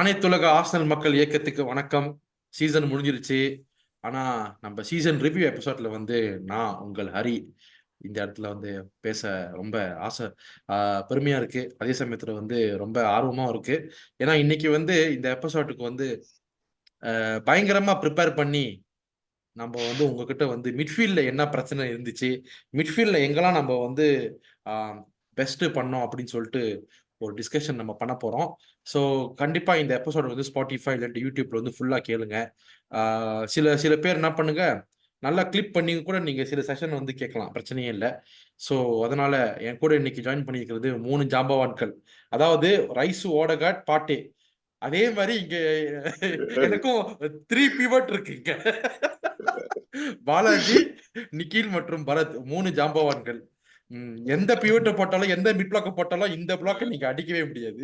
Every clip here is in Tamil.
அனைத்துலக ஆர்சனல் மக்கள் இயக்கத்துக்கு வணக்கம். சீசன் முடிஞ்சிருச்சு. ஆனா நம்ம சீசன் ரிவ்யூ எபிசோட்ல நான் உங்கள் ஹரி இந்த இடத்துல பேச ரொம்ப ஆசை பெருமையா இருக்கு. அதே சமயத்துல ரொம்ப ஆர்வமா இருக்கு. ஏன்னா இன்னைக்கு இந்த எபிசோட்டுக்கு பயங்கரமா ப்ரிப்பேர் பண்ணி நம்ம உங்ககிட்ட மிட்ஃபீல்ட்ல என்ன பிரச்சனை இருந்துச்சு, மிட்ஃபீல்ட்ல எங்கெல்லாம் நம்ம பெஸ்ட் பண்ணோம் அப்படின்னு சொல்லிட்டு ஒரு டிஸ்கஷன் நம்ம பண்ண போறோம். ஸோ கண்டிப்பா இந்த எபிசோட் ஸ்பாட்டிஃபை இல்லாட்டி யூடியூப்ல ஃபுல்லா கேளுங்க. சில சில பேர் என்ன பண்ணுங்க, நல்லா கிளிப் பண்ணி கூட நீங்க சில செஷன் கேட்கலாம், பிரச்சனையே இல்லை. ஸோ அதனால என் கூட இன்னைக்கு ஜாயின் பண்ணியிருக்கிறது 3 ஜாம்பவான்கள். அதாவது ரைஸ், ஓடகாட், பாட்டே. அதே மாதிரி இங்க எனக்கும் 3 பிவட் இருக்கு இங்க. பாலாஜி, நிக்கில் மற்றும் பரத் 3 ஜாம்பவான்கள். எந்த பிவட்டை போட்டாலும் எந்த மிட் பிளாக்க போட்டாலும் இந்த பிளாக்கை நீங்க அடிக்கவே முடியாது.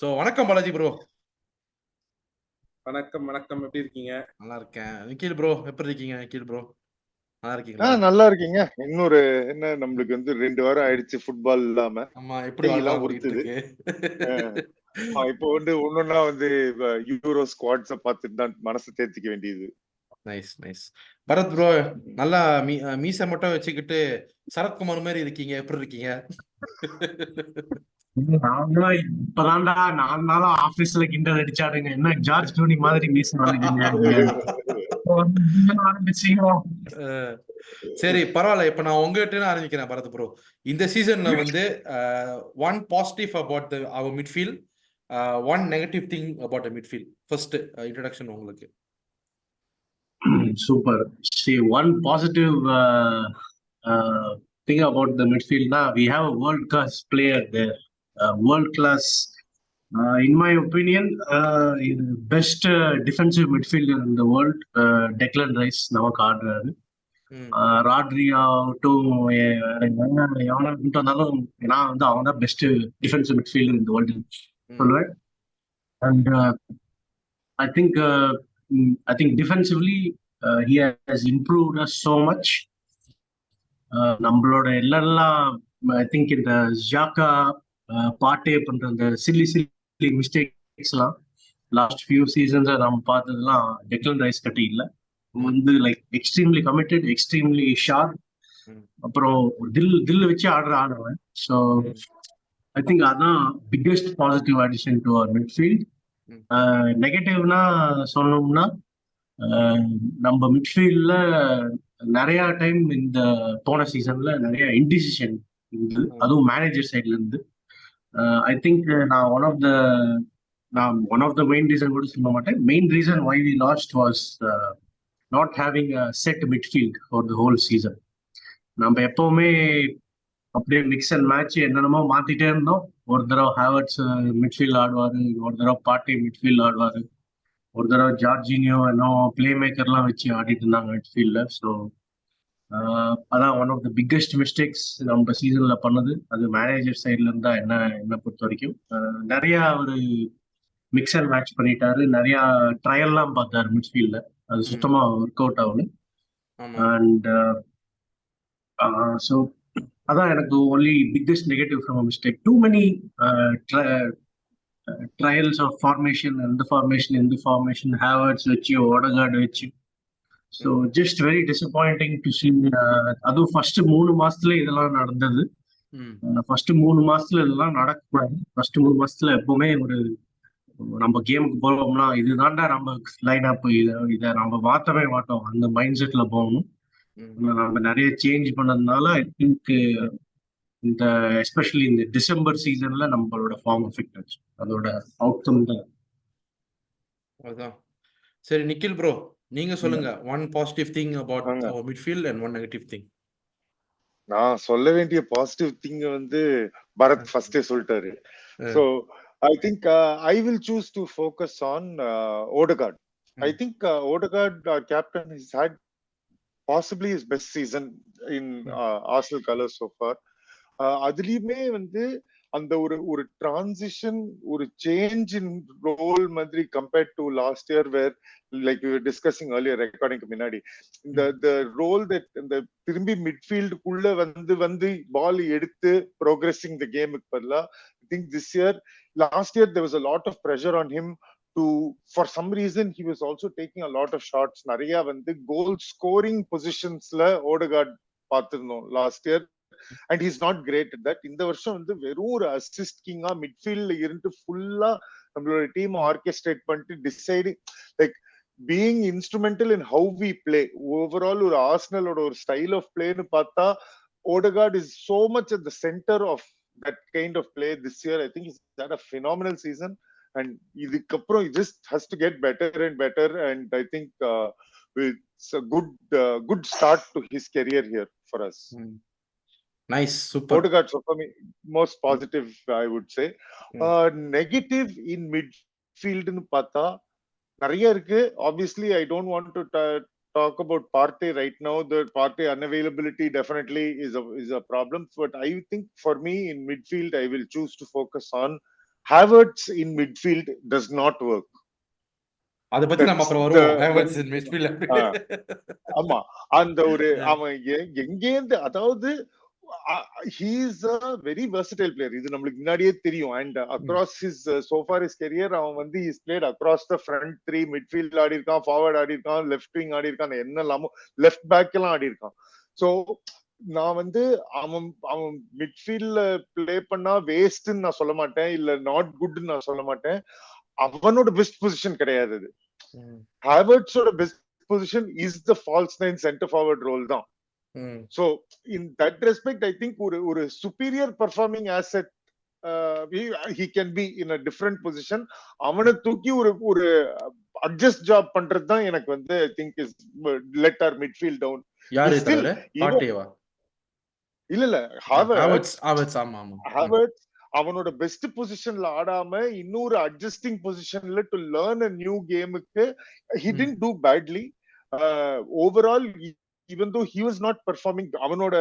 சோ வணக்கம் பாலாஜி ப்ரோ. வணக்கம் வணக்கம், எப்படி இருக்கீங்க? நல்லா இருக்கேன். நிக்கில் ப்ரோ எப்படி இருக்கீங்க? நிக்கில் ப்ரோ நல்லா இருக்கீங்களா? நல்லா இருக்கீங்க. இன்னொரு என்ன நம்மளுக்கு 2 வாரம் ஆயிடுச்சு ஃபுட்பால் இல்லாம. ஆமா, எப்படி வாழ்க்கை ஓடிட்டு இருக்கு? இப்போ ஒன்னொன்னா யூரோ ஸ்குவாட்ஸ பார்த்துட்டு தான் மனசை தேர்த்திக்க வேண்டியது. Nice nice. பரத் ப்ரோ நல்லா மீசை மட்டும் வச்சுக்கிட்டு சரத்குமார் மாதிரி இருக்கீங்க, எப்படி இருக்கீங்க? இப்பதான்டா 4 நாளா ஆபீஸ்ல கிண்டல் அடிச்சாடுங்க, என்ன ஜார்ஜ் டோனி மாதிரி மீச சரி பரவாயில்ல. இப்ப நான் உங்ககிட்ட ஆரம்பிக்கிறேன் பரத் ப்ரோ. இந்த சீசன்ல one positive about our midfield, one negative thing about the midfield. First introduction உங்களுக்கு. Super. See, one positive thing about the midfield, we have a world class player there. World class, in my opinion, best defensive midfielder in the world, Declan Rice நமக்கு ஆடுறாரு. ராட்ரி ஆகட்டும், எவனாகட்டும் இருந்தாலும் நான் அவன் தான் பெஸ்ட் டிஃபென்சிவ் மிட்ஃபீல்டர் இந்த வேர்ல்டு சொல்லுவேன். And I think defensively he has improved us so much. நம்மளோட எல்லாம் I think இந்த ஜாக்கா பாட்டே பண்ற அந்த சில்லி மிஸ்டேக்ஸ்லாம் லாஸ்ட் ஃபியூ சீசன்ஸ் நம்ம பார்த்ததுலாம் டெக்லன் ரைஸ் கட்டி இல்லை. Like extremely committed, extremely sharp, அப்புறம் தில் வச்சு ஆடுறவன். ஸோ ஐ திங்க் அதான் biggest positive addition to our midfield. நெகட்டிவ்னா சொன்னோம்னா, நம்ம மிட்ஃபீல்ட்ல நிறைய டைம் இந்த போன சீசன்ல நிறைய இன்டிசிஷன் இருந்து, அதுவும் மேனேஜர் சைட்ல இருந்து. ஐ திங்க் நான் one of the main reason கூட சொல்ல மாட்டேன். Main reason why we lost was not having a set midfield for the whole season. நம்ம எப்பவுமே அப்படியே மிக்ஸ் அண்ட் மேட்ச் என்னென்னமோ மாத்திட்டே இருந்தோம். ஒரு தடவை ஹேவர்ட்ஸ் மிட்ஃபீல்ட் ஆடுவாரு, ஒரு தடவை பாட்டி மிட்ஃபீல்ட் ஆடுவாரு, ஒரு தடவை ஜார்ஜினியோ பிளே மேக்கர்லாம் வச்சு ஆடிட்டு இருந்தாங்க மிட்ஃபீல்ட்ல. ஸோ அதான் one of the biggest mistakes நம்ம சீசன்ல பண்ணது. அது மேனேஜர் சைட்ல இருந்தா என்ன பொறுத்த வரைக்கும் நிறைய ஒரு மிக்ஸ் அண்ட் மேட்ச் பண்ணிட்டாரு, நிறைய ட்ரையல்லாம் பார்த்தாரு மிட்ஃபீல்ட்ல, அது சுத்தமா ஒர்க் அவுட் ஆகல. அண்ட் ஸோ அதான் எனக்கு only biggest negative from mistake. Too many trials of formation, இந்த ஃபார்மேஷன் ஹேவர்ட்ஸ் வச்சு, ஓடகார்டு வச்சு. So just very disappointing to see. அதுவும் ஃபர்ஸ்ட் 3 மாசத்துல இதெல்லாம் நடந்தது. ஃபர்ஸ்ட் 3 மாசத்துல இதெல்லாம் நடக்கக்கூடாது. ஃபர்ஸ்ட் 3 மாசத்துல எப்பவுமே நம்ம கேமுக்கு போனோம்னா இதுதான்டா நம்ம லைன் அப், இதை நம்ம மாத்தவே மாட்டோம், அந்த மைண்ட் செட்ல போகணும். நம்ம நிறைய சேஞ்ச் பண்ணதுனால ஐ திங்க் இந்த எஸ்பெஷலி இந்த டிசம்பர் சீசன்ல நம்மளோட ஃபார்ம் எஃபெக்ட் ஆச்சு. அதோட அவுட்கம் தான் அதுதான். சரி நிக்கில் ப்ரோ, நீங்க சொல்லுங்க, one positive thing about our midfield and one negative thing. நான் சொல்ல வேண்டிய பாசிட்டிவ் திங் பரத் ஃபர்ஸ்டே சொல்லிட்டாரு. So I think I will choose to focus on Odegaard. I think Odegaard, our captain, has had possibly his best season in Arsenal colors so far. அதுலயுமே அந்த ஒரு டிரான்சிஷன், ஒரு சேஞ்ச் இன் ரோல் மாதிரி compared to last year, where like we were discussing earlier ரெக்கார்டிங்க்கு முன்னாடி, இந்த ரோல் தட் இந்த திரும்பி மிட்ஃபீல்டுக்குள்ள வந்து பால் எடுத்து ப்ரோக்ரஸிங் த கேமுக்கு பதிலா think last year there was a lot of pressure on him to, for some reason he was also taking a lot of shots. நிறைய வந்து goal scoring positionsல Odegaard பார்த்திருந்தோம் last year, and he's not great at that. இந்த வருஷம் வந்து வெறும் ஒரு அசிஸ்ட் கிங்கா மிட்ஃபீல்ட்ல இருந்து ஃபுல்லா நம்மளோட டீம் ஆர்கெஸ்ட்ரேட் பண்ணிட்டு deciding, like being instrumental in how we play. Overall ஒரு ஆர்சனலோட ஒரு ஸ்டைல் ஆஃப் பிளேன்னு பார்த்தா Odegaard is so much at the center of that kind of play this year. I think he's had a phenomenal season, and இதுக்கப்புறம் he just has to get better and better, and I think it's a good start to his career here for us. Nice, super. Odegaard, so for me, most positive, I would say. Negative in midfield nu பார்த்தா நிறைய இருக்கு. Obviously, I don't want to talk about Partey right now. The Partey unavailability definitely is a problem. But I think for me in midfield, I will choose to focus on Havertz in midfield does not work. அத பத்தி நம்ம அப்புறம் வருவோம். Havertz in midfield. ஆமா, அந்த ஒரு அவன் எங்கேந்து, அதாவது he is a very versatile player. இது நம்மளுக்கு முன்னாடியே தெரியும். And across his so far his career, அவன் வந்து he's played across the front three, midfield ஆடி இருக்கான், forward ஆடி இருக்கான், left wing ஆடி இருக்கான், என்னெல்லாமோ left back எல்லாம் ஆடி இருக்கான். So நான் வந்து அவன் மிட்ஃபீல்ட்ல பிளே பண்ணா வேஸ்ட்ன்னு நான் சொல்ல மாட்டேன், இல்ல நாட் குட்னு நான் சொல்ல மாட்டேன். அவனோட பெஸ்ட் பொசிஷன் கிடையாது அது. ஹாவர்ட்ஸோட best position is the false nine centre forward role தான். So in that respect, I think ஒரு superior performing asset, he can be in a different position. அவனை தூக்கி ஒரு adjust job பண்றது தான் எனக்கு வந்து I think is let our midfield down. யாரு தரல? பாட்டேவா? இல்ல Havertz. ஆமா. Havertz அவனோட பெஸ்ட் பொசிஷன்ல ஆடாம இன்னொரு அட்ஜஸ்டிங் பொசிஷன்ல டு லேர்ன் a new கேமுக்கு he didn't do badly. Overall, even though he was not performing, அவனோட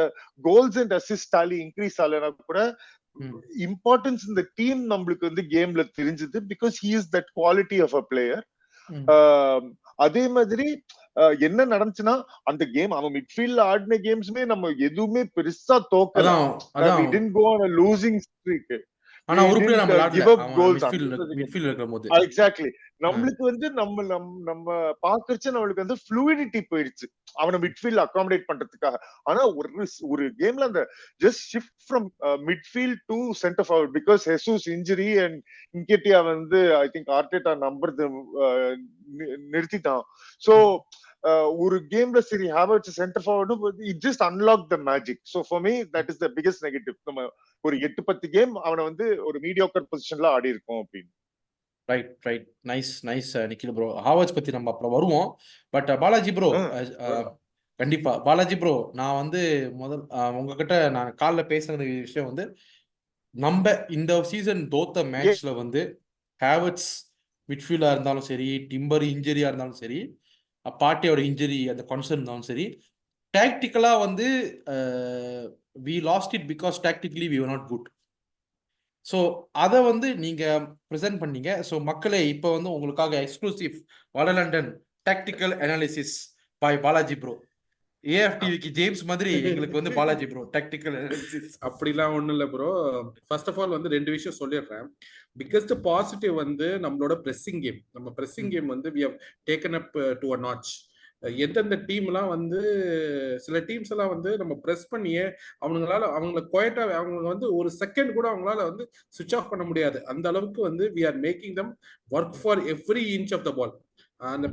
goals and assist tally increase ஆலனா கூட importance in the team நம்மளுக்கு வந்து கேம்ல தெரிஞ்சது, because he is that quality of a player. அதே மாதிரி என்ன நடந்துச்சுன்னா அந்த கேம் அவன் மிட்ஃபீல்ட்ல ஆடின கேம்ஸ்மே நம்ம எதுவுமே பெருசா தோக்கல. we didn't go on a losing streak. ஆனா உருப்படியா நம்ம விளையாடல மிட்ஃபீல்ட் இருக்கும்போது. எக்ஸாக்ட்லி. நம்மளுக்கு வந்து நம்ம பாக்குறச்ச நம்மளுக்கு வந்து ஃப்ளூயிடிட்டி போயிடுச்சு அவனை மிட்ஃபீல்ட் அகாமடேட் பண்றதுக்காக. ஆனா ஒரு கேம்ல அந்த just shift from midfield to centre forward, because Jesus injury and Nketiah வந்து ஐ திங்க் ஆர்டேட்டா நம்புறது நிறுத்திட்டான். சோ ஒரு கேம்ல சரி ஹாவர்ட்ஸ் centre forward it just unlock the magic. So for me that is the biggest negative. நம்ம ஒரு 8-10 கேம் அவனை வந்து ஒரு மீடியோக்கர் பொசிஷன்ல ஆடி இருக்கோம் அப்படின்னு. Right nice Nikhil bro. ஹாவர்ட்ஸ் பத்தி நம்ம அப்புறம் வருவோம். பட் பாலாஜி ப்ரோ, கண்டிப்பா பாலாஜி ப்ரோ, நான் வந்து முதல் உங்ககிட்ட நான் காலைல பேசுறது விஷயம் வந்து, நம்ம இந்த சீசன் தோத்த மேட்ச்ல வந்து ஹாவர்ட்ஸ் மிட்ஃபீல்டா இருந்தாலும் சரி, டிம்பர் இன்ஜரியா இருந்தாலும் சரி, பார்ட்டியோட இன்ஜரி அந்த கன்சர்ன் இருந்தாலும் சரி, டாக்டிக்கலா வந்து we lost it because tactically we were not good. So அதை வந்து நீங்க ப்ரெசென்ட் பண்ணீங்க. ஸோ மக்களே, இப்போ வந்து உங்களுக்காக எக்ஸ்க்ளூசிவ் வடலண்டன் tactical analysis by Balaji bro. ஏஎஃப்டிவிக்கு ஜேம்ஸ் மாதிரி எங்களுக்கு வந்து பாலாஜி ப்ரோ டாக்டிக்கல் அனாலிசிஸ். அப்படிலாம் ஒன்றும் இல்லை ப்ரோ. ஃபர்ஸ்ட் ஆஃப் ஆல் வந்து 2 விஷயம் சொல்லிடுறேன். பிகஸ்ட் பாசிட்டிவ் வந்து நம்மளோட ப்ரெஸ்ஸிங் கேம். நம்ம ப்ரெஸ்ஸிங் கேம் வந்து we have taken up to a notch. எந்தெந்த டீம்லாம் வந்து சில டீம்ஸ் எல்லாம் வந்து நம்ம ப்ரெஸ் பண்ணியே அவங்கள குவைட்டா அவங்க வந்து ஒரு செகண்ட் கூட அவங்களால வந்து சுவிட்ச் ஆஃப் பண்ண முடியாது. அந்த அளவுக்கு வந்து we are making them work for every inch of the ball, and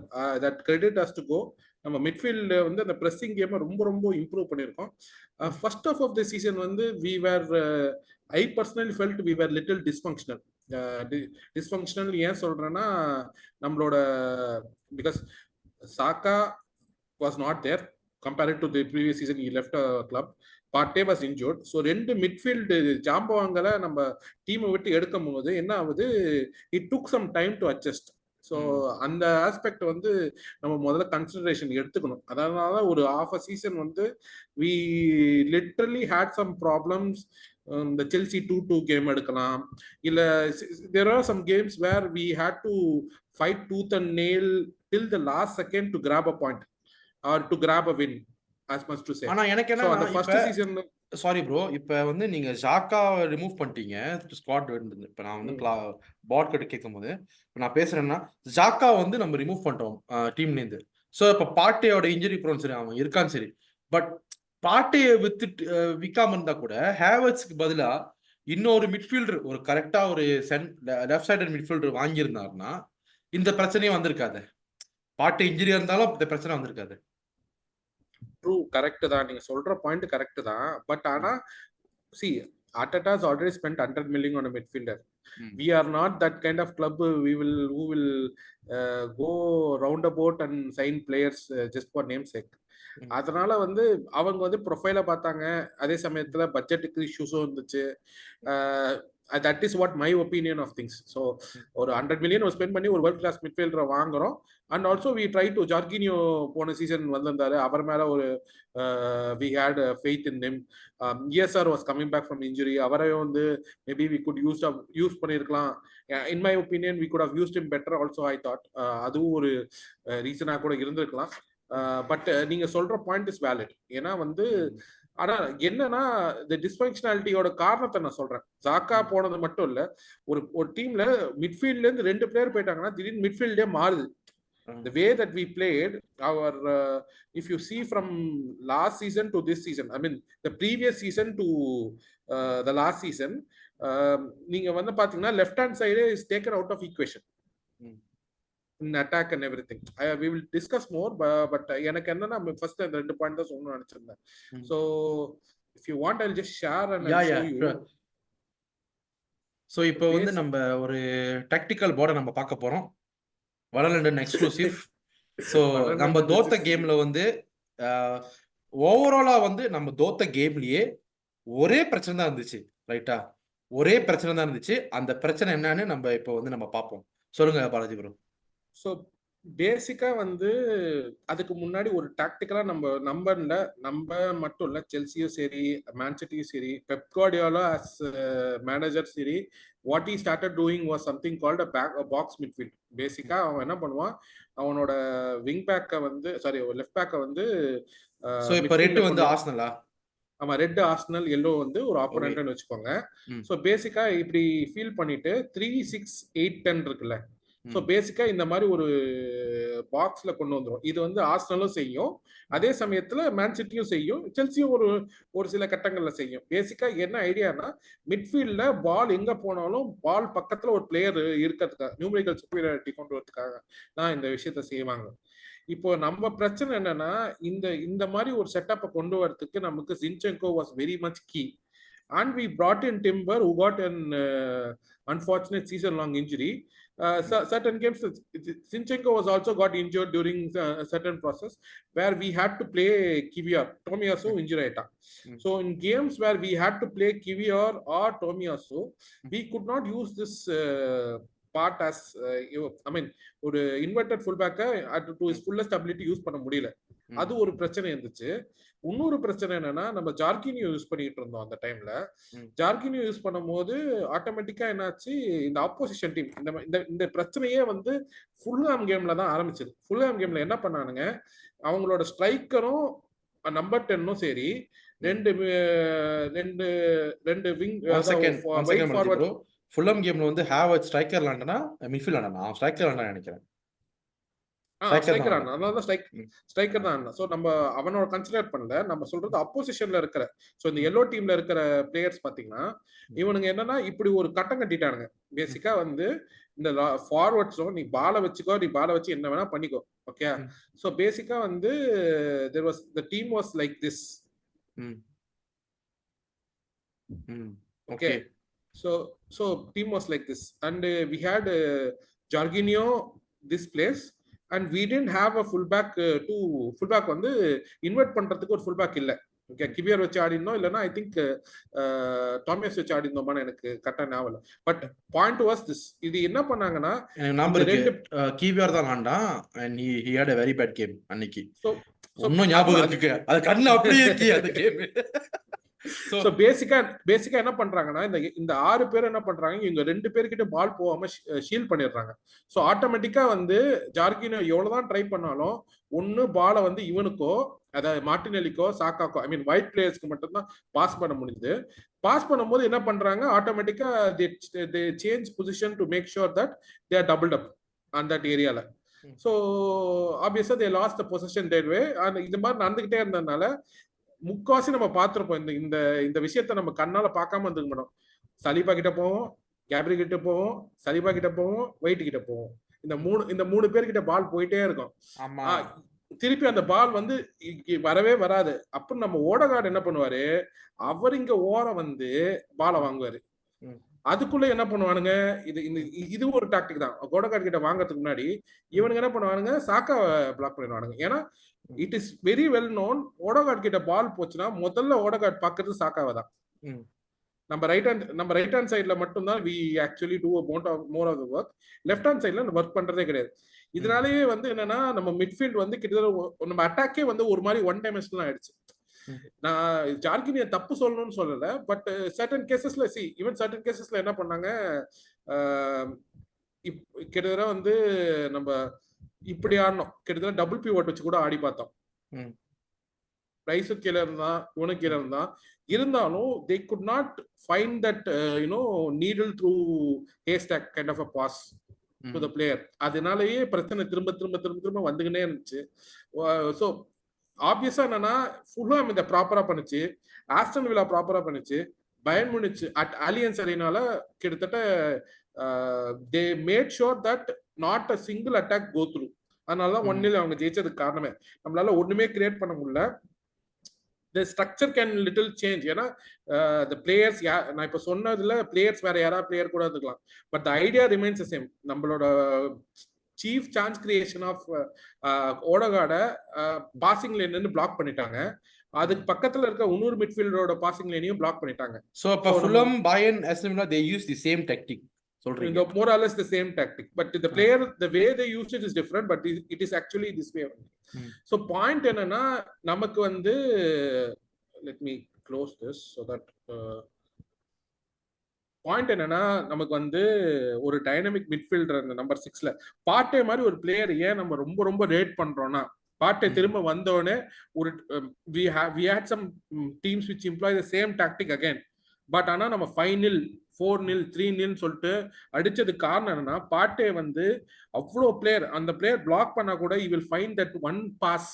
that credit has to go. நம்ம மிட்ஃபீல்ட் வந்து அந்த ப்ரெஸ்ஸிங் கேமை ரொம்ப இம்ப்ரூவ் பண்ணியிருக்கோம். ஃபர்ஸ்ட் ஆஃப் தி சீசன் வந்து I personally felt we were little dysfunctional. ஏன் சொல்றேன்னா, நம்மளோட because Saka was not there compared to the previous season. He left a club. Partey was injured. So 2 midfield ஜாம்பவாங்களை நம்ம டீமை விட்டு எடுக்கும் போது என்ன ஆகுது, it took some time to adjust. So அந்த ஆஸ்பெக்ட் வந்து நம்ம முதல்ல கன்சிடரேஷன் எடுத்துக்கணும். அதனால ஒரு half a season வந்து we literally had some problems. இந்த செல்சி 2-2 கேம் எடுக்கலாம், இல்ல there are some games where we had to fight tooth and nail till the last second to grab a point or to grab a win. as much to say. ஆனா எனக்கு So என்னன்னா அந்த இப்ப ஃபர்ஸ்ட் சீசன் சாரி ப்ரோ, இப்ப வந்து நீங்க ஜாக்காவை ரிமூவ் பண்ணிட்டீங்க ஸ்குவாட். இப்ப நான் வந்து பாட் கிட்ட கேட்கும்போது இப்ப நான் பேசுறேன்னா ஜாக்கா வந்து நம்ம ரிமூவ் பண்ணிட்டோம் டீம்ல இருந்து. ஸோ இப்ப பாட்டேயோட இன்ஜுரி ப்ரோன் சரி அவன் இருக்கான்னு சரி, பட் பாட்டையை வித்துட்டு விற்காம இருந்தா கூட ஹேவர்ட்ஸ்க்கு பதிலா இன்னொரு மிட்ஃபீல்டர் ஒரு கரெக்டா ஒரு லெஃப்ட் சைடட் மிட்ஃபீல்டர் வாங்கியிருந்தாருன்னா இந்த பிரச்சனையும் வந்திருக்காது. பாட்டு இன்ஜுரியா இருந்தாலும் இந்த பிரச்சனை வந்திருக்காது. ட்ரூ, கரெக்ட் தான், நீங்க சொல்ற பாயிண்ட் கரெக்ட் தான். பட் ஆனா see, Arteta has already spent 100 million on a midfielder. We are not that kind of club who will go roundabout and sign players just for namesake. அதனால வந்து அவங்க வந்து ப்ரொஃபைல பார்த்தாங்க, அதே சமயத்துல பட்ஜெட்டுக்கு இஷ்யூஸும் இருந்துச்சு. That is what my opinion of things. So ஒரு 100 மில்லியன் ஸ்பெண்ட் பண்ணி ஒரு வேர்ல்ட் கிளாஸ் மிட்ஃபீல்டரை வாங்குறோம். And also we try to Jorginho போன சீசன் வந்திருந்தாரு, அவர் மேல ஒரு we had faith in him. ESR was coming back from injury, அவரையும் வந்து மேபி வி குட் யூஸ் பண்ணியிருக்கலாம். In my opinion we could have used him better also I thought. அதுவும் ஒரு ரீசனாக கூட இருந்திருக்கலாம். பட் நீங்க சொல்ற பாயிண்ட் இஸ் வேலிட். ஏன்னா வந்து ஆனா என்னன்னா இந்த டிஸ்பங்க்ஷனாலிட்டியோட காரணத்தை நான் சொல்றேன். ஜாக்கா போனது மட்டும் இல்ல, ஒரு டீம்ல மிட்ஃபீல்ட்ல இருந்து 2 பிளேயர் போயிட்டாங்கன்னா திடீர்னு மிட்ஃபீல்டே மாறுது. The way that we played our if you see from last season to this season, I mean the previous season to the last season, நீங்க வந்து பாத்தீங்கன்னா left hand side is taken out of equation in attack and everything. We will discuss more, but எனக்கு என்னன்னா first அந்த 2 பாயிண்ட் தான் சொல்லணும்னு நினைச்சிருந்தேன். So if you want I'll just share and I'll show you. So இப்போ வந்து நம்ம ஒரு டாக்டிக்கல் போர்டை நம்ம பார்க்க போறோம், வளலண்டன் எக்ஸ்க்ளூசிவ். ஸோ நம்ம தோத்த கேம்ல வந்து ஓவராலா வந்து நம்ம தோத்த கேம்லயே ஒரே பிரச்சனை தான் இருந்துச்சு, ரைட்டா? ஒரே பிரச்சனை தான் இருந்துச்சு. அந்த பிரச்சனை என்னன்னு நம்ம இப்போ வந்து நம்ம பார்ப்போம். சொல்லுங்க பாலாஜி ப்ரோ. ஸோ பேசிக்கா வந்து அதுக்கு முன்னாடி ஒரு டாக்டிக்கலா நம்ம மட்டும் இல்ல, செல்சியும் சரி, மேன்சிட்டியும் சரி, பெப் கார்டியோலா as மேனேஜர் சரி, what he started doing was something called a box midfield. பேசிக்கா அவன் என்ன பண்ணுவான், அவனோட விங் பேக்கை வந்து லெஃப்ட் பேக்கை வந்து ஸோ இப்போ ரெட் வந்து ஆர்சனலா? ஆமா, ரெட் ஆர்சனல், எல்லோ வந்து ஒரு ஆப்போனன்ட்னு வச்சுக்கோங்க. ஸோ பேசிக்கா இப்படி ஃபீல் பண்ணிட்டு 3-6-8-10 இருக்குல்ல, ஸோ பேசிக்கா இந்த மாதிரி ஒரு பாக்ஸ்ல கொண்டு வந்துடும். இது வந்து ஆர்சனலும் செய்யும், அதே சமயத்துல மேன்சிட்டியும் செய்யும், செல்சியும் ஒரு சில கட்டங்கள்ல செய்யும். பேசிக்கா என்ன ஐடியானா, மிட்ஃபீல்ட்ல பால் எங்க போனாலும் பால் பக்கத்துல ஒரு பிளேயர் இருக்கிறதுக்காக, நியூமரிக்கல் சுப்பீரியாரிட்டி கொண்டு வரதுக்காக தான் இந்த விஷயத்த செய்வாங்க. இப்போ நம்ம பிரச்சனை என்னன்னா, இந்த மாதிரி ஒரு செட்டப்பை கொண்டு வரதுக்கு நமக்கு Zinchenko was very much key. And we brought in Timber, who got an unfortunate season-long injury. Certain games, Zinchenko was also got injured during a certain process where we had to play Kivior. Tomiyasu injury. So in games where we had to play Kivior or Tomiyasu, we could not use this part as I mean ஒரு இன்வெர்டட் ஃபுல் பேக்கை to his fullest ability use பண்ண முடியல. அது ஒரு பிரச்சனை இருந்துச்சு. இன்னொரு பிரச்சனை என்னன்னா, நம்ம ஜார்கினியோ யூஸ் பண்ணிட்டு இருந்தோம் அந்த டைம்ல. ஜார்கினியோ யூஸ் பண்ணும்போது ஆட்டோமேட்டிக்கா என்னாச்சு, இந்த ஆப்போசிஷன் டீம் இந்த பிரச்சனையே வந்து ஃபுல்ஹாம் கேம்ல தான் ஆரம்பிச்சது. ஃபுல்ஹாம் கேம்ல என்ன பண்ணானுங்க, அவங்களோட ஸ்ட்ரைக்கரும் நம்பர் 10ம் சரி, ரெண்டு விங் ஃபார்வர்ட். ஃபுல்ஹாம் கேம்ல வந்து ஹேவர்ட்ஸ் ஸ்ட்ரைக்கர் லாண்டனா மிட்ஃபீல்ட் லாண்டனா? அவன் ஸ்ட்ரைக்கர் லாண்டனா நினைக்கிறேன். ஸ்ட்ரைக்கர் தான். சோ நம்ம அவனோட கன்சிடர் பண்ணல, நம்ம சொல்றது அப்போசிஷன்ல இருக்கிற. சோ இந்த எல்லோ டீம்ல இருக்கிற பிளேயர்ஸ் பாத்தீங்கன்னா, இவனுங்க என்னன்னா இப்படி ஒரு கட்டம் கட்டிட்டானுங்க. பேசிக்கா வந்து இந்த ஃபார்வர்ட்ஸும் நீ பால வச்சு என்ன வேணா பண்ணிக்கோ, ஓகே? சோ பேசிக்கா வந்து the team was like this. Okay. So team was like this, and we had Jorginho this place, and we didn't have a fullback fullback வந்து இன்வெர்ட் பண்றதுக்கு ஒரு fullback இல்ல. ஓகே, கிவியர் வச்சு ஆடினோம், இல்லைன்னா ஐ திங்க் டாமியஸ் வச்சு ஆடினோமான்னு எனக்கு கரெக்டா ஞாபகம் இல்லை. பட் பாயிண்ட் வாஸ் திஸ், இது என்ன பண்ணாங்கன்னா, கிவியர் தான் ஆண்டான் and he had a very bad game அன்னைக்கு. இன்னும் ஞாபகம் இருக்கு, அது கண்ணு அப்படியே இருக்கு அந்த கேம். So சோ பேசிக்கா என்ன பண்றாங்கன்னா இந்த 6 பேர் என்ன பண்றாங்க, இவங்க 2 பேர்கிட்ட பால் போகாம ஷீல்ட் பண்ணிடுறாங்க. சோ ஆட்டோமேட்டிக்கா வந்து ஜார்கினோ எவ்வளவுதான் ட்ரை பண்ணாலும் ஒண்ணு பாலை வந்து இவனுக்கோ, அதாவது மார்டினெல்லிக்கோ சாக்காக்கோ, ஐ மீன் ஒயிட் பிளேயர்ஸ்க்கு மட்டும்தான் பாஸ் பண்ண முடியுது. பாஸ் பண்ணும்போது என்ன பண்றாங்க, ஆட்டோமேட்டிக்கா they change position to make sure that they are doubled up on that ஏரியால. ஸோ ஆப்வியஸா they lost the position that way. இந்த மாதிரி நடந்துகிட்டே இருந்ததுனால முக்காவாசி நம்ம பார்த்திருப்போம். இந்த இந்த இந்த விஷயத்த நம்ம கண்ணால பார்க்காம இருந்துக்க மாட்டோம். சலீபா கிட்ட போவோம், கேப்ரி கிட்ட போவோம், சலீபா கிட்ட போவோம், வெயிட் கிட்ட போவோம். இந்த மூணு பேர்கிட்ட பால் போயிட்டே இருக்கும். ஆமா திருப்பி அந்த பால் வந்து வரவே வராது. அப்புறம் நம்ம ஓடகார்டு என்ன பண்ணுவாரு, அவர் இங்க ஓரம் வந்து பாலை வாங்குவாரு. அதுக்குள்ள என்ன பண்ணுவானுங்க, இது ஒரு டாக்டிக் தான். ஓடகார்டு கிட்ட வாங்கறதுக்கு முன்னாடி இவனுங்க என்ன பண்ணுவானுங்க, சாக்கா பிளாக் பண்ணிடுவானுங்க. ஏன்னா it is very well known, ஓடகார்டு கிட்ட பால் போச்சுன்னா முதல்ல ஓடகார்டு பாக்குறது சாக்காவை தான். நம்ம ரைட் ஹேண்ட் சைட்ல மட்டும் தான் we actually do more of the work. Left hand சைட்ல ஒர்க் பண்றதே கிடையாது. இதனாலேயே வந்து என்னன்னா, நம்ம மிட்ஃபீல்ட் வந்து கிட்டத்தட்ட நம்ம அட்டாக்கே வந்து ஒரு மாதிரி ஒன் டைமென்ஷனல் ஆயிடுச்சு. நான் ஜார்கினிய தப்பு சொல்லணும்னு சொல்லல, பட் சர்டன் கேசஸ்ல ஈவன் சர்டன் கேசஸ்ல என்ன பண்ணாங்க, கிட்டத்தட்ட வந்து நம்ம இப்படி ஆடணும், கிட்டத்தட்ட டபுள் பிவோட் வச்சு கூட ஆடி பார்த்தோம். ரைஸு கீழே இருந்தான், இவனு கீழே இருந்தான். இருந்தாலும் they could not find that needle through haystack kind of a pass to the player. அதனாலயே பிரச்சனை திரும்ப வந்துகிட்டே இருந்துச்சு. ஸோ ஆப்வியஸா என்னன்னா, ஃபுல்ஹாம் இதை ப்ராப்பரா பண்ணுச்சு, ஆஸ்டன் வில்லா ப்ராப்பரா பண்ணுச்சு, பயன் முனிச் அட் அலியன்ஸ் அரீனால கிட்டத்தட்ட they made sure that not a single attack go through. அதனாலதான் 1-0 அவங்க ஜெயிச்சதுக்கு காரணமே. நம்மளால ஒண்ணுமே கிரியேட் பண்ண முடியல. the structure can little change. ஏன்னா the players, நான் இப்ப சொன்னதுல பிளேயர்ஸ் வேற யாராவது பிளேயர் கூட இருக்கலாம், but the idea remains the same. நம்மளோட chief chance creation of Odegaard passing lane நின்னு பிளாக் பண்ணிட்டாங்க. அதுக்கு பக்கத்துல இருக்க இன்னொரு மிட்ஃபீல்டரோட பாசிங் லேனையும் பிளாக் பண்ணிட்டாங்க. So அப்ப Fulham, Bayern, Aston Villa they use the same tactic சொல்றீங்க. More or less the same tactic, but the player, the way they use it is different, but it is actually this way. So point என்னன்னா, நமக்கு வந்து let me close this so that point என்னன்னா, நமக்கு வந்து ஒரு டைனமிக் மிட்ஃபீல்டர் அந்த நம்பர் 6ல பாட்டே மாதிரி ஒரு பிளேயர் ஏன் நம்ம ரொம்ப ரேட் பண்றோம்னா, பாட்டே திரும்ப வந்தோடனே ஒரு we had some teams which employ the same tactic again, but ஆனா நம்ம 5-0 4-0 3-0 சொல்லிட்டு அடிச்சதுக்கு காரணம் என்னன்னா, பாட்டே வந்து அவ்வளோ பிளேயர், அந்த பிளேயர் பிளாக் பண்ணா கூட he will find that one pass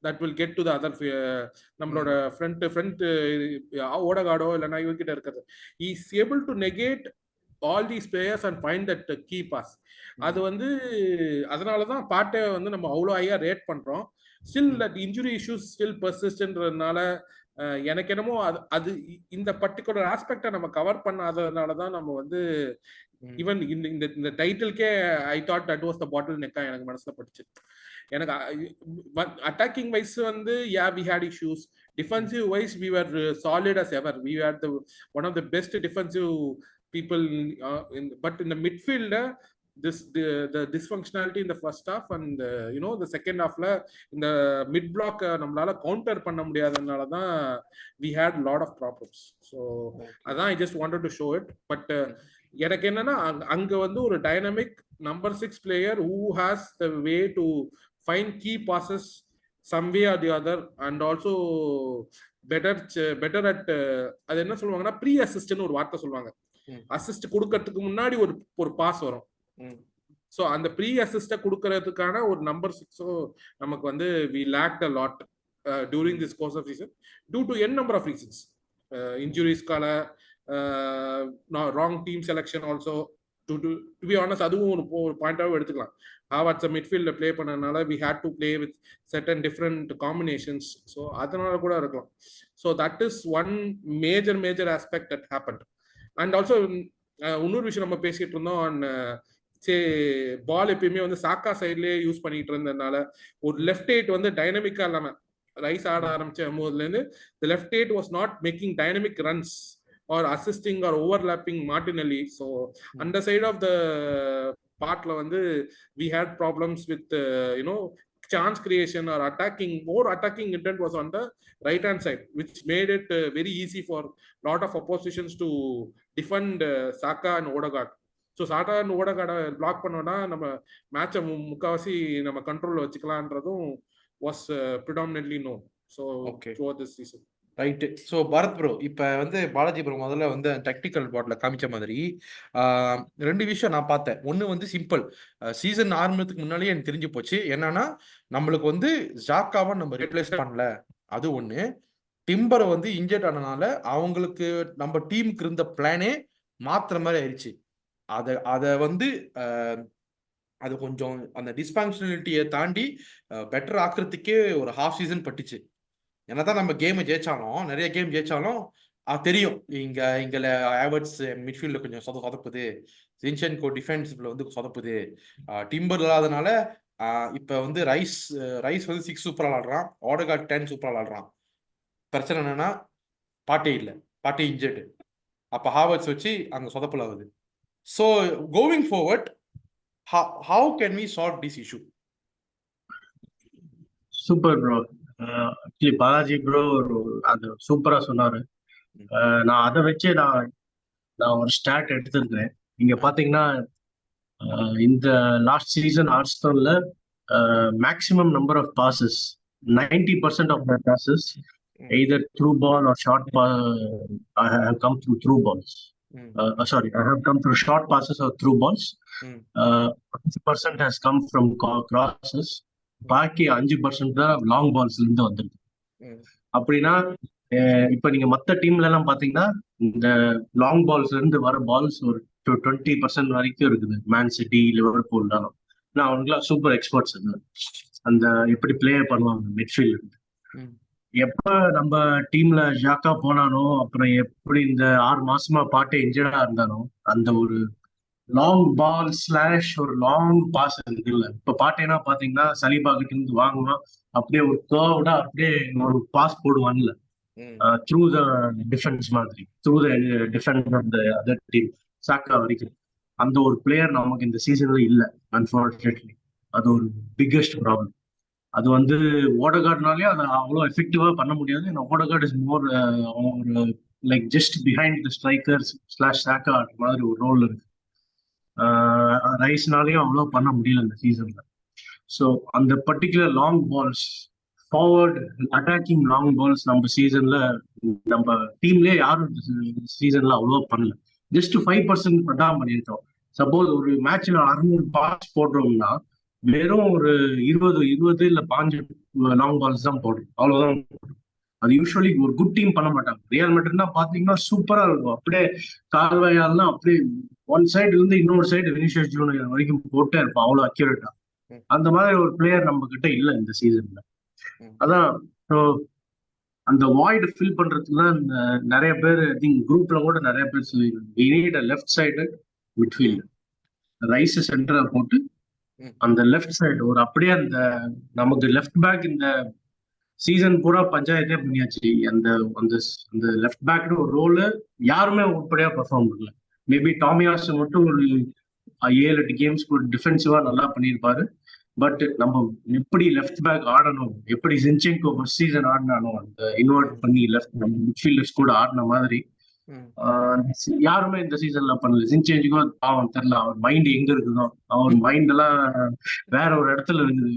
that will get to the other நம்மளோட ஃப்ரண்ட் ஓடகார்டோ இல்லைன்னா இவர்கிட்ட இருக்கிறது. he is able to negate all these players and find that key pass. அது வந்து அதனாலதான் பாட்டே வந்து நம்ம அவ்வளோ ஹையா ரேட் பண்றோம். Still that injury issues still பர்சிஸ்டன்றதுனால எனக்கு என்னமோ அது இந்த பர்டிகுலர் ஆஸ்பெக்டை நம்ம கவர் பண்ணாததுனாலதான் நம்ம வந்து ஈவன் இந்த டைட்டில்கே I thought that was the பாட்டில் நெக்கா எனக்கு மனசுல பட்டுச்சு. எனக்கு அட்டாக்கிங் வைஸ் வந்து we had issues, defensive wise we were solid as ever, we were one of the best defensive people but in the midfield the dysfunctionality in the first half and the second halfல இந்த மிட் பிளாக் நம்மளால கவுண்டர் பண்ண முடியாதனால தான் we had a lot of problems. So அதான் I just wanted to show it. But எனக்கு என்னன்னா, அங்க வந்து ஒரு dynamic number 6 player who has the way to find key passes some way or the other and also better at அது என்ன சொல்லுவாங்கன்னா, ப்ரீ அசிஸ்ட்னு ஒரு வார்த்தை சொல்லுவாங்க. அசிஸ்ட் கொடுக்கறதுக்கு முன்னாடி ஒரு பாஸ் வரும். சோ அந்த ப்ரீ அசிஸ்ட கொடுக்கறதுக்கான ஒரு நம்பர் 6 நமக்கு வந்து we lacked a lot during this course of season due to n number of reasons. Injuries கால wrong team selection also, to be honest அதுவும் ஒரு பாயிண்டாவே எடுத்துக்கலாம். Havertz மிட்ஃபீல்ட்ல ப்ளே பண்ணனால we had to play with certain different combinations, so அதனால கூட இருக்கலாம். So that is one major aspect that happened. And also இன்னொரு விஷயம் நம்ம பேசிட்டு இருந்தோம் on பால் எப்பயுமே வந்து சாக்கா சைட்லயே யூஸ் பண்ணிட்டு இருந்ததுனால ஒரு லெஃப்ட் எயிட் வந்து டைனமிக்கா இல்லாம ரைஸ் ஆட ஆரம்பிச்ச போதுல இருந்து the left eight was not making dynamic runs or assisting or overlapping Martinelli. So அந்த side of the partல வந்து we had problems with chance creation or more attacking intent was on the right hand side, which made it very easy for lot of oppositions to defend Saka and Odegaard. So Saka and ஓடகார்டை பிளாக் பண்ணோம்னா நம்ம மேட்சை முக்கால்வாசி நம்ம கண்ட்ரோலில் வச்சுக்கலான்றதும் was predominantly no. So throughout this season. Right. So Bharath bro, இப்போ வந்து பாலாஜி ப்ரோ முதல்ல வந்து டெக்னிக்கல் பாட்டில் காமிச்ச மாதிரி 2 விஷயம் நான் பார்த்தேன். ஒன்று வந்து சிம்பிள், சீசன் ஆரம்பத்துக்கு முன்னாலேயே எனக்கு தெரிஞ்சு போச்சு. என்னன்னா நம்மளுக்கு வந்து ஜாக்காவை நம்ம ரீப்ளேஸ் பண்ணல, அது ஒன்று. டிம்பரை வந்து இன்ஜர்ட் ஆனனால அவங்களுக்கு நம்ம டீமுக்கு இருந்த பிளானே மாற்றுற மாதிரி ஆயிடுச்சு. அதை வந்து அது கொஞ்சம் அந்த டிஸ்ஃபங்க்ஷனாலிட்டியை தாண்டி பெட்டர் ஆக்குறதுக்கே ஒரு ஹாஃப் சீசன் பட்டுச்சு. என்னதான் நம்ம கேம் ஜெயிச்சாலும், நிறைய கேம் ஜெயிச்சாலும் தெரியும் இங்கே ஹேவர்ட்ஸ் மிட்ஃபீல்டில் கொஞ்சம் சொதப்புது, ஜின்சென்கோ டிஃபென்சிவ்ல வந்து சொதப்புது, டிம்பர் இல்லாதனால இப்போ வந்து ரைஸ் வந்து 6 சூப்பராக விளாடுறான், ஓடகார்ட் 10 சூப்பராக விளாடுறான். பிரச்சனை என்னன்னா பாட்டே இல்லை, பாட்டே இன்ஜர்டு. அப்போ ஹாவர்ட்ஸ் வச்சு அங்கே சொதப்பல் ஆகுது. So கோவிங் forward, how can we solve this issue? Super bro. Actually Balaji bro அது சூப்பரா சொன்னாரு. நான் அதை வச்சே நான் ஒரு ஸ்டாட் எடுத்திருக்கிறேன். நீங்க பாத்தீங்கன்னா இந்த லாஸ்ட் சீசன் ஆர்சனல்ல maximum number of passes 90% of the passes either through ball or short I have come through balls. I have come through short passes or through balls. 50% has come from crosses. பாக்கி 5% தான் லாங் பால்ஸ்ல இருந்து வந்திருக்கு. அப்படின்னா இப்ப நீங்க மத்த டீம்ல எல்லாம் பாத்தீங்கன்னா இந்த லாங் பால்ஸ்ல இருந்து வர பால்ஸ் ஒரு 20% வரைக்கும் இருக்குது. மேன் சிட்டி, லிவர்பூல் தான் அவங்களுக்குலாம் சூப்பர் எக்ஸ்பர்ட்ஸ் அந்த எப்படி பிளே பண்ணுவாங்க மிட்ஃபீல்ட் இருந்து. எப்ப நம்ம டீம்ல ஜாக்கா போனானோ, அப்புறம் எப்படி இந்த 6 மாசமா பாட்டே இன்ஜர்டா இருந்தானோ, அந்த ஒரு லாங் பால் ஸ்லாஷ் ஒரு லாங் பாஸ் இருக்குல்ல. இப்ப பாட்டேனா பாத்தீங்கன்னா சலீபா கிட்ட இருந்து வாங்குவான், அப்படியே ஒரு கர்வ்டா அப்படியே ஒரு பாஸ் போடுவான்ல த்ரூ த டிஃபென்ஸ் மாதிரி, through the defence of the other team Saka வரைக்கும். அந்த ஒரு பிளேயர் நமக்கு இந்த சீசன்ல இல்ல, அன்பார்ச்சுனேட்லி. அது ஒரு பிக்கஸ்ட் ப்ராப்ளம். அது வந்து ஓடகார்ட்னாலே அதை அவ்வளோ எஃபெக்டிவா பண்ண முடியாது. ஓடகார்ட் இஸ் மோர் ஒரு like just behind the strikers slash சாக்கா மாதிரி ஒரு ரோல் இருக்கு. ரைஸ்னாலையும் அவ்வளோ பண்ண முடியல இந்த சீசன்ல. ஸோ அந்த particular long balls, forward attacking long balls நம்ம சீசன்ல நம்ம டீம்லயே யாரும் சீசன்ல அவ்வளோ பண்ணல. ஜஸ்ட் 5% தான் பண்ணியிருக்கோம். சப்போஸ் ஒரு மேட்ச்ல 600 பாஸ் போடுறோம்னா வெறும் ஒரு 20 இல்ல 5 லாங் பால்ஸ் தான் போடுறோம், அவ்வளவுதான். அது யூஸ்வலி ஒரு குட் டீம் பண்ண மாட்டாங்க. ரியல் மேட்ரிட்னா பாத்தீங்கன்னா சூப்பரா இருக்கும், அப்படியே கால்வாயாலாம் அப்படியே ஒன் சைடு இருந்து இன்னொரு சைடு வினிஷியஸ் ஜூனியர் வரைக்கும் போட்டே இருப்பான், அவ்வளவு அக்யூரேட்டா. அந்த மாதிரி ஒரு பிளேயர் நம்ம கிட்ட இல்ல இந்த சீசன்ல. அதான் அந்த வாய்டு ஃபில் பண்றதுக்குலாம் நிறைய பேர் குரூப்ல கூட நிறைய பேர் சொல்லிடுறாங்க, லெஃப்ட் சைடு மிட்ஃபீல்டு ரைஸ் சென்டரை போட்டு அந்த லெஃப்ட் சைடு ஒரு அப்படியே அந்த நமக்கு லெஃப்ட் பேக் இந்த சீசன் பூரா பஞ்சாயத்தே பண்ணியாச்சு. அந்த அந்த லெஃப்ட் பேக்னு ஒரு ரோலு யாருமே உட்படையா பெர்ஃபார்ம் பண்ணல. மேபி டாமியாஸ் மட்டும் ஒரு 7-8 கேம்ஸ்க்கு ஒரு டிஃபென்சிவா நல்லா பண்ணியிருப்பாரு. பட் நம்ம எப்படி லெஃப்ட் பேக் ஆடணும், எப்படி ஜின்சென்கோ ஃபர்ஸ்ட் சீசன் ஆடினாலும் அந்த இன்வெர்ட் பண்ணி லெஃப்ட் நம்ம மிட்ஃபீல்டர்ஸ் கூட ஆடின மாதிரி யாருமே இந்த சீசன்ல பண்ணல. ஜின்சென்கோ அவன் தெரியல, அவர் மைண்ட் எங்க இருக்குதோ, அவர் மைண்ட் எல்லாம் வேற ஒரு இடத்துல இருக்குது.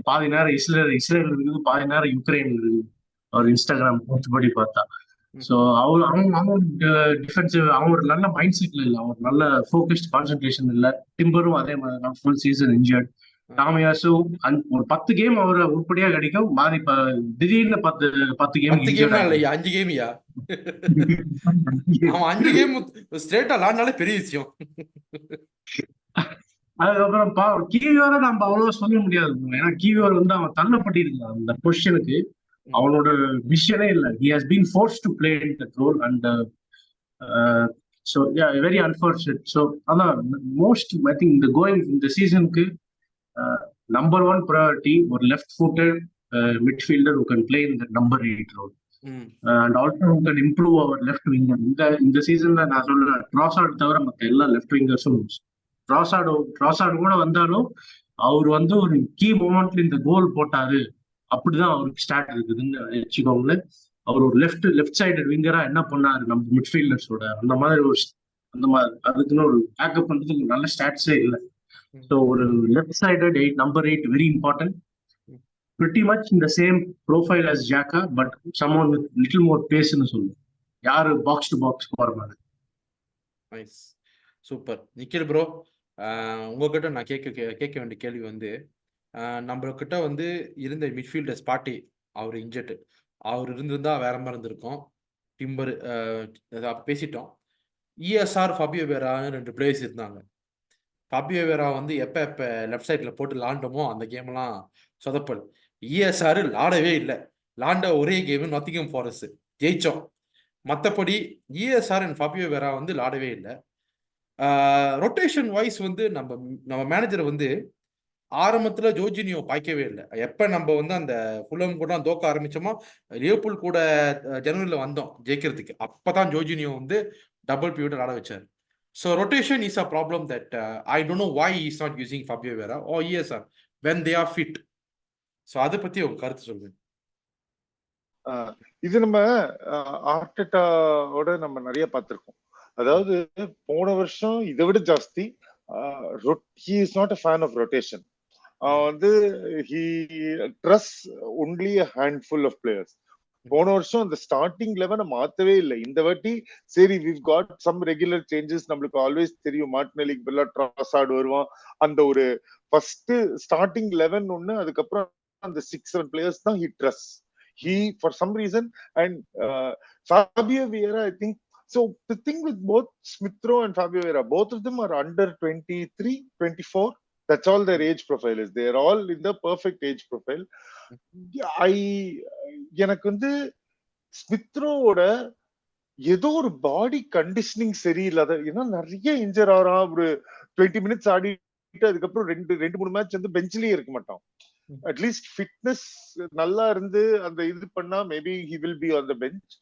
பாதி நேரம் இஸ்ரேல் இருக்குது, பாதி நேரம் யுக்ரைன் இருக்குது. அவர் இன்ஸ்டாகிராம் போஸ்ட் படி பார்த்தா. ஸோ அவங்க டிஃபென்சிவ், அவங்க ஒரு நல்ல மைண்ட் செட்ல இல்லை, அவர் நல்ல ஃபோக்கஸ்ட் கான்சென்ட்ரேஷன் இல்லை. டிம்பரும் அதே மாதிரி தான், ஃபுல் சீசன் இன்ஜர்ட். டாமியாஸும் ஒரு 10 கேம் அவர் உருப்படியா கிடைக்கும், மாறி திடீர்னு 10 கேம் 5 கேமியா அவன் 5 கேம் ஸ்ட்ரெயிட்டா விளாண்டாலே பெரிய விஷயம். அதுக்கப்புறம் கீவியோரை நம்ம அவ்வளவு சொல்ல முடியாது, ஏன்னா கீவியோர் வந்து அவன் தள்ளப்பட்டிருக்கான் அந்த பொசிஷனுக்கு. அவனோட விஷயனே இல்லை. He has been forced to play in that role and so yeah, very unfortunate. So அதான் most I think இந்த சீசனுக்கு number 1 priority ஒரு left footed midfielder who can play in the number 8 role and also who can improve our left winger. இந்த சீசன்ல நான் சொல்றேன், ட்ராசார்ட் தவிர மற்ற எல்லா லெஃப்ட் விங்கர்ஸும் ட்ராசார்டு கூட வந்தாலும் அவர் வந்து ஒரு கீ மூமெண்ட்ல இந்த கோல் போட்டாரு, அப்படிதான் அவருக்கு ஸ்டார்ட் இருக்குதுன்னு வச்சுக்கோங்களேன். அவர் ஒரு லெஃப்ட் சைடு விங்கரா என்ன பண்ணாரு நம்ம மிட்ஃபீல்டர்ஸோட அந்த மாதிரி அந்த மாதிரி அதுக்குன்னு ஒரு பேக்கப் பண்றதுக்கு நல்ல ஸ்டாட்ஸே இல்லை. ஸோ ஒரு left sided number 8 very important. pretty much in the same profile as Xhaka, but someone with little more pace ன்னு சொல்லுவோம். யாரு பாக்ஸ் டு பாக்ஸ் போற மாதிரி. Nice, super. நிக்கில் ப்ரோ, உங்ககிட்ட நான் கேட்க வேண்டிய கேள்வி வந்து, நம்மக்கிட்ட வந்து இருந்த மிட்ஃபீல்டர் ஸ்பாட்டி அவர் இன்ஜெர்டு, அவர் இருந்திருந்தா வேற மாதிரி இருந்திருக்கும். டிம்பர் பேசிட்டோம். இஎஸ்ஆர் ஃபபியோ வேரான்னு 2 பிளேயர்ஸ் இருந்தாங்க. ஃபபியோ வேரா வந்து எப்போ லெஃப்ட் சைடில் போட்டு லாண்டமோ அந்த கேம்லாம் சொதப்பல். இஎஸ்ஆர் லாடவே இல்லை. லாண்ட ஒரே கேமு நாட்டிங்ஹாம் ஃபாரஸ்ட் ஜெயிச்சோம். மற்றபடி இஎஸ்ஆர் அண்ட் ஃபபியோ வேரா வந்து லாடவே இல்லை. ரொட்டேஷன் வைஸ் வந்து நம்ம மேனேஜர் வந்து ஆரம்பத்தில் ஜோர்ஜினியோ பாய்க்கவே இல்லை. எப்போ நம்ம வந்து அந்த ஃபுல்ஹாம் கூட தோக்க ஆரம்பிச்சோமோ, லிவர்பூல் கூட ஜனவரியில் வந்தோம் ஜெயிக்கிறதுக்கு, அப்பதான் ஜோர்ஜினியோ வந்து டபுள் பியூட் ஆட வச்சார். So rotation is a problem that I don't know why he's not using Fabio Vera or ESR when they are fit. So அதை பத்தி உங்க கருத்து சொல்லுங்க. இது நம்ம ஆர்டெட்டாவோட நம்ம நிறைய பார்த்திருக்கோம். அதாவது போன வருஷம் இதை விட ஜாஸ்தி he is not a fan of rotation. வந்து he trusts only a handful of players. போன வருஷம் அந்த ஸ்டார்டிங் லெவனை மாத்தவே இல்லை. இந்த வாட்டி சரி we've got some regular changes. நம்மளுக்கு ஆல்வேஸ் தெரியும் மார்டினெல்லிக்கு பதிலா ட்ராசார்ட் வருவான். அந்த ஒரு ஃபர்ஸ்ட் ஸ்டார்டிங் 11 ஒண்ணு, அதுக்கப்புறம் அந்த 6-7 players தான் he trusts. He for some reason and Fabio Vieira, I think so. The thing with both Smith Rowe and Fabio Vieira, both of them are under 23, 24. That's all their age profile is. They are all in the perfect age profile. எனக்கு வந்து ஸ்மித்ரோவோட ஏதோ ஒரு பாடி கண்டிஷனிங் சரியில்லாத, ஏன்னா நிறைய இன்ஜர் ஆறான். ஒரு 20 minutes ஆடிட்டு அதுக்கப்புறம் 2-3 மேட்ச் வந்து பெஞ்சிலேயே இருக்க மாட்டான். அட்லீஸ்ட் ஃபிட்னஸ் நல்லா இருந்து அந்த இது பண்ணா maybe he will be on the bench.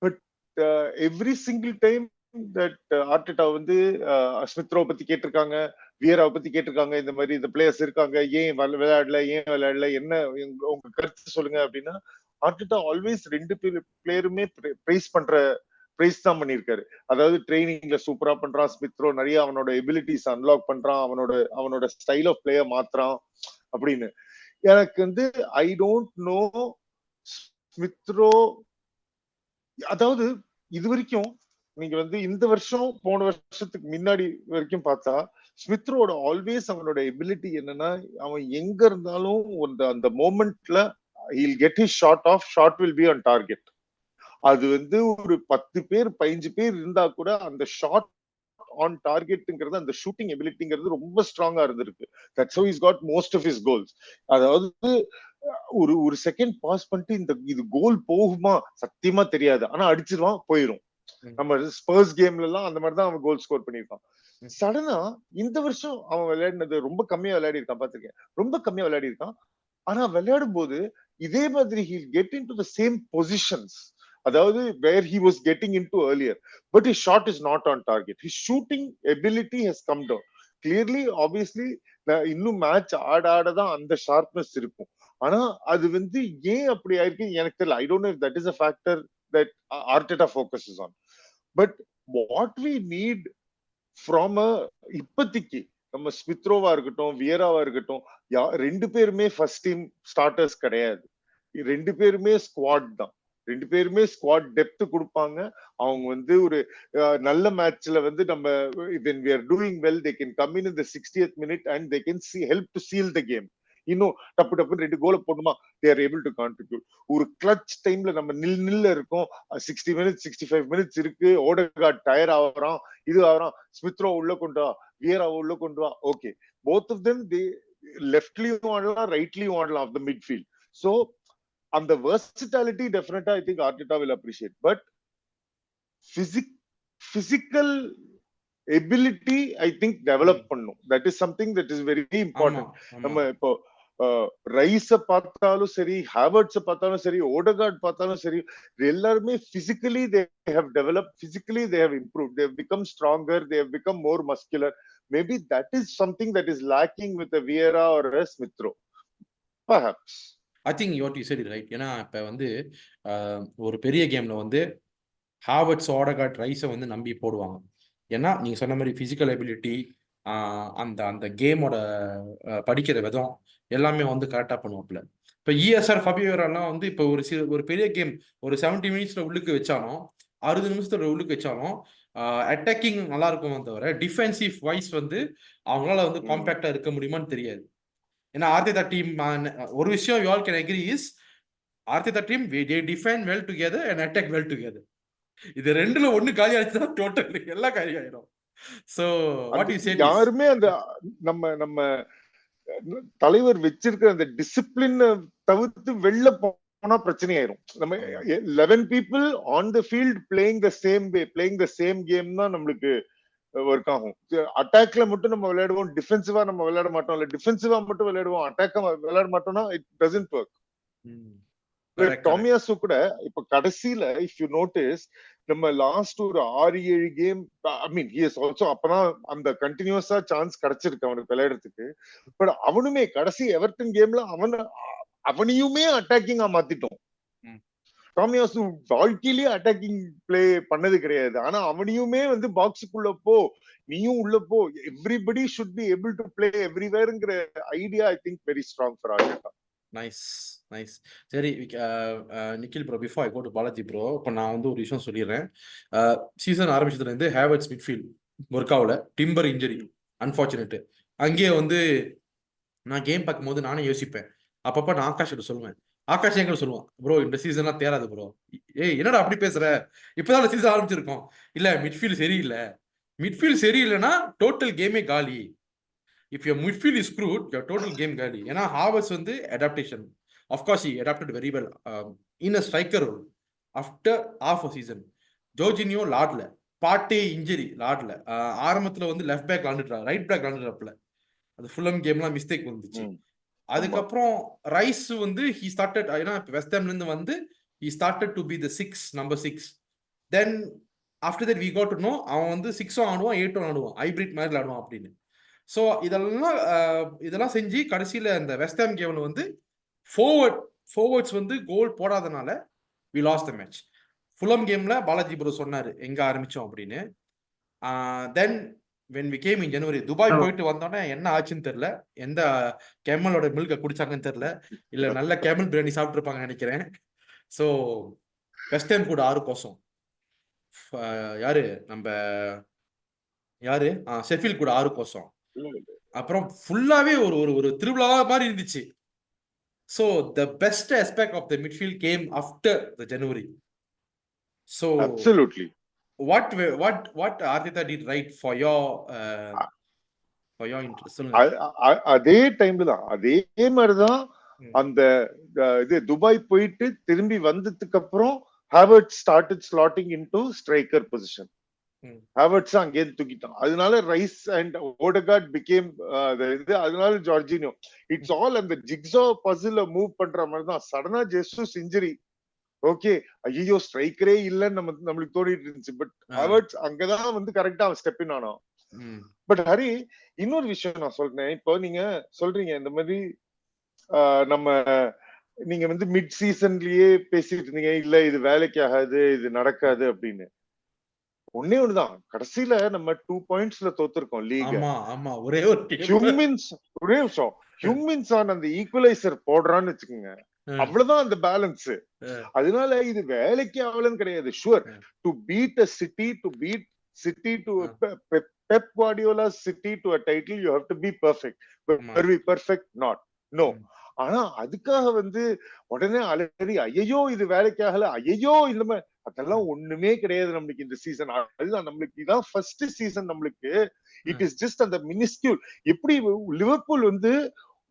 But every single time that Arteta வந்து ஸ்மித்ரோ பத்தி கேட்டிருக்காங்க, வியராவை பத்தி கேட்டிருக்காங்க, இந்த மாதிரி இந்த பிளேயர்ஸ் இருக்காங்க, ஏன் விளையாடல என்ன உங்க கருத்து சொல்லுங்க அப்படின்னா, ஆர்டெட்டா ஆல்வேஸ் 2 பிளேயருமே பிரைஸ் தான் பண்ணிருக்காரு. அதாவது ட்ரைனிங்ல சூப்பரா பண்றான் ஸ்மித்ரோ, நிறைய அவனோட எபிலிட்டிஸ் அன்லாக் பண்றான், அவனோட ஸ்டைல் ஆஃப் பிளேயர் மாத்துறான் அப்படின்னு. எனக்கு வந்து ஐ டோன்ட் நோ ஸ்மித்ரோ, அதாவது இது வரைக்கும் நீங்க வந்து இந்த வருஷம் போன வருஷத்துக்கு முன்னாடி வரைக்கும் பார்த்தா ஸ்மித்ரோட ஆல்வேஸ் அவனோட எபிலிட்டி என்னன்னா, அவன் எங்க இருந்தாலும் அந்த மோமெண்ட்ல he'll get his shot will be on target. அது வந்து ஒரு 10 பேர் 15 பேர் இருந்தா கூட அந்த ஷாட் ஆன் டார்கெட்ங்கிறது, அந்த ஷூட்டிங் எபிலிட்டிங்கிறது ரொம்ப ஸ்ட்ராங்கா இருந்திருக்கு. That's how he's got most of his goals. அதாவது ஒரு செகண்ட் பாஸ் பண்ணிட்டு இது கோல் போகுமா சத்தியமா தெரியாது, ஆனா அடிச்சிருவான், போயிரும். நம்ம ஸ்பர்ஸ் கேம்ல எல்லாம் அந்த மாதிரிதான் அவன் கோல் ஸ்கோர் பண்ணிருக்கான். சடனா இந்த வருஷம் அவன் விளையாடினது ரொம்ப கம்மியா விளையாடி இருக்கான், பாத்திருக்கேன், ரொம்ப கம்மியா விளையாடி இருக்கான். ஆனா விளையாடும் போது இதே மாதிரி he'll get into the same positions, அதாவது where he was getting into earlier, but his shot is not on target. His shooting ability has come down clearly. Obviously இன்னும் மேட்ச் ஆடாதான் அந்த ஷார்ப்னஸ் இருக்கும். ஆனா அது வந்து ஏன் அப்படி ஆயிருக்கு எனக்கு தெரியல. I don't know if that is a factor that Arteta focuses on, but what we need from a இப்பத்திக்கு நம்ம ஸ்மித்ரோவா இருக்கட்டும் வியராவா இருக்கட்டும், 2 பேருமே ஃபர்ஸ்ட் டீம் ஸ்டார்டர்ஸ் கிடையாது. 2 பேருமே ஸ்குவாட் தான். 2 பேருமே ஸ்குவாட் டெப்த் கொடுப்பாங்க. அவங்க வந்து ஒரு நல்ல மேட்ச்ல வந்து நம்ம when we are doing well, they can come in the 60th minute and they can help to seal the game. இன்னும் டப்பு 2 கோலை போடுமா, they are able to contribute. ஒரு கிளட்ச் டைம்ல நம்ம நில்ல இருக்கோம், 60 minutes 65 minutes இருக்கு, ஓடகார்ட் டயர் ஆகுறான், இது ஆகுறான், ஸ்மித்ரோ உள்ள கொண்டு வா, வியரா உள்ள கொண்டு வா, okay, both of them they லெஃப்ட்லயும் ஆடலாம் ரைட்லயும் ஆடலாம் ஆஃப் த மிட்ஃபீல்ட். சோ அந்த வெர்சிட்டாலிட்டி டெஃபினட்டா I think Arteta will appreciate, but physical ability I think develop பண்ணும். that is something that is very important. நம்ம இப்போ ரைஸ பார்த்தாலும் சரி, ஹாவர்ட்ஸ பார்த்தாலும் சரி, ஓடகார்ட் பார்த்தாலும் சரி, எல்லாருமே physically they have develop, physically they have improve, they have become stronger, they have become more muscular. Maybe that is something that is lacking with Vieira or Smith Rowe perhaps. I think you said it right. ஏன்னா இப்போ வந்து ஒரு பெரிய கேம்ல வந்து ஹாவர்ட்ஸ், ஓடகார்ட், ரைஸை வந்து நம்பி போடுவாங்க. ஏன்னா நீங்கள் சொன்ன மாதிரி ஃபிசிக்கல் எபிலிட்டி, அந்த அந்த கேமோட படிக்கிற விதம் எல்லாமே வந்து கரெக்டாக பண்ணுவாப்புல. இப்போ இஎஸ்ஆர் ஃபபியோரெல்லாம் வந்து இப்போ ஒரு பெரிய கேம் ஒரு 70 மினிட்ஸில் உள்ளுக்கு வச்சாலும் 60 நிமிஷத்துல உள்ளுக்கு வச்சாலும் அட்டாக்கிங் நல்லா இருக்குமே தவிர டிஃபென்சிவ் வைஸ் வந்து அவங்களால வந்து காம்பேக்டாக இருக்க முடியுமான்னு தெரியாது. ஏன்னா ஆர்டேட்டா டீம் ஒரு விஷயம் you all can agree is ஆர்டேட்டா team they defend well together and attack well together. இது ரெண்டுல ஒண்ணு காலி ஆயிடுச்சுன்னா டோட்டல் எல்லாம் காலி ஆயிடும். சோ வாட் யூ சே யாருமே அந்த நம்ம தலைவர் வச்சிருக்கிற அந்த டிசிப்ளின் தவிர்த்து வெளில போனா பிரச்சனை ஆயிரும். நம்ம 11 people on the field playing the same way, playing the same game தான் நம்மளுக்கு ஒர்க் ஆகும். அட்டாக்ல மட்டும் நம்ம விளையாடுவோம், டிஃபென்சிவா நம்ம விளையாட மாட்டோம், இல்ல டிஃபென்சிவா மட்டும் விளையாடுவோம், அட்டாக்கா விளையாட மாட்டோம்னா இட் டசன்ட் ஒர்க். டாமியாசு கூட இப்ப கடைசியில இஃப் யூ நோட்டீஸ் நம்ம லாஸ்ட் ஒரு 6-7 game, I mean he is also அப்பதான் அந்த கண்டினியூஸா சான்ஸ் கிடைச்சிருக்கு அவனுக்கு விளையாடுறதுக்கு. பட் அவனுமே கடைசி எவர்டன் கேம்ல அவனையுமே அட்டாக்கிங்கா மாத்திட்டோம். டாமியாசு வாழ்க்கையிலேயே அட்டாக்கிங் பிளே பண்ணது கிடையாது. ஆனா அவனையுமே வந்து பாக்ஸுக்குள்ள போ, நீயும் உள்ள போ, everybody should be able to play எவ்ரிவேர்ங்கிற idea I think very strong for Arteta. Nice nice. சரி Nikhil bro, before I go to Balaji bro, இப்போ நான் வந்து ஒரு விஷயம் சொல்லிடுறேன். சீசன் ஆரம்பிச்சதுலேருந்து ஹேவர்ட்ஸ் மிட்ஃபீல்ட் ஒர்க் ஆகல, டிம்பர் இன்ஜரி அன்ஃபார்ச்சுனேட்டு. அங்கேயே வந்து நான் கேம் பார்க்கும்போது நானே யோசிப்பேன். அப்பப்போ நான் ஆகாஷ் கிட்ட சொல்லுவேன், ஆகாஷ் எங்க சொல்லுவான், ப்ரோ இந்த சீசன்லாம் தேராது ப்ரோ. ஏய் என்னடா அப்படி பேசுற, இப்போதான் சீசன் ஆரம்பிச்சிருக்கோம். இல்லை மிட்ஃபீல்ட் சரியில்லை, மிட்ஃபீல்ட் சரியில்லைன்னா டோட்டல் கேமே காலி. If your midfield is screwed, your total game gali. ஏன்னா ஹாவர்ட்ஸ் வந்து adaptation. Of course, he adapted very well in a striker role after half a season. ஜோர்ஜினியோ லாட்ல, பாட்டே இன்ஜரி லாட்ல, ஆரம்பத்துல வந்து லெஃப்ட் பேக் விளாண்டுட்டா, ரைட் பேக் விளாண்டுறாப்புல. அது ஃபுல்லம் கேம்லாம் மிஸ்டேக் வந்துச்சு. அதுக்கப்புறம் ரைஸ் வந்து he started, ஏன்னா வெஸ்ட் ஹாம்ல இருந்து வந்து he started to be the number 6. Then after that we got to know அவன் வந்து 6 ஆடுவான், 8 ஆடுவான், ஹைபிரிட் மாதிரி விளாடுவான் அப்படின்னு. ஸோ இதெல்லாம் செஞ்சு கடைசியில் இந்த வெஸ்ட் ஹாம் கேம்ல வந்து ஃபார்வர்ட்ஸ் வந்து கோல் போடாதனால we lost the match. Fulham கேம்ல பாலாஜி ப்ரோ சொன்னார் எங்க ஆரம்பிச்சோம் அப்படின்னு. Then when we came in January, Dubai போயிட்டு வந்தோடனே என்ன ஆச்சுன்னு தெரியல, எந்த கேமலோட மில்கை குடிச்சாங்கன்னு தெரியல, இல்லை நல்ல கேமல் பிரியாணி சாப்பிட்ருப்பாங்கன்னு நினைக்கிறேன். ஸோ வெஸ்ட் ஹாம் கூட 6 கோசம், யாரு நம்ம யாரு ஷெஃபீல்ட் கூட 6 கோசம், அப்புறம் ஃபுல்லாவே ஒரு திருவிழா மாதிரி இருந்துச்சு. So the best aspect of the midfield came after the January. So absolutely, what Arteta did right for your interest? அதே டைம்ல தான், அதே மாதிரிதான் அந்த இது துபாய் போயிட்டு திரும்பி வந்ததுக்கு அப்புறம் ஹாவர்ட்ஸ் started slotting into striker position. ஹாவர்ட்ஸ் அங்கே தூக்கிட்டான். அதனால ரைஸ் அண்ட் ஓடகார்ட் பிகேம் அதனால ஜார்ஜினியோ. இட்ஸ் ஆல் அந்த ஜிக்ஸா பசில மூவ் பண்ற மாதிரி தான். சடனா ஜெசூஸ் இன்ஜரி, ஓகே ஐயோ ஸ்ட்ரைக்கரே இல்லன்னு நம்மளுக்கு தோணிட்டு இருந்துச்சு. பட் ஹாவர்ட்ஸ் அங்கதான் வந்து கரெக்டா அவன் ஸ்டெப் இன் ஆனான். பட் ஹரி, இன்னொரு விஷயம் நான் சொல்றேன். இப்போ நீங்க சொல்றீங்க இந்த மாதிரி நம்ம நீங்க வந்து மிட் சீசன்லயே பேசிட்டு இருந்தீங்க, இல்ல இது வேலைக்கு ஆகாது, இது நடக்காது அப்படின்னு. ஒன்னே ஒண்ணுதான், கடைசியில நம்ம 2 pointsல தோத்துருக்கோம் லீக். ஒரே நிமிஷம் ஹியூமின்ஸ் அந்த ஈக்குவலைசர் போடுறான்னு வச்சுக்கோங்க, அவ்வளவுதான் அந்த பேலன்ஸ். அதனால இது வேலைக்கு ஆகலன்னு கிடையாது. Sure to beat a City, to beat City to Pep Guardiola City to a title, you have to be perfect. But we perfect not, no. ஆனா அதுக்காக வந்து உடனே அலறி ஐயோ இது வேலைக்காகல, ஐயோ இந்த மாதிரி அதெல்லாம் ஒண்ணுமே கிடையாது நம்மளுக்கு இந்த சீசன். அதுதான் நம்மளுக்கு இதான் ஃபர்ஸ்ட் சீசன் நம்மளுக்கு. இட் இஸ் ஜஸ்ட் அந்த மினிஸ்கியூல். எப்படி லிவர்பூல் வந்து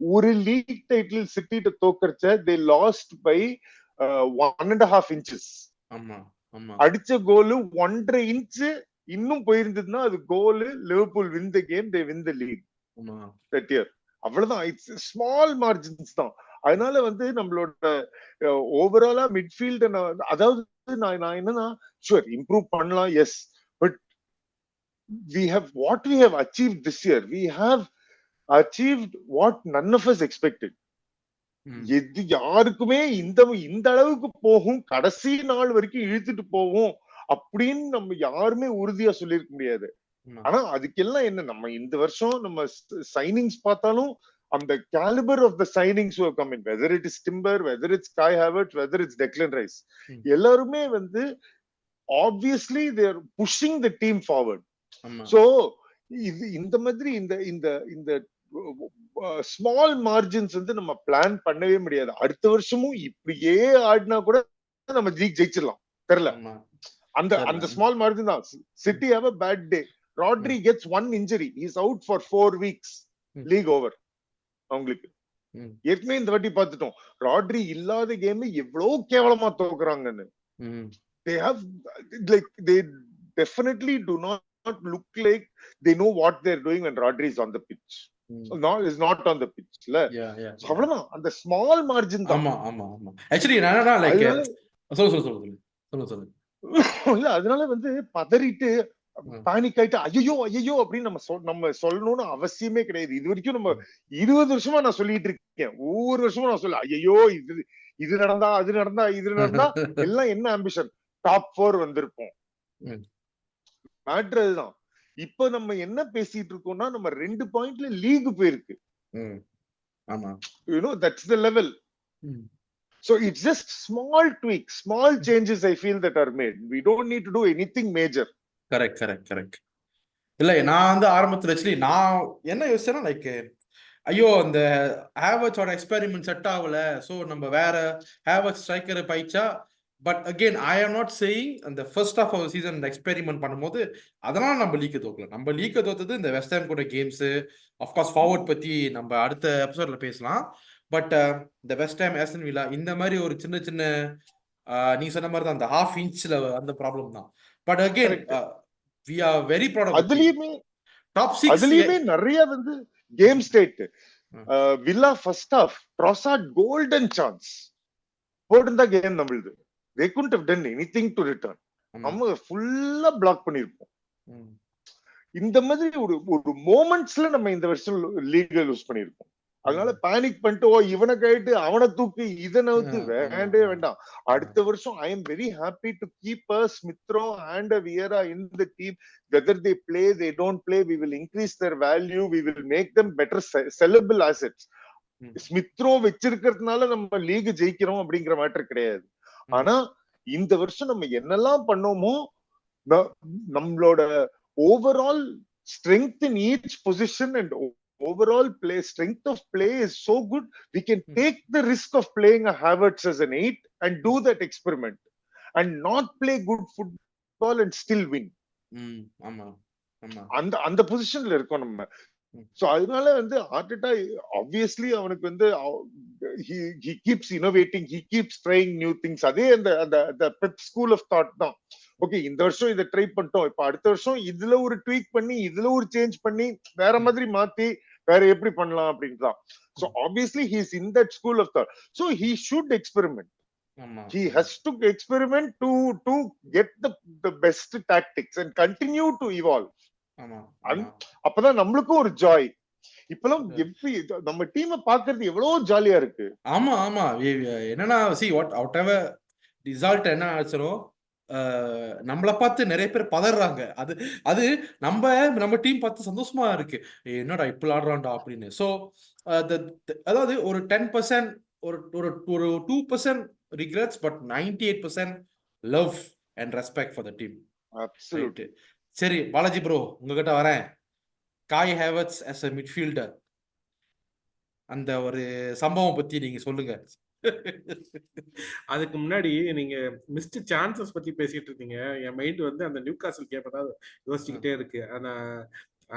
ஒரு லீக் டைட்டில் சிட்டிட்ட தோக்கறச்ச they lost by 1.5 inches. அடிச்ச கோல் 1.5 inch இன்னும் போயிருந்ததுன்னா அது கோல், Liverpool win the game, they win the league that year. அவ்வளவுதான். இட்ஸ் ஸ்மால் மார்ஜின்ஸ் தான். அதனால வந்து நம்மளோட ஓவராலா மிட்ஃபீல்ட், அதாவது நான் என்னன்னா ஷுவர் இம்ப்ரூவ் பண்ணலாம், yes, but what we have achieved this year, we have achieved what none of us expected. எது யாருக்குமே இந்த அளவுக்கு போகும், கடைசி நாள் வரைக்கும் இழுத்துட்டு போவோம் அப்படின்னு நம்ம யாருமே உறுதியா சொல்லியிருக்க முடியாது. ஆனா அதுக்கெல்லாம் என்ன, நம்ம இந்த வருஷம் நம்ம சைனிங்ஸ் பார்த்தாலும் அந்த caliber of the signings who have come in, whether it is Timber, whether it's Kai Havertz, whether it's Declan Rice, எல்லாருமே வந்து obviously they are pushing the team forward. So இந்த மாதிரி இந்த ஸ்மால் மார்ஜின்ஸ் வந்து நம்ம பிளான் பண்ணவே முடியாது. அடுத்த வருஷமும் இப்படியே ஆடினா கூட நம்ம லீக் ஜெயிச்சிடலாம், தெரியல. அந்த ஸ்மால் மார்ஜின் தான். City have a bad day, Rodri gets one injury, he's out for 4 weeks, league over அவங்களுக்கு. ஏற்கனவே இந்த வாட்டி பார்த்துட்டோம், ராட்ரி இல்லாத கேம் எவ்வளவு கேவலமா தோக்குறாங்கன்னு. they have like they definitely do not look like they know what they're doing when Rodri is on the pitch. is not on the pitch la. அவ்வளவுதான், அந்த ஸ்மால் மார்ஜின் தான். ஆமா ஆக்சுவலி என்னன்னா லைக் சொல்லு இல்ல, அதனால வந்து பதறிட்டு பானிக் ஆயிட்டு ஐயோ அப்படின்னு நம்ம சொல்லணும்னு அவசியமே கிடையாது. இது வரைக்கும் நம்ம 20 வருஷமா நான் சொல்லிட்டு இருக்கேன், ஒவ்வொரு வருஷமும் நான் சொல்ல ஐயோ இது நடந்தா அது நடந்தா இது நடந்தா எல்லாம் என்ன ஆம்பிஷன், டாப் 4 வந்திருப்போம். மேட்ரு அதுதான். இப்ப நம்ம என்ன பேசிட்டு இருக்கோம்னா, நம்ம 2 பாயிண்ட்ல லீக் போயிருக்கு. that's the level. So it's just small tweaks, small changes I feel that are made. We don't need to do anything major. Correct. இல்ல நான் வந்து ஆரம்பத்துல ஆக்சுவலி நான் என்ன யோசிச்சேன்னா லைக் ஐயோ அந்த ஹேவர்ட்ஸோட எக்ஸ்பெரிமெண்ட் செட் ஆகல, ஸோ நம்ம வேற ஹேவர்ட்ஸ் ஸ்ட்ரைக்கரை பயிச்சா. But again I am not saying அந்த first of our season experiment பண்ணும்போது அதனால நம்ம லீக்கை தோக்கல. நம்ம லீக்கை தோத்தது இந்த வெஸ்ட் ஹாம் கூட கேம்ஸ். அஃப்கோர்ஸ் ஃபார்வர்ட் பத்தி நம்ம அடுத்த எபிசோட்ல பேசலாம். பட் இந்த வெஸ்ட் ஹாம், ஆஸ்டன் வில்லா இந்த மாதிரி ஒரு சின்ன நீ சொன்ன மாதிரி தான் அந்த ½ இன்ச்ல அந்த ப்ராப்ளம் தான். But again we are very proud of அதுலயுமே டாப் 6 அதுலயுமே நிறைய வந்து game state. Villa first half Trossard golden chance போட்டுந்தா கேம் நம்மளுது. they couldn't have done anything to return. நம்ம ஃபுல்லா பிளாக் பண்ணிருப்போம். இந்த மாதிரி ஒரு மொமெண்ட்ஸ்ல நம்ம இந்த வருஷம் லீக் லூஸ் பண்ணிருப்போம். அதனால பேனிக் பண்ணிட்டு இவனை கைட்டு அவனை தூக்கி இதை நவுத்து வேண்டாம். அடுத்த வருஷம் ஐ am very happy to keep ஸ்மித்ரோ and வியரா in the team. Whether they play they don't play, we will increase their value, we will make them better sellable assets. Smith Rowe வச்சிருக்கிறதுனால நம்ம லீக் ஜெயிக்கிறோம் அப்படிங்கிற மேட்டர் கிடையாது. ஆனா இந்த வருஷம் நம்ம என்னெல்லாம் பண்ணோமோ, நம்மளோட overall strength in each position and overall play strength of play is so good, we can take the risk of playing a Havertz as an 8 and do that experiment and not play good football and still win. அந்த பொசிஷன்ல இருக்கோம் நம்ம. சோ அதனால வந்து ஆர்டெட்டா obviously அவனுக்கு வந்து he keeps innovating, he keeps trying new things. அதே அந்த Pep school of thought தான். ஓகே, இந்த வருஷம் இதை ட்ரை பண்ணிட்டோம், இப்ப அடுத்த வருஷம் இதுல ஒரு ட்வீக் பண்ணி இதுல ஒரு சேஞ்ச் பண்ணி வேற மாதிரி மாத்தி வேற எப்படி பண்ணலாம் அப்படின்தான். So obviously he is in that school of thought, so he should experiment. He has to experiment to get the best tactics and continue to evolve. அப்பதான் நம்மளுக்கும் ஒரு ஜாய். இப்பெல்லாம் எப்படி நம்ம டீமை பாக்குறது எவ்வளவு ஜாலியா இருக்கு. ஆமா என்னன்னா see whatever result என்ன ஆச்சுனோ நம்மளை பார்த்து நிறைய பேர் பதறாங்க. அது நம்ம டீம் பார்த்து சந்தோஷமா இருக்கு, என்னடா இப்ப ஆடுறான்டா அப்படின்னு. ஸோ அதாவது ஒரு 10% ஒரு 2% regrets, but 98% love and respect for the team. Absolutely. சரி பாலாஜி ப்ரோ, உங்ககிட்ட வரேன். காய் ஹேவர்ட்ஸ் as a midfielder, அந்த ஒரு சம்பவம் பத்தி நீங்க சொல்லுங்க. அதுக்கு முன்னாடி நீங்க மிஸ்ட் சான்சஸ் பத்தி பேசிட்டு இருக்கீங்க. என் மைண்ட் வந்து அந்த நியூ காசல் கேம் தான் யோசிச்சுக்கிட்டே இருக்கு. ஆனா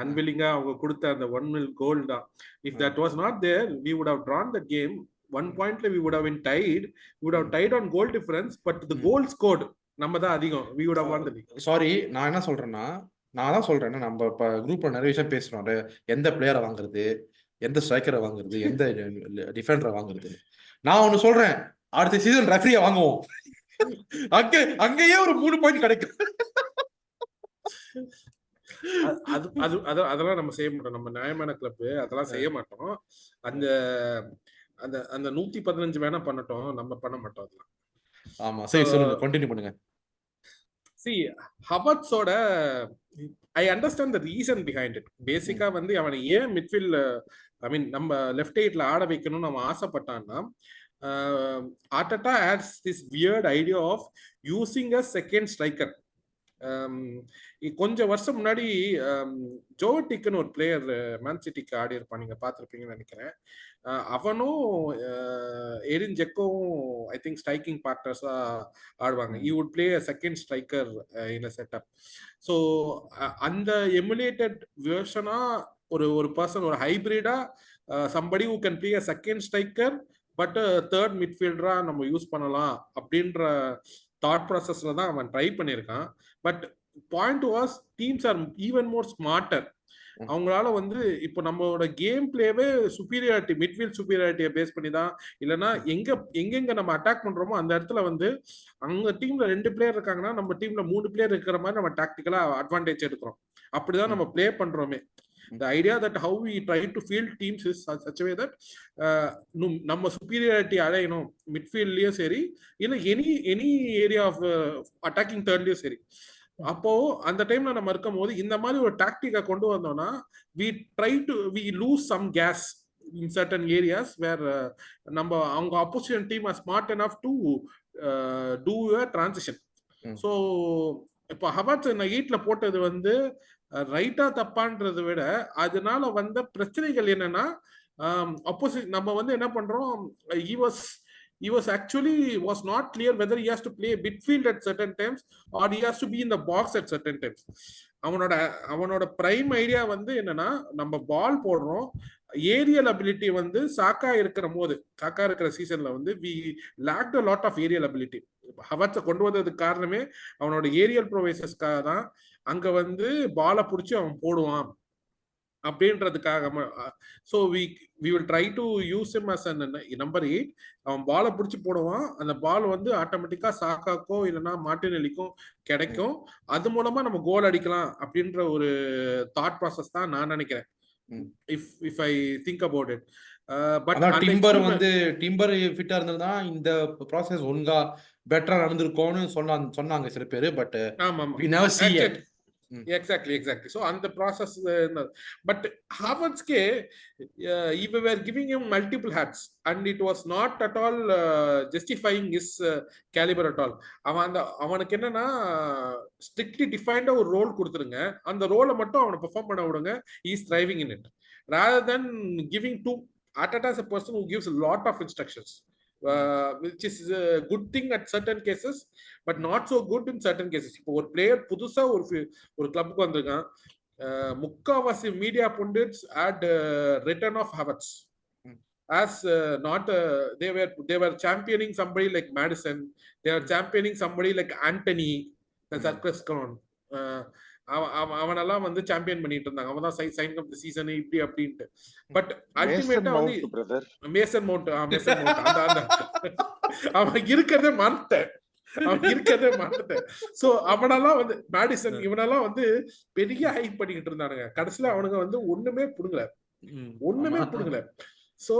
அன்வில்லிங்கா அவங்க கொடுத்த அந்த 1-0 கோல் தான். If that was not there, we would have drawn the game. 1 pointல we would have been tied. We would have tied on goal difference, but the goal scored நம்ம தான் அதிகம். we would have won the league. Sorry, நான் என்ன சொல்றேன்னா, நம்ம இப்ப குரூப்ல நிறைய விஷயம் பேசுறோம், எந்த பிளேயரை வாங்குறது, எந்த ஸ்ட்ரைக்கரை வாங்குறது, எந்த டிஃபெண்டரை வாங்குறது. நான் ஒண்ணு சொல்றேன், அடுத்த சீசன் ரெஃபரியை வாங்குவோம். அங்கேயே ஒரு 3 பாயிண்ட் கிடைக்கும். அதெல்லாம் நம்ம செய்ய மாட்டோம். நம்ம நியாயமான கிளப் அதெல்லாம் செய்ய மாட்டோம். அந்த அந்த அந்த 115 வேணா பண்ணட்டும், நம்ம பண்ண மாட்டோம் அதெல்லாம். ஆமா, சரி சொல்லுங்க, கண்டினியூ பண்ணுங்க. See, ஹவர்ட்ஸோட I understand the reason behind it. பேசிக்கா வந்து அவனை ஏன் மிட்ஃபீல்ட்ல ஐ மீன் நம்ம லெஃப்ட் ஹைட்ல ஆட வைக்கணும்னு அவன் ஆசைப்பட்டான்னா, Arteta has this weird idea of using a second striker. கொஞ்சம் வருஷம் முன்னாடி ஜோவட்டிக்னு ஒரு பிளேயர் மேன் சிட்டிக்கு ஆடி இருப்பான், நீங்க பார்த்துருப்பீங்கன்னு நினைக்கிறேன். அவனும் எரின் ஜெக்கோவும் ஐ திங்க் ஸ்ட்ரைக்கிங் பார்ட்னர்ஸா ஆடுவாங்க. You would play a second striker in a setup. So அந்த எமுலேட்டட் வெர்ஷனா ஒரு பர்சன், ஒரு ஹைபிரிடா somebody who can play a second striker but third மிட்ஃபீல்டரா நம்ம யூஸ் பண்ணலாம் அப்படின்ற தாட் ப்ராசஸ்ல தான் அவன் ட்ரை பண்ணியிருக்கான். But point was teams are even more smarter. அவங்களால வந்து இப்போ நம்மளோட கேம் பிளேவே சுப்பீரியாரிட்டி, மிட்ஃபீல்ட் சுப்பீரியாரிட்டியை பேஸ் பண்ணி தான், இல்லைன்னா எங்கெங்க நம்ம அட்டாக் பண்றோமோ அந்த இடத்துல வந்து அங்க டீம்ல 2 பிளேயர் இருக்காங்கன்னா நம்ம டீம்ல 3 பிளேயர் இருக்கிற மாதிரி நம்ம டாக்டிக்கலா அட்வான்டேஜ் எடுக்கிறோம். அப்படிதான் நம்ம play பண்றோமே. The idea that how we try to field teams is such a way that நம்ம superiority அடையணும் மிட்ஃபீல்ட்லயும் சரி, இல்ல எனி ஏரியா ஆஃப் அட்டாக்கிங் தேர்ட்லயும் சரி. அப்போ அந்த டைம்ல நம்ம இருக்கும் போது இந்த மாதிரி ஒரு டாக்டிக்கை கொண்டு வந்தோம்னா we lose some gas in certain areas where நம்ம அவங்க opposition team are smart enough to do a transition. So இப்போ ஹவர்ட்ஸ் இந்த 8ல போட்டது வந்து ரைட்டா தப்பான்றதை விட அதனால வந்த பிரச்சனைகள் என்னன்னா, ஆப்போசிட் நம்ம வந்து என்ன பண்றோம், he was actually was not clear whether he has to play midfield at certain times or he has to be in the box at certain times. அவனோட பிரைம் ஐடியா வந்து என்னன்னா, நம்ம பால் போடுறோம், ஏரியல் அபிலிட்டி வந்து சாக்கா இருக்கிற சீசன்ல வந்து we lacked a lot of aerial ability. ஹவர்ட்ஸை கொண்டு வந்ததுக்கு காரணமே அவனோட ஏரியல் ப்ரொவைசஸ்க்காக தான். அங்க வந்து பாலை பிடிச்சி அவன் போடுவான் அப்படின்றதுக்காக. So we will try to use him as number 8. அவன் பாலை பிடிச்சி போடுவான், அந்த பால் வந்து ஆட்டோமேட்டிக்கா சாக்காக்கோ இல்லைன்னா மார்டினெல்லிக்கும் கிடைக்கும், அது மூலமா நம்ம கோல் அடிக்கலாம் அப்படின்ற ஒரு தாட் ப்ராசஸ் தான் நான் நினைக்கிறேன். if I think about it. But timber ஃபிட்டா இருந்ததுனா இந்த ப்ராசஸ் ஒழுங்கா பெட்டரா நடந்துருக்கும்னு சொன்னாங்க சில பேர். But we never see it. Exactly. So on the process, but Havertzke, we were giving him multiple hats and it was not at all justifying his caliber at all. அவனுக்கு என்னன்னா strictly defined ஒரு ரோல் கொடுத்துருங்க, அந்த ரோலை மட்டும் அவனை பெர்ஃபார்ம் பண்ண விடுங்க, he is thriving in it rather than giving to Arteta as a person who gives a lot of instructions, which is a good thing at certain cases but not so good in certain cases. இப்போ ஒரு பிளேயர் புதுசா ஒரு கிளப்புக்கு வந்திருக்கான், முக்காவாசி media புண்டிட்ஸ் had written off Havertz as not they were championing somebody like Madison, they were championing somebody like Anthony, the Circus Clown. அவனெல்லாம் வந்து சாம்பியன் பண்ணிட்டு இருந்தாங்க, அவன் தான் சைன் ஆஃப் தி சீசன் இப்படி அப்படின்ட்டு. பட் அல்டிமேட்டா வந்து மேசன் மவுண்ட் அந்த அவன் இருக்கிறதே மறந்துட்டேன். சோ அவனெல்லாம் வந்து மேடிசன் இவனெல்லாம் வந்து பெரிய ஹைப் பண்ணிக்கிட்டு இருந்தானுங்க, கடைசியில அவனுங்க வந்து ஒண்ணுமே புடுங்கல. சோ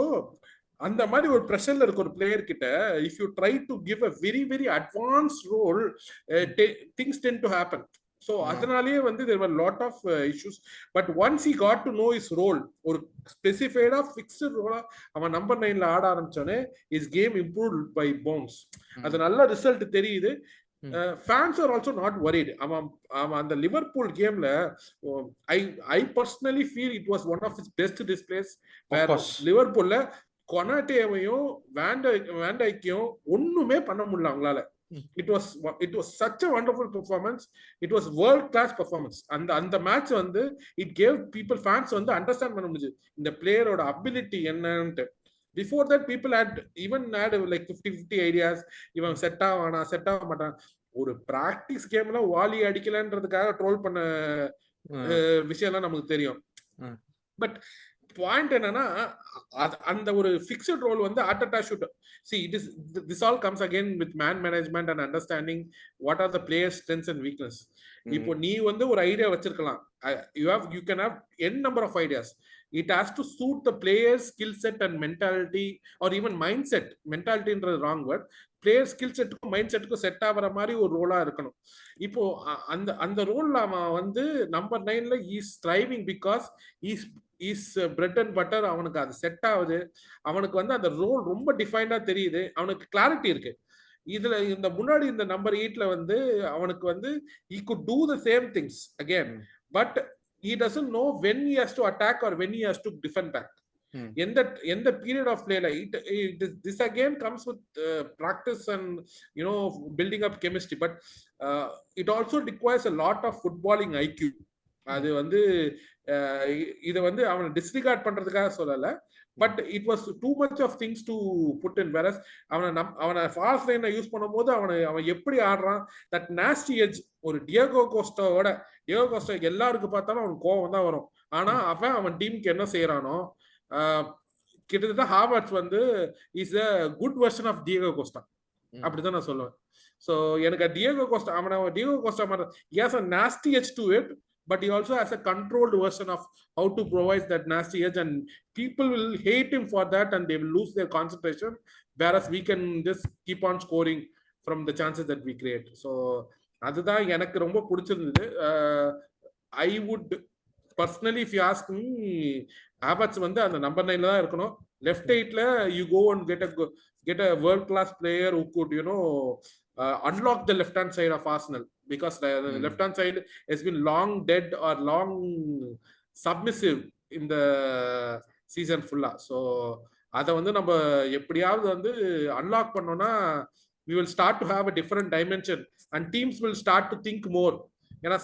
அந்த மாதிரி ஒரு ப்ரெஷர்ல இருக்க ஒரு பிளேயர் கிட்ட if you try to give a very very advanced role, things tend to happen. So அதனாலேயே வந்து there were lot of issues, but once he got to know his role, ஒரு specified fixed role அவன் நம்பர் 9ல ஆட ஆரம்பிச்சோனே his game improved by bounds. அது நல்ல ரிசல்ட் தெரியுது. fans are also not worried. அவன் அந்த லிவர்பூல் கேம்ல I personally feel it was one of his best displays where லிவர்பூல்ல கொனாட்டேவையும் வேண்டைக்கையும் ஒண்ணுமே பண்ண முடியல அவங்களால. It was such a wonderful performance. It was world class performance. அந்த மேட்ச் வந்து it gave people, fans வந்து அண்டர்ஸ்டாண்ட் பண்ண முடிஞ்சு இந்த பிளேயரோட அபிலிட்டி என்னன்னு. Before that people had like 50-50 ideas, இவன் செட் ஆக மாட்டான். ஒரு பிராக்டிஸ் கேம்ல வாலி அடிக்கலன்றதுக்காக ட்ரோல் பண்ண விஷயம்லாம் நமக்கு தெரியும். பட் பாயிண்ட் என்னன்னா அந்த ஒரு ஃபிக்ஸட் ரோல் வந்து Arteta should see it is this all comes again with man management and understanding what are the players strengths and weakness. இப்போ நீ வந்து ஒரு ஐடியா வச்சிருக்கலாம், you can have n number of ideas. It has to suit the player's skill set and mentality or even mindset. Mentality is wrong word. Player skill செட்டுக்கும் மைண்ட் செட்டுக்கும் செட் ஆகிற மாதிரி ஒரு ரோலா இருக்கணும். இப்போ அந்த அந்த ரோல்ல அவன் வந்து நம்பர் 9ல is striving because is bread and butter. அவனுக்கு அது செட் ஆகுது, அவனுக்கு வந்து அந்த ரோல் ரொம்ப டிஃபைன்டா தெரியுது, அவனுக்கு கிளாரிட்டி இருக்கு. இதுல இந்த முன்னாடி இந்த நம்பர் 8ல வந்து அவனுக்கு வந்து he could do the same things again, but he doesn't know when he has to attack or when he has to defend back. எந்த பீரியட் ஆஃப் பிளேல this again comes with practice and building up chemistry, but it also requires a lot of footballing IQ. அது வந்து இத வந்து அவனை டிஸ்ரிகார்ட் பண்றதுக்காக சொல்லல, but it was too much of things to put in. Whereas அவனை ஃபாஸ்ட் லைனை யூஸ் பண்ணும்போது அவன் எப்படி ஆடுறான், தட் நாஸ்டி எட்ஜ். ஒரு டியோகோ கோஸ்டா எல்லாருக்கும் பார்த்தாலும் அவனுக்கு கோவம் தான் வரும். ஆனா அவன் டீமுக்கு என்ன செய்யறானோ, கிட்டத்தட்ட ஹாவர்ட்ஸ் வந்து is a good version of Diogo Costa, அப்படிதான் நான் சொல்லுவேன். ஸோ எனக்கு டியோகோ கோஸ்டா மாதிரி he has a nasty edge to it, but he also has a controlled version of how to provide that nasty edge, and people will hate him for that and they will lose their concentration, whereas we can just keep on scoring from the chances that we create. So அதுதான் எனக்கு ரொம்ப பிடிச்சிருந்தது. I would personally, if you ask me, Havertz வந்து அந்த நம்பர் 9ல தான் இருக்கணும். லெஃப்ட் 8ல you go and get a world class player who could unlock the left hand side of Arsenal, because the left hand side has been long dead or long submissive in the season fulla. So அத வந்து நம்ம எப்படியாவது வந்து அன்லாக் பண்ணோம்னா we will start to have a different dimension and teams will start to think more. ஏன்னா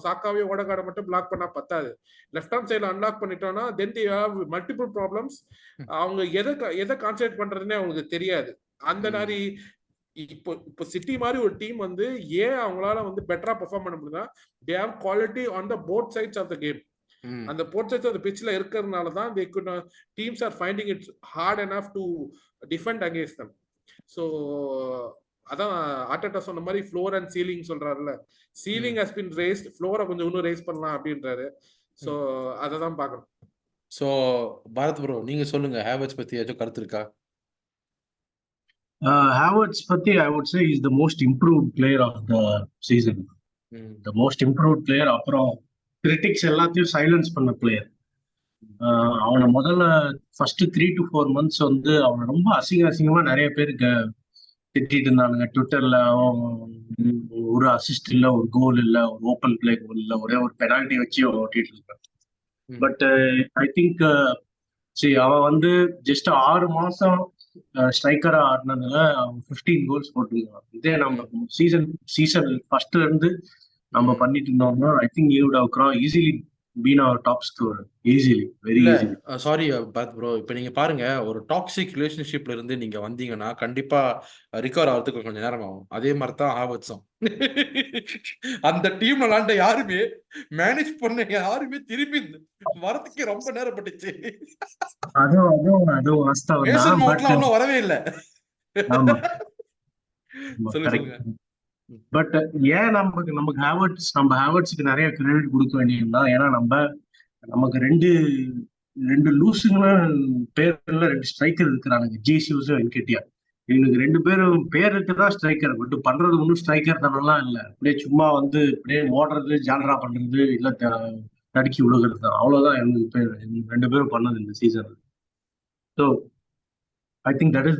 சாக்காவே ஓடகார்டை மட்டும் பிளாக் பண்ணா பத்தாது. லெஃப்ட் ஹேண்ட் சைட்ல அன்லாக் பண்ணிட்டோம்னா தென் they have multiple problems. அவங்க எதை கான்சென்ட்ரேட் பண்றதுன்னே அவங்களுக்கு தெரியாது. அந்த மாதிரி இப்போ சிட்டி மாதிரி ஒரு டீம் வந்து ஏன் அவங்களால வந்து பெட்டரா பெர்ஃபார்ம் பண்ண முடியுதா, they have quality on the both sides of the game. அந்த both sides of the pitchல இருக்கிறதுனால தான் teams are finding it hard enough to defend against them. So அதான் Arteta சொன்ன மாதிரி ஃப்ளோர் அண்ட் சீலிங் சொல்றாருல, சீலிங் ஹஸ் பீன் ரேஸ்ட், ஃப்ளோரை கொஞ்சம் இன்னும் ரேஸ் பண்ணலாம் அப்படின்றாரு. ஸோ அதை தான் பார்க்கணும். ஸோ பாரத் ப்ரோ, நீங்க சொல்லுங்க, ஹேவர்ட்ஸ் பத்தி ஏதாச்சும் கருத்து இருக்கா? Havertz பத்தி I would say is the most improved player of the season. The most improved player. அப்புறம் கிரிட்டிக்ஸ் எல்லாத்தையும் சைலன்ஸ் பண்ண பிளேயர். அவனை முதல்ல ஃபர்ஸ்ட் 3 to 4 months வந்து அவனை ரொம்ப அசிங்கமா நிறைய பேருக்கு திட்டிட்டு இருந்தானுங்க ட்விட்டர்ல. ஒரு அசிஸ்ட் இல்ல, ஒரு கோல் இல்ல, ஒரு ஓப்பன் பிளே கோல் இல்ல, ஒரே ஒரு பெனால்டி வச்சு ஓட்டிட்டு இருக்கான். பட் ஐ திங்க் அவன் வந்து ஜஸ்ட் 6 மாசம் ஸ்ட்ரைக்கரா ஆடினதுல அவன் 15 கோல்ஸ் போட்டுருக்கான். இதே நம்ம சீசன் ஃபர்ஸ்ட்ல இருந்து நம்ம பண்ணிட்டு இருந்தோம்னா I think you would have easily been our top scorer easily, very easily. Sorry பாத் ப்ரோ, இப்போ நீங்க பாருங்க, ஒரு டாக்ஸிக் ரிலேஷன்ஷிப்ல இருந்து நீங்க வந்தீங்கன்னா கண்டிப்பா ரிகவர் ஆகிறதுக்கு கொஞ்சம் நேரம் ஆகும். அதே மாதிரி தான் ஹாவர்ட்ஸும். அந்த டீம்ல விளாண்ட யாருமே மேனேஜ் பண்ண யாருமே திரும்பி வரதுக்கு ரொம்ப நேரம் பட்டுச்சு. அதுவும் வாஸ்தவம், வரவே இல்லை. சொல்லுங்க. பட் ஏன் நமக்கு ஹேவர்ட்ஸ்க்கு நிறைய கிரெடிட் கொடுக்க வேண்டியதுன்னா, ஏன்னா நமக்கு ரெண்டு லூசுங்கள பேர்ல 2 ஸ்ட்ரைக்கர் இருக்கிறானுங்க, ஜீசஸ் என்கெட்டியா. இவனுக்கு 2 பேரும் பேருக்கு தான் ஸ்ட்ரைக்கர், பட் பண்றது ஒன்றும் ஸ்ட்ரைக்கர் தானெல்லாம் இல்லை. அப்படியே சும்மா வந்து அப்படியே ஓடுறது, ஜாலரா பண்றது, இல்ல தடுக்கி விழுகிறது தான், அவ்வளவுதான் எனக்கு பேர் 2 பேரும் பண்ணது இந்த season. So I think that is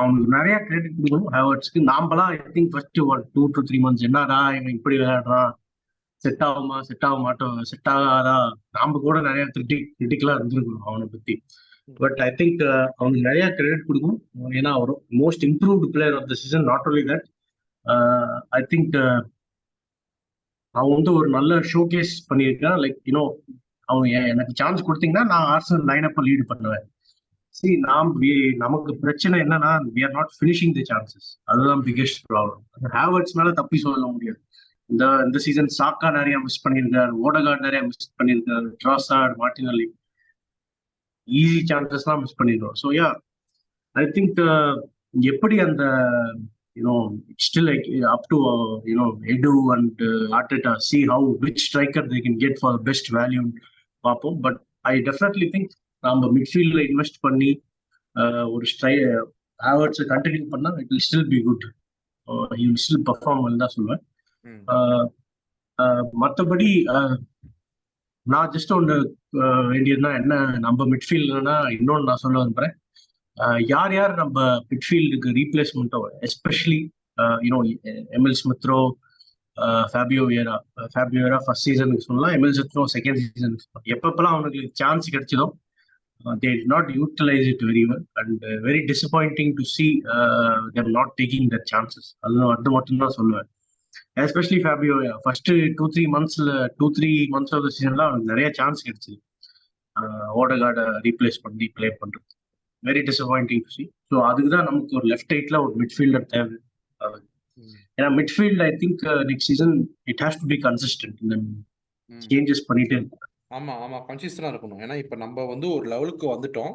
அவனுக்கு நிறைய கிரெடிட் கொடுக்கணும் ஹேவர்ட்ஸ்க்கு. நாம்பலாம் I think first 2 to 3 months என்னடா இவன் இப்படி விளையாடுறான், செட் ஆக மாட்டோம், செட் ஆகாதா, நாம கூட நிறைய கிரிட்டிக்கலா இருந்திருக்கணும் அவனை பத்தி. பட் ஐ திங்க் அவனுக்கு நிறைய கிரெடிட் கொடுக்கணும். ஏன்னா அவர் most improved player of the season. Not only that, I think அவன் வந்து ஒரு நல்ல ஷோகேஸ் பண்ணியிருக்கான். லைக் அவன் எனக்கு சான்ஸ் கொடுத்தீங்கன்னா நான் ஆர்சனல் லைனப்பை லீடு பண்ணுவேன். நமக்கு பிரச்சனை என்னன்னா, we are not finishing the chances. அதுதான் பிகெஸ்ட் ப்ராப்ளம். ஹேவர்ட்ஸ் மேல தப்பி சொல்ல முடியாது. இந்த சீசன் சாக்கா நிறைய மிஸ் பண்ணியிருக்காரு, ஓடகார்ட் நிறைய மிஸ் பண்ணியிருக்காரு, ட்ராசார்ட், மார்டினெல்லி. ஈஸி சான்சஸ்லாம் மிஸ் பண்ணிடுறோம். ஸோ யா ஐ திங்க் எப்படி அந்த still like up to Edu and Arteta see how which striker they can get for the best value பார்ப்போம். பட் ஐ டெஃபினெட்லி திங்க் நம்ம மிட்ஃபீல்ட்ல இன்வெஸ்ட் பண்ணி ஒரு ஹேவர்ட்ஸை கண்டினியூ பண்ணா it will still be good. He will still perform தான் சொல்லுவேன். மற்றபடி நான் ஜஸ்ட் ஒன்று வேண்டியதுன்னா என்ன, நம்ம மிட்ஃபீல்ட்னா இன்னொன்று நான் சொல்ல விரும்புறேன். யார் யார் நம்ம மிட்ஃபீல்டுக்கு ரீப்ளேஸ்மெண்ட்டோ, especially Emile Smith Rowe, Fabio Vieira first சீசனுக்கு சொல்லலாம், எம்எல் ஸ்மித்ரோ செகண்ட் சீசனுக்கு சொல்லலாம். எப்பப்பெல்லாம் அவனுக்கு சான்ஸ் கிடைச்சதோ they did not utilize it very well and very disappointing to see them not taking their chances. அது மட்டும் தான் சொல்லுவேன். Especially Fabio first 2-3 months of the சீசன்ல அவனுக்கு நிறைய சான்ஸ் கிடைச்சது ஓடகார்டை ரீப்ளேஸ் பண்ணி பிளே பண்றது. Very disappointing to see. So அதுக்கு தான் நமக்கு ஒரு லெஃப்ட் ரைட்ல ஒரு மிட்ஃபீல்டர் தேவை. ஏன்னா midfield I think next season it has to be consistent. இந்த சேஞ்சஸ் பண்ணிட்டே இருக்கும். ஆமா கன்சிஸ்டன்டா இருக்கணும். ஏன்னா இப்ப நம்ம வந்து ஒரு லெவலுக்கு வந்துட்டோம்.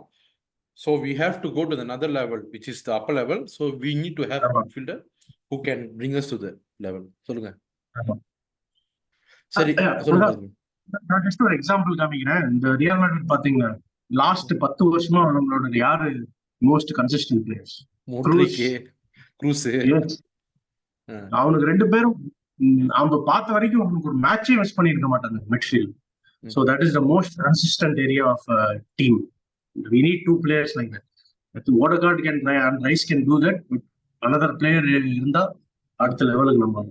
So we have to go to another level, which is the upper level. So we need to have a midfielder who can bring us to the level. சொல்லுங்க. சரி சொல்லுங்க. நான் ஜஸ்ட் ஒரு எக்ஸாம்பிள் காமிக்கிறேன். இந்த ரியல் மேட்ரிட் பாத்தீங்கன்னா லாஸ்ட் 10 வருஷமா அவங்களோட யாரு மோஸ்ட் கன்சிஸ்டன்ட் பிளேயர்ஸ்? க்ரூஸ். அவனுக்கு 2 பேரும் அவங்க பார்த்த வரைக்கும் அவனுக்கு ஒரு மேட்சே மிஸ் பண்ணிருக்க மாட்டாங்க midfield. So that is the most consistent area of team. We need 2 players like that. Odegaard can try and Rice can do that. But another player இருந்தா அடுத்த லெவலுக்கு நம்ம.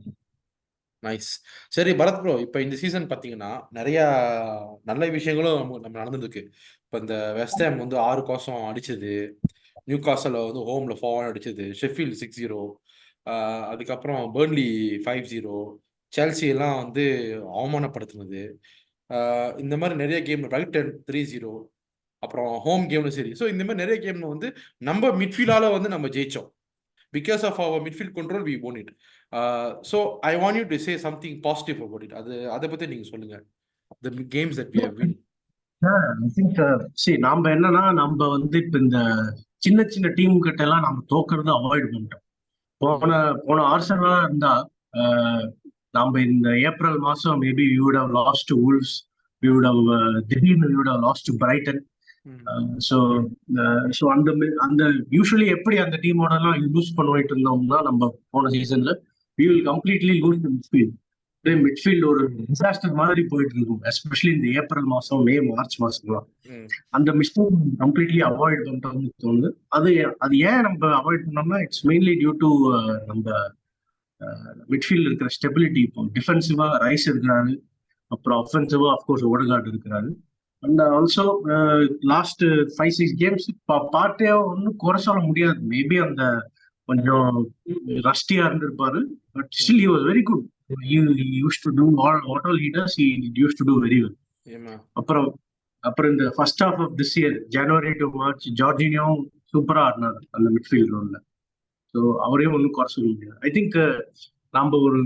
நைஸ். சரி பரத் ப்ரோ, இப்போ இந்த சீசன் பார்த்தீங்கன்னா நிறைய நல்ல விஷயங்களும் நம்ம நடந்திருக்கு. இப்போ இந்த வெஸ்ட் ஹாம் வந்து 6 கோசம் அடிச்சது, நியூ காசல் வந்து ஹோம்ல 4 அடிச்சது, ஷெஃபீல்ட் 6-0, அதுக்கப்புறம் பெர்ன்லி 5-0, செல்சி எல்லாம் வந்து அவமானப்படுத்தினது. இந்த மாதிரி நிறைய கேம், பிரைட்டன் 3-0, அப்புறம் ஹோம் கேம்ல சரி. ஸோ இந்த மாதிரி நிறைய கேம்ல வந்து நம்ம மிட்ஃபீல்டால வந்து நம்ம ஜெயிச்சோம். Because of our midfield control we won it. So I want you to say something positive about it. அதை பத்தி நீங்க சொல்லுங்க. The games that we have win. I think நாம என்னன்னா நம்ம வந்து இப்ப இந்த சின்ன சின்ன டீம் கிட்ட எல்லாம் நம்ம தோக்குறத அவாய்ட் பண்ணிட்டோம். போன ஆர்சனலா இருந்தா நம்ம இந்த ஏப்ரல் மாசம் maybe we would have lost to Wolves, we would have lost to Brighton. So அந்த யூஸ்வலி எப்படி அந்த டீமோட எல்லாம் யூஸ் பண்ணிட்டு இருந்தோம்னா நம்ம போன சீசன்ல we will completely lose the midfield. Midfield ஒரு டிசாஸ்டர் மாதிரி போயிட்டு இருக்கும், எஸ்பெஷலி இந்த ஏப்ரல் மாசம், மே, மார்ச் மாசம்லாம். அந்த மிஸ்டேக் கம்ப்ளீட்லி அவாய்ட் பண்ணிட்டோம்னு தோணுது. அது ஏன் நம்ம அவாய்ட் பண்ணோம்னா இட்ஸ் மெயின்லி டியூ டு நம்ம மிட்ஃபீல்ட் இருக்கிற ஸ்டெபிலிட்டி. இப்போ டிஃபென்சிவா ரைஸ் இருக்கிறாரு, அப்புறம் அஃபென்சிவா அஃப்கோர்ஸ் ஓடகார்ட் இருக்கிறாரு. அண்ட் ஆல்சோ லாஸ்ட் 5-6 கேம்ஸ் பார்த்தே ஒன்றும் குறை சொல்ல முடியாது. மேபி அந்த கொஞ்சம் ரஸ்டியா இருந்திருப்பாரு, but still he was very good. He used to do what all he does, he used to do very well. அப்புறம் இந்த first half of this year, January to March, Jorginho சூப்பரா ஆடினாரு அந்த மிட்ஃபீல்ட் ரோல்ல. ஸோ அவரையும் ஒன்றும் குறை சொல்ல முடியாது. ஐ திங்க் நம்ம ஒரு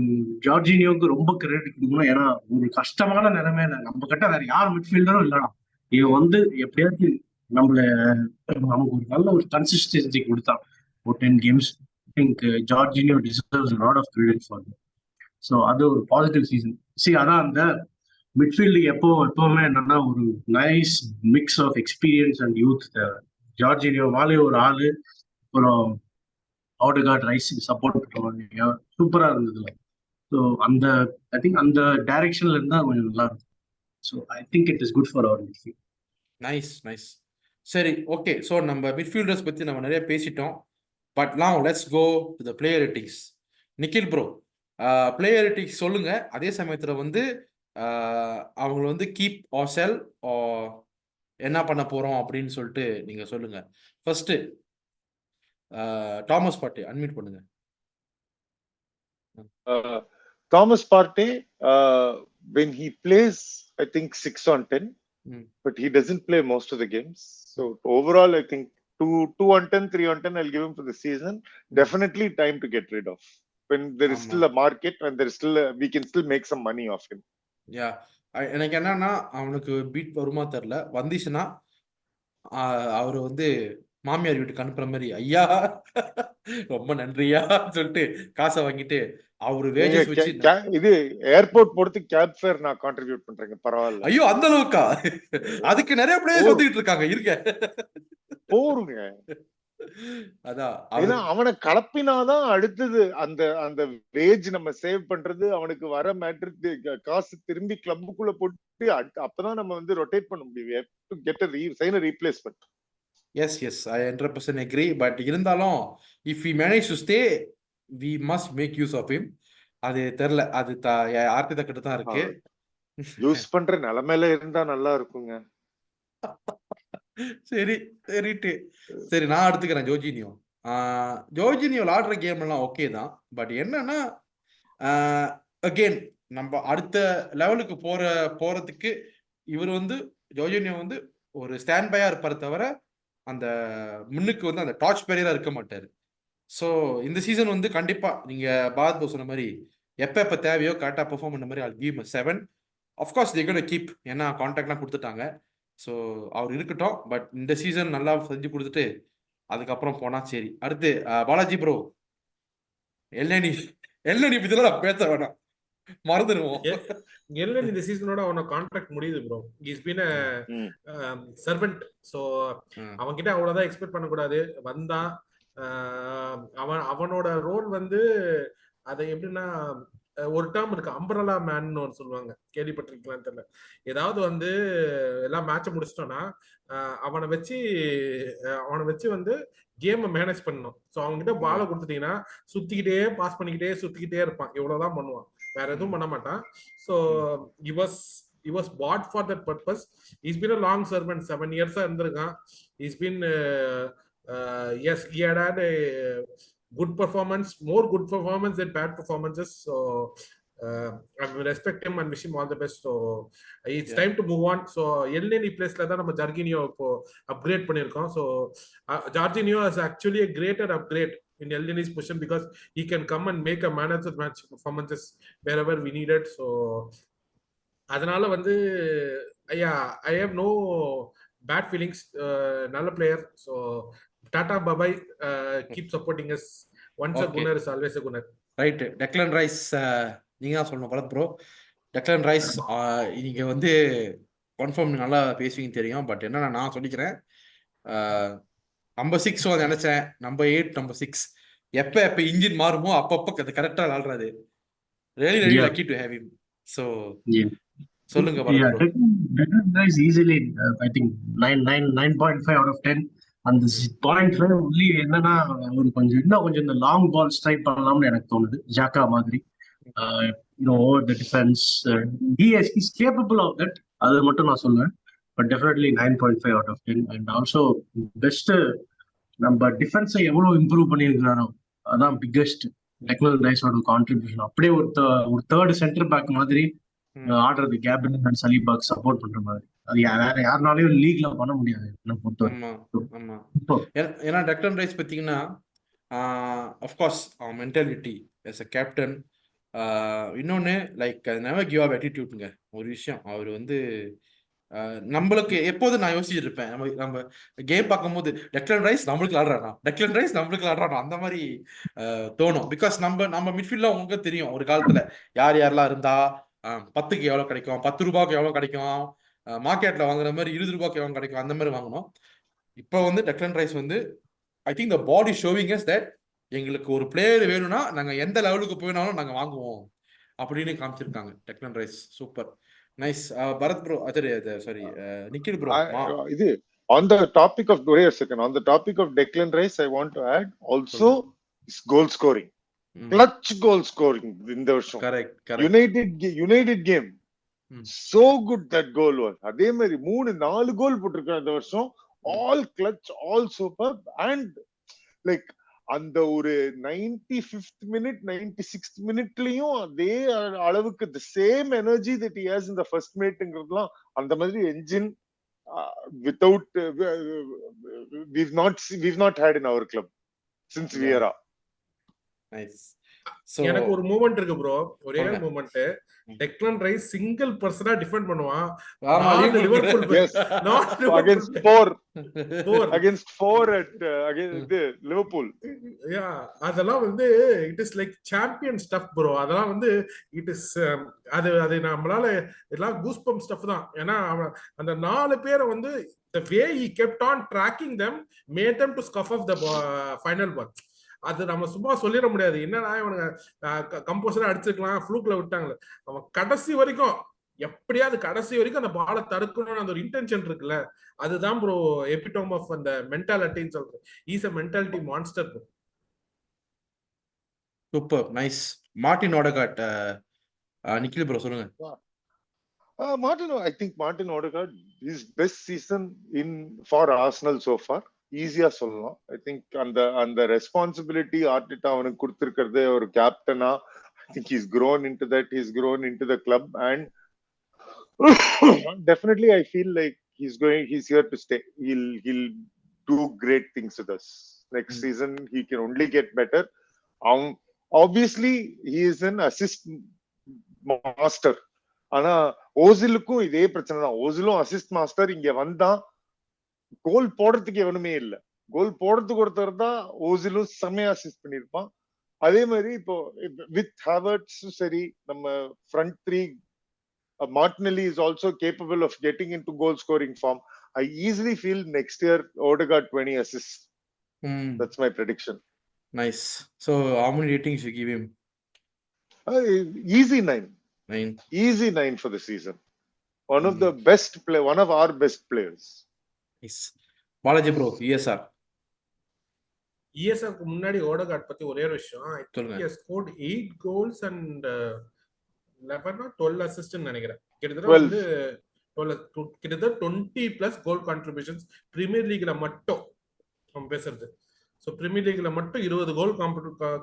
ஜார்ஜினியோவுக்கு ரொம்ப கிரெடிட் கொடுக்கணும். ஏன்னா ஒரு கஷ்டமான நிலைமையில நம்ம கிட்ட வேற யார் மிட்ஃபீல்டரும் இல்லடா, இவன் வந்து எப்படியாவது நமக்கு ஒரு நல்ல ஒரு கன்சிஸ்டன்சி கொடுத்தான் ஒரு 10 games. I think Jorginho deserves a lot of credit for that. So அது ஒரு பாசிட்டிவ் சீசன். அதான் அந்த மிட்ஃபீல்டு எப்பவுமே என்னன்னா ஒரு nice mix of experience and youth தேவை. ஜார்ஜினியோ மேலே ஒரு ஆளு, அப்புறம் ஓடகார்ட், ரைஸ் சப்போர்ட் பண்ணுவாங்க, சூப்பரா இருந்ததுல. ஸோ அந்த ஐ திங்க் அந்த டைரக்ஷன்ல இருந்தா கொஞ்சம் நல்லா இருக்கும். So I think it is good for our midfield. Nice. சரி, ஓகே. ஸோ நம்ம மிட்ஃபீல்டர்ஸ் பத்தி நம்ம நிறைய பேசிட்டோம். But now let's go to the player ratings. Nikhil bro, player ratings சொல்லுங்க. அதே சமயத்துல வந்து அவங்கள வந்து கீப் ஆர் செல் என்ன பண்ண போறோம் அப்படின்னு சொல்லிட்டு நீங்க சொல்லுங்க. ஃபர்ஸ்ட் தாமஸ் பார்ட்டி அன்மியூட் பண்ணுங்க. Thomas party when he plays I think 6 on 10, but he doesn't play most of the games. So overall I think 2 on 10, 3 on 10 I'll give him for the season. Definitely time to get rid of when there is still a market, when there is still we can still make some money off him. எனக்கு என்னன்னா அவனுக்கு பீட் வருமா தெரியல, வந்துச்சுன்னா அவரு வந்து மாமியார் வீட்டுக்கு அனுப்புற மாதிரி, ஐயா ரொம்ப நன்றியா சொல்லிட்டு காசை வாங்கிட்டு அவரு நீங்க வேஜஸ் வச்சு இது ஏர்போர்ட் போறதுக்கு கேப் ஃபேர் நான் கான்ட்ரிபியூட் பண்றேங்க, பரவாயில்ல. ஐயோ அந்த அளவுக்கா? அதுக்கு நிறைய பிளேயர்ஸ் வந்துகிட்டு இருக்காங்க இருக்க. போருங்க. அதான் ஏன்னா அவனை கலப்பினாதான் அடுத்தது அந்த அந்த வேஜ் நம்ம சேவ் பண்றது, அவனுக்கு வர மேட்ரு காசு திரும்பி கிளப்புக்குள்ள போட்டு அப்பதான் நம்ம வந்து ரொட்டேட் பண்ண முடியும். Get replacement. Yes yes I 100% agree. But இருந்தாலும் if we manage to stay we must make use of him. அது தெரியல, அது ஆர்த்தி கிட்ட தான் இருக்கு. யூஸ் பண்ற நிலைமையில இருந்தா நல்லா இருக்குங்க. சரி சரிட்டு சரி, நான் எடுத்துக்கிறேன் ஜோர்ஜினியோ. ஜோர்ஜினியோ விளாடுற கேம் எல்லாம் ஓகே தான். பட் என்னன்னா அகெயின் நம்ம அடுத்த லெவலுக்கு போறதுக்கு இவர் வந்து ஜோர்ஜினியோ வந்து ஒரு ஸ்டாண்ட் பையா இருப்பாரு தவிர அந்த முன்னுக்கு வந்து அந்த டார்ச் பேரியரா இருக்க மாட்டாரு. ஸோ இந்த சீசன் வந்து கண்டிப்பா நீங்க பாரத் சொன்ன மாதிரி எப்ப தேவையோ கரெக்டாக பெர்ஃபார்ம் பண்ண மாதிரி I'll give him a 7. Of course they gonna keep, ஏன்னா கான்ட்ராக்ட்லாம் கொடுத்துட்டாங்க. ஸோ அவர் இருக்கட்டும். பட் இந்த சீசன் நல்லா செஞ்சு கொடுத்துட்டு அதுக்கப்புறம் போனா சரி. அடுத்து பாலாஜி ப்ரோ, எல்எனி பத்திலாம் நான் பேச வேணாம், மறந்துடுவோம். எல்லன் இந்த சீசனோட அவனோட கான்ட்ராக்ட் முடியுது bro. Is been servant. So அவன்கிட்ட அவ்வளவுதான் எக்ஸ்பெக்ட் பண்ணக்கூடாது. வந்தான், அவனோட ரோல் வந்து அதை எப்படின்னா ஒரு டேர்ம் இருக்கு, அம்பரலா மேன் ஒரு சொல்லுவாங்க, கேள்விப்பட்டிருக்கலாம்னு தெரியல. ஏதாவது வந்து எல்லாம் மேட்சை முடிச்சிட்டோம்னா அவனை வச்சு வந்து கேமை மேனேஜ் பண்ணணும். ஸோ அவங்ககிட்ட பாலை கொடுத்துட்டீங்கன்னா சுத்திக்கிட்டே பாஸ் சுத்திக்கிட்டே இருப்பான். இவ்வளவுதான் பண்ணுவான், வேற எதுவும் பண்ண மாட்டான். So he was bought for that purpose. He's been a long servant, 7 years இருந்திருக்கான். He's been yes, he had a good performance, more good performance than bad performances. So I respect him and wish him all the best. So it's time to move on. So எல்எனி பிளேஸ்ல தான் நம்ம ஜார்ஜினியோ இப்போ அப்கிரேட் பண்ணியிருக்கோம். So Jorginho is actually a greater upgrade in Elneni's position because he can come and make a man of the match performances wherever we need it. So அதனால வந்து I have no bad feelings. நல்ல player. So ta-ta bye bye, keep supporting us. Once a gunner is always a gunner. Right. Declan Rice நீங்க தான் சொல்லணும் பரத் ப்ரோ. டெக்லன் ரைஸ் நீங்க வந்து கன்ஃபார்ம் நல்லா பேசுவீங்க தெரியும். பட் என்னன்னா நான் சொல்லிக்கிறேன், நம்பர் 6 வந்து நினைச்சேன், நம்பர் 8 நம்பர் 6 எப்ப இன்ஜின் மாறுமோ அப்பப்போ அது கரெக்டா விளாடுறாரு. really lucky to have him. So சொல்லுங்க Bharath bro. Declan Rice easily I think 9.5 out of 10. அந்த 0.5 only என்னன்னா ஒரு கொஞ்சம் இந்த லாங் பால் ஸ்ட்ரைக் பண்ணலாம்னு எனக்கு தோணுது, ஜாக்கா மாதிரி. Over the defence he's capable of that. அது மட்டும் நான் சொல்லுவேன். But definitely 9.5 out of 10. And also best நம்ம டிஃபென்ஸை எவ்வளவு இம்ப்ரூவ் பண்ணியிருக்கிறாரோ அதான் பிக்கெஸ்ட் டெக்லன் ரைஸோட கான்ட்ரிபியூஷன். அப்படியே ஒரு தேர்ட் சென்டர் பேக் மாதிரி ஆடுறது, கேப்டன் அண்ட் சலீபாக் சப்போர்ட் பண்ற மாதிரி. அது வேற யாருனாலையும் லீக்ல பண்ண முடியாது என்ன பொறுத்தவரை. ஏன்னா டெக்லன் ரைஸ் பார்த்தீங்கன்னா அஃப்கோர்ஸ் அவன் மென்டாலிட்டி as a கேப்டன், இன்னொன்று லைக் நெவர் கிவ் அப் ஆட்டிடியூட்ங்க. ஒரு விஷயம் அவர் வந்து நம்மளுக்கு எப்போதும் நான் யோசிச்சுட்டு இருப்பேன், நம்ம கேம் பார்க்கும்போது டெக்லன் ரைஸ் நம்மளுக்கு விளாடுறானா அந்த மாதிரி தோணும். பிகாஸ் நம்ம மிட்ஃபீல்ட்ல உங்களுக்கு தெரியும் ஒரு காலத்துல யாரெல்லாம் இருந்தா 10க்கு எவ்வளோ கிடைக்கும், 10 ரூபாய்க்கு எவ்வளோ கிடைக்கும், மார்க்கெட்ல வாங்குற மாதிரி 20 ரூபாய்க்கு எவ்வளோ கிடைக்கும், அந்த மாதிரி வாங்கணும். இப்போ வந்து டெக்லன் ரைஸ் வந்து I think the body showing is that எங்களுக்கு ஒரு பிளேயர் வேணும்னா நாங்கள் எந்த லெவலுக்கு போயினாலும் நாங்கள் வாங்குவோம் அப்படின்னு காமிச்சிருக்காங்க Declan Rice. Super nice. Bharath bro, sorry Nikhil bro, இது on the topic of wait a second, on the topic of Declan Rice, I want to add also is goal scoring, clutch goal scoring இந்த வருஷம். Correct. United game so good that goal was. அதே மாதிரி 3-4 கோல் போட்டிருக்காங்க இந்த வருஷம். all clutch, all superb. and like அந்த ஒரு 95th minute 96th மினிட்லயும் அதே அளவுக்கு the same energy that he has in the first minuteங்கிறதுலாம் அந்த மாதிரி engine without we've not had in our club since Vieira. Nice. So எனக்கு ஒரு மூமெண்ட் இருக்கு ப்ரோ, ஒரே சொல்லுங்க. மூமெண்ட். டெக்லன் ரைஸ் சிங்கிள் பர்சனா டிஃபெண்ட் பண்ணுவான். ஆமா, 4 Liverpool Yes. Against 4 at against Liverpool. Yeah, அதெல்லாம் வந்து it is like champion stuff bro. அதெல்லாம் வந்து இட் இஸ் அது நம்மளால எல்லாம் கூஸ் பம்ப் ஸ்டஃப் தான். ஏன்னா அந்த 4 பேரை வந்து the way he kept on tracking them made them to scuff off the final ball. அது நம்ம சும்மா சொல்லிட முடியாது. என்னன்னா இவனுங்க கம்போசரா அடிச்சிருக்கலாம், ஃப்ளூக்ல விட்டாங்களே. அவன் கடைசி வரைக்கும் எப்படியாவது கடைசி வரைக்கும் அந்த பாலை தடுக்கணும்னு அந்த ஒரு இன்டென்ஷன் இருக்குல்ல, அதுதான் ப்ரோ எபிடோம் ஆஃப் அந்த மென்டாலிட்டின்னு சொல்றேன். Is a mentality monster bro. Super, nice. Martin ஓடகார்ட், Nikhil bro சொல்லுங்க. I think Martin Odegaard, his best season for Arsenal so far. ஈஸியா சொல்லலாம். ஐ திங்க் அந்த ரெஸ்பான்சிபிலிட்டி ஆர்டெட்டா அவனுக்கு கொடுத்திருக்கிறது ஒரு கேப்டனா. I think he's grown into that. He's grown into the club and definitely I feel like he's here to stay. He'll do great things with us. Next season he can only get better. Obviously he is an assist master. ஆனா ஓசிலுக்கும் இதே பிரச்சனை தான். ஓசிலும் அசிஸ்ட் மாஸ்டர். இங்க வந்தா கோல் போடுறதுக்கு எவனுமே இல்ல. கோல் போடுறதுக்கு ஒருத்தர் தான். ஓசிலும் செம்மையா அசிஸ்ட் பண்ணிருப்பான். அதே மாதிரி இப்போ வித் ஹாவர்ட்ஸ் சரி, நம்ம front three, Martinelli is also capable of getting into goal scoring form. I easily feel next year Odegaard 20 assists. That's my prediction. Nice. So how many ratings you give him? Easy 9. 9. Easy 9 for the season. One of the best one of our best players. Nice. Balaji bro, ESR. ESR க்கு முன்னாடி ஓடகார்ட் பத்தி ஒரே ஒரு விஷயம். I think he has scored 8 goals and 11 or 12 assists ன்னு நினைக்கிறேன். கிட்டத்தட்ட 20 plus goal contributions பிரீமியர் லீக்ல மட்டும் நம்ம பேசுறது. ஸோ பிரீமியர் லீக்ல மட்டும் 20 கோல்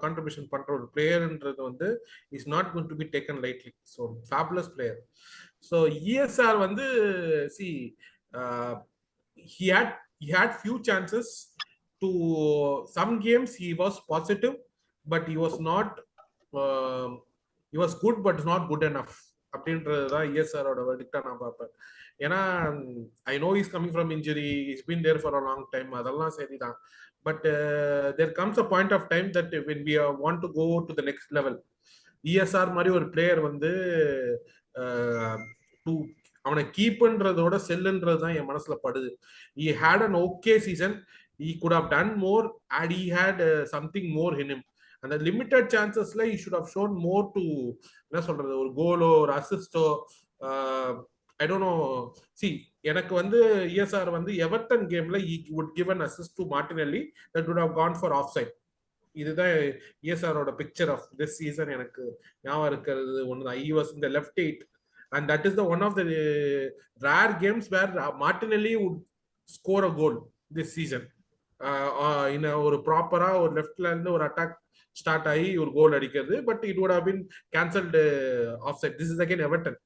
கான்ட்ரிபியூஷன் பண்ற ஒரு பிளேயர்ன்றது வந்து is not going to be taken lightly. So fabulous player. So ESR வந்து C he had few chances to some games he was positive but he was not he was good but not good enough அப்படின்றதுதான் ESR ஓட வெர்டிக்டா நான் பார்ப்பேன். ஏன்னா I know is coming from injury, is been there for a long time, அதெல்லாம் சரிதான். But there comes a point of time that when we want to go to the next level, ESR மாதிரி ஒரு பிளேயர் வந்து அவனை கீப்ன்றதோட செல்லுன்றது தான் என் மனசுல படுது. he had an okay season, he could have done more and he had something more in him. அந்த limited சான்சஸ்ல he should have shown more to என்ன சொல்றது, ஒரு கோலோ ஒரு அசிஸ்டோ. I don't know. See, எனக்கு வந்து ESR வந்து எவர்டன் கேம்ல he would give an assist to Martinelli that would have gone for offside. இதுதான் ESR ஓட picture of this season. எனக்கு ஞாபகம் இருக்கிறது ஒண்ணுதான். He was in the left 8 and that is the one of the rare games where Martinelli would score a goal this season. in ஒரு ப்ராப்பரா ஒரு லெஃப்ட்ல இருந்து ஒரு அட்டாக் ஸ்டார்ட் ஆகி ஒரு கோல் அடிக்கிறது. But it would have been cancelled offside. This is again Everton.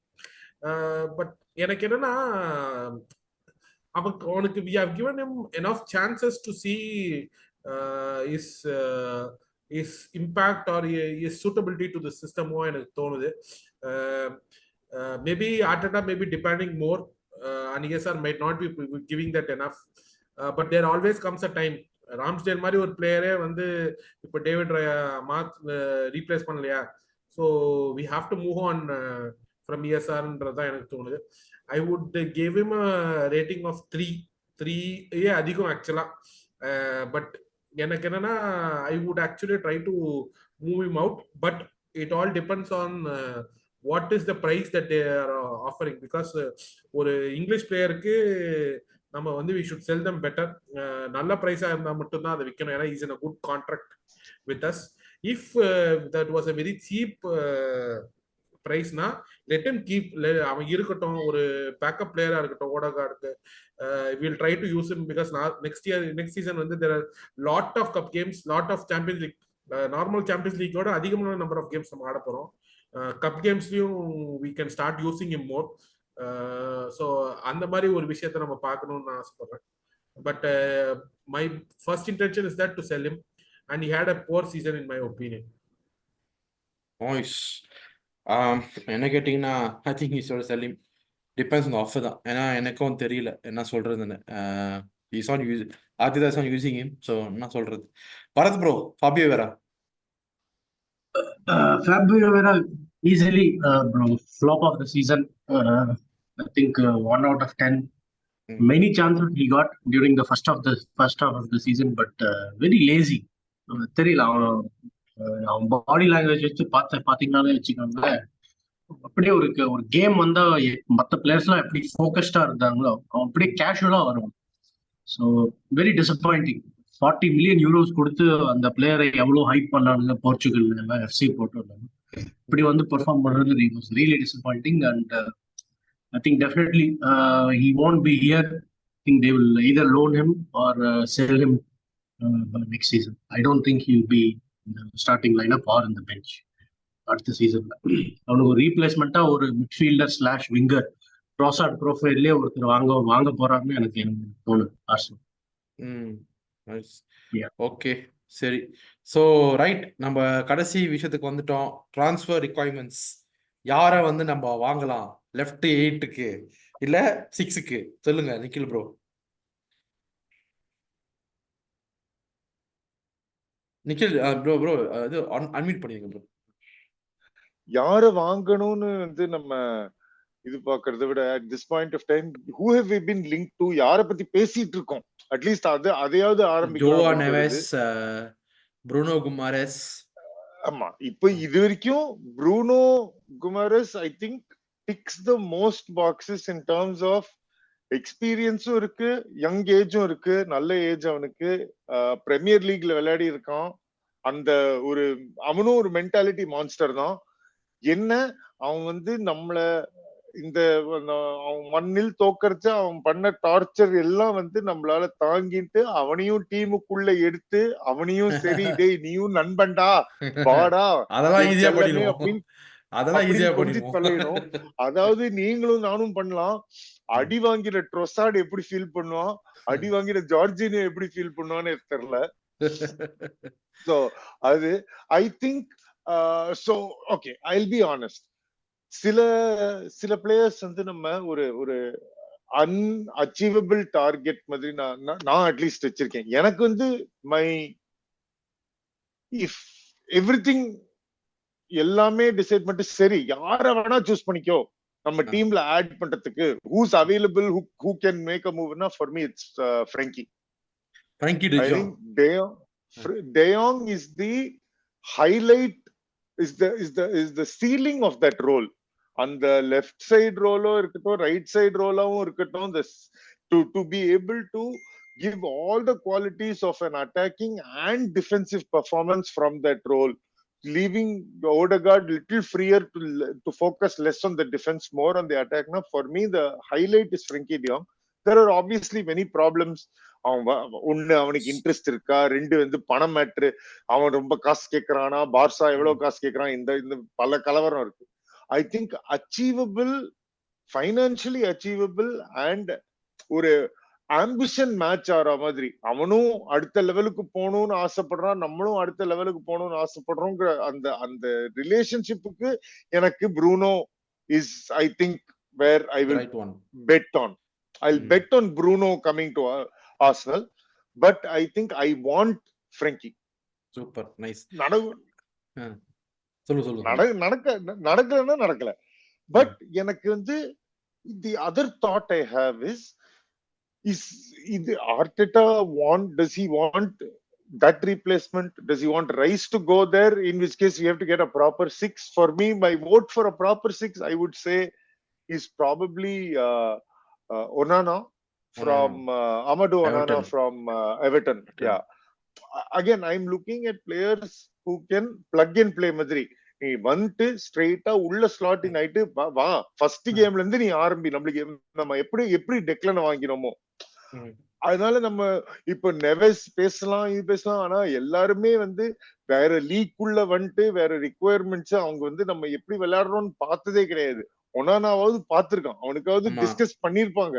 பட் எனக்கு என்னன்னா அவனுக்கு we have given him enough chances to see his impact or his suitability to the system எனக்கு தோணுது. Maybe Arteta may be depending more and ESR might not be giving that enough. But there always comes a time. Ramsdale மாதிரி ஒரு பிளேயரே வந்து இப்போ டேவிட் ரீப்ளேஸ் பண்ணலையா? So we have to move on from ESRன்றதான் எனக்கு தோணுது. I would give him a rating of 3 அதிகம் ஆக்சுவலா. பட் எனக்கு என்னன்னா I would actually try to move him out. But it all depends on what is the price that they are offering. Because ஒரு இங்கிலீஷ் பிளேயருக்கு நம்ம வந்து we should sell them better. நல்ல பிரைஸா இருந்தா மட்டும்தான் அதை விற்கணும். ஏன்னா is in a good contract with us. If that was a very cheap price na let him keep. அவன் இருக்கட்டும், ஒரு பேக்கப் பிளேயரா இருக்கட்டும் ஓடகார்டுக்கு. we'll try to use him because next season வந்து there are lot of cup games, lot of Champions League. Normal Champions லீக்கோட அதிகமான நம்பர் ஆஃப் கேம்ஸ் நம்ம ஆட போறோம். கப் கேம்ஸ்லயும் we can start using him more. So அந்த மாதிரி ஒரு விஷயத்த நம்ம பார்க்கணும்னு நான் ஆசைப்படுறேன். But my first intention is that to sell him and he had a poor season in my opinion. Noise. என்ன கேட்டிங்கன்னா, I think he should sell him. Depends on offer தான். ஏன்னா எனக்கும் தெரியல என்ன சொல்றதுன்னு. Is on use ஆதிதா is on using him. So என்ன சொல்றது? பரத் ப்ரோ, ஃபாபியோ வேற. Fabio Vera easily, bro, flop of the season. I think 1 out of 10. Many chances he got during the first half of the season, but very lazy. தெரியல அவன் பாடி லாங்குவேஜ் வச்சு பாத்தீங்கன்னாலே வச்சுக்கோங்க, அப்படியே ஒரு ஒரு கேம் வந்தா மற்ற பிளேயர்ஸ் எல்லாம் எப்படி ஃபோக்கஸ்டா இருந்தாங்களோ அவன் அப்படியே கேஷுவலா வருவான். So very disappointing. 40 million euros கொடுத்து அந்த பிளேயரை எவ்வளவு ஹைப் பண்ணாங்க போர்ச்சுகல் எஃப்சி போட்டு, இப்படி வந்து பெர்ஃபார்ம் பண்றது was really disappointing. And I think definitely he won't be here. I think they will either loan him or sell him next season. I don't think he'll be in the starting lineup or in the bench அடுத்த சீசன்ல. அவனுக்கு ஒரு ரீப்ளேஸ்மெண்டா ஒரு மிட்ஃபீல்டர் ஸ்லாஷ் விங்கர் ட்ரோசார்ட் ப்ரொஃபைல்லே ஒருத்தர் வாங்க போறாருன்னு எனக்கு தோணுது ஆர்சனல். ஓகே, சரி. ஸோ ரைட், நம்ம கடைசி விஷயத்துக்கு வந்துட்டோம். Transfer requirements. யாரை வந்து நம்ம வாங்கலாம் லெஃப்ட் 8க்கு இல்ல 6க்கு? சொல்லுங்க நிக்கில் ப்ரோ. நிக்கில் ப்ரோ இது அன்மியூட் பண்ணிருங்க ப்ரோ. யார வாங்கணும்னு வந்து நம்ம இது பாக்குறத விட at this point of time who have we been linked to, யார பத்தி பேசிட்டு இருக்கோம், அட்லீஸ்ட் அதையாவது ஜோவா ஆரம்பிக்கலாம். Neves, Bruno Guimaraes. ஆமா, இப்போ இது வரைக்கும் Bruno Guimaraes I think ticks the most boxes in terms of எக்ஸ்பீரியன்ஸும் இருக்கு, யங் ஏஜும் இருக்கு, நல்ல ஏஜ் அவனுக்கு, பிரீமியர் லீக்ல விளையாடி இருக்கான். அந்த ஒரு அவனும் ஒரு மென்டாலிட்டி மான்ஸ்டர் தான். என்ன அவன் வந்து நம்மள இந்த அவன் மண்ணில் தோக்கரிச்சு அவன் பண்ண டார்ச்சர் எல்லாம் வந்து நம்மளால தாங்கிட்டு அவனையும் டீமுக்குள்ள எடுத்து அவனையும் சரி டேய் நீயும் நண்பன்டா வாடா அதெல்லாம் ஈஸியா செல்லமே பண்ணிடுவோம். அப்படின்னு அதெல்லாம் ஈஸியா கொஞ்சி பண்ணிடுவோம். பழகணும். அதாவது நீங்களும் நானும் பண்ணலாம். அடி வாங்கிற ட்ரொசார்ட் எப்படி ஃபீல் பண்ணுவான், அடி வாங்கிற ஜார்ஜினியோ எப்படி ஃபீல் பண்ணுவான்னு தெரியல. சோ அது I think so okay I'll be honest, சில பிளேயர்ஸ் வந்து நம்ம ஒரு அன்அச்சீவபிள் டார்கெட் மாதிரி நான் அட்லீஸ்ட் வச்சிருக்கேன். எனக்கு வந்து மை இஃப் எவ்ரிதிங் எல்லாமே டிசைட் பண்ணிட்டு சரி யார வேணா சூஸ் பண்ணிக்கோ நம்ம டீம்ல ஆட் பண்றதுக்கு, who's available, who can make a மூவ்னா for me it's Frenkie. Frenkie de I Jong. think De Jong is the highlight, is the ceiling of that role. On the left side role or right side role to be able to give all the qualities of an attacking and defensive performance from that role, leaving Odegaard little freer to focus less on the defense, more on the attack. Now for me the highlight is Frenkie de Jong. There are obviously many problems. ஒண்ணு அவனுக்கு இன்ட்ரெஸ்ட் இருக்கா, ரெண்டு வந்து பணம் மேட்ரு, அவன் ரொம்ப காசு கேட்கறானா, பார்சா எவ்வளவு காசு கேட்கறான், இந்த பல கலவரம் இருக்கு. I think achievable, financially achievable and ஒரு ஆம்பிஷன் மேட்ச் ஆற மாதிரி, அவனும் அடுத்த லெவலுக்கு போகணும்னு ஆசைப்படுறான், நம்மளும் அடுத்த லெவலுக்கு போகணும்னு ஆசைப்படுறோங்கிற அந்த அந்த ரிலேஷன்ஷிப்புக்கு எனக்கு Bruno is I think where I will bet on. I'll bet on Bruno coming to Arsenal, but I think I want Frenkie. Super nice. நடக்கல. But எனக்கு வந்து the other thought I have is Arteta does he want that replacement? Does he want Rice to go there? In which case we have to get a proper 6. For me, my vote for a proper 6, I would say, is probably Onana from Amadou Onana from Everton. Yeah. Again, I'm looking at players who can plug and play மாதிரி. நீ வந்து ஸ்ட்ரெயிட்டா உள்ள ஸ்லாட் இன் ஆயிட்டு வா, ஃபர்ஸ்ட் கேம்ல இருந்து நீ ஆரம்பி. நம்மளுக்கு நம்ம எப்படி டெக்லனை வாங்கினோமோ, அதனால நம்ம இப்ப நெவஸ் பேசலாம், இது பேசலாம், ஆனா எல்லாருமே வந்து வேற லீக்குள்ள வந்துட்டு வேற ரிக்குவயர்மெண்ட்ஸ் அவங்க வந்து நம்ம எப்படி விளையாடுறோம்னு பார்த்ததே கிடையாது. ஒனானாவது பார்த்திருக்கான், அவனுக்காவது டிஸ்கஸ் பண்ணிருப்பாங்க.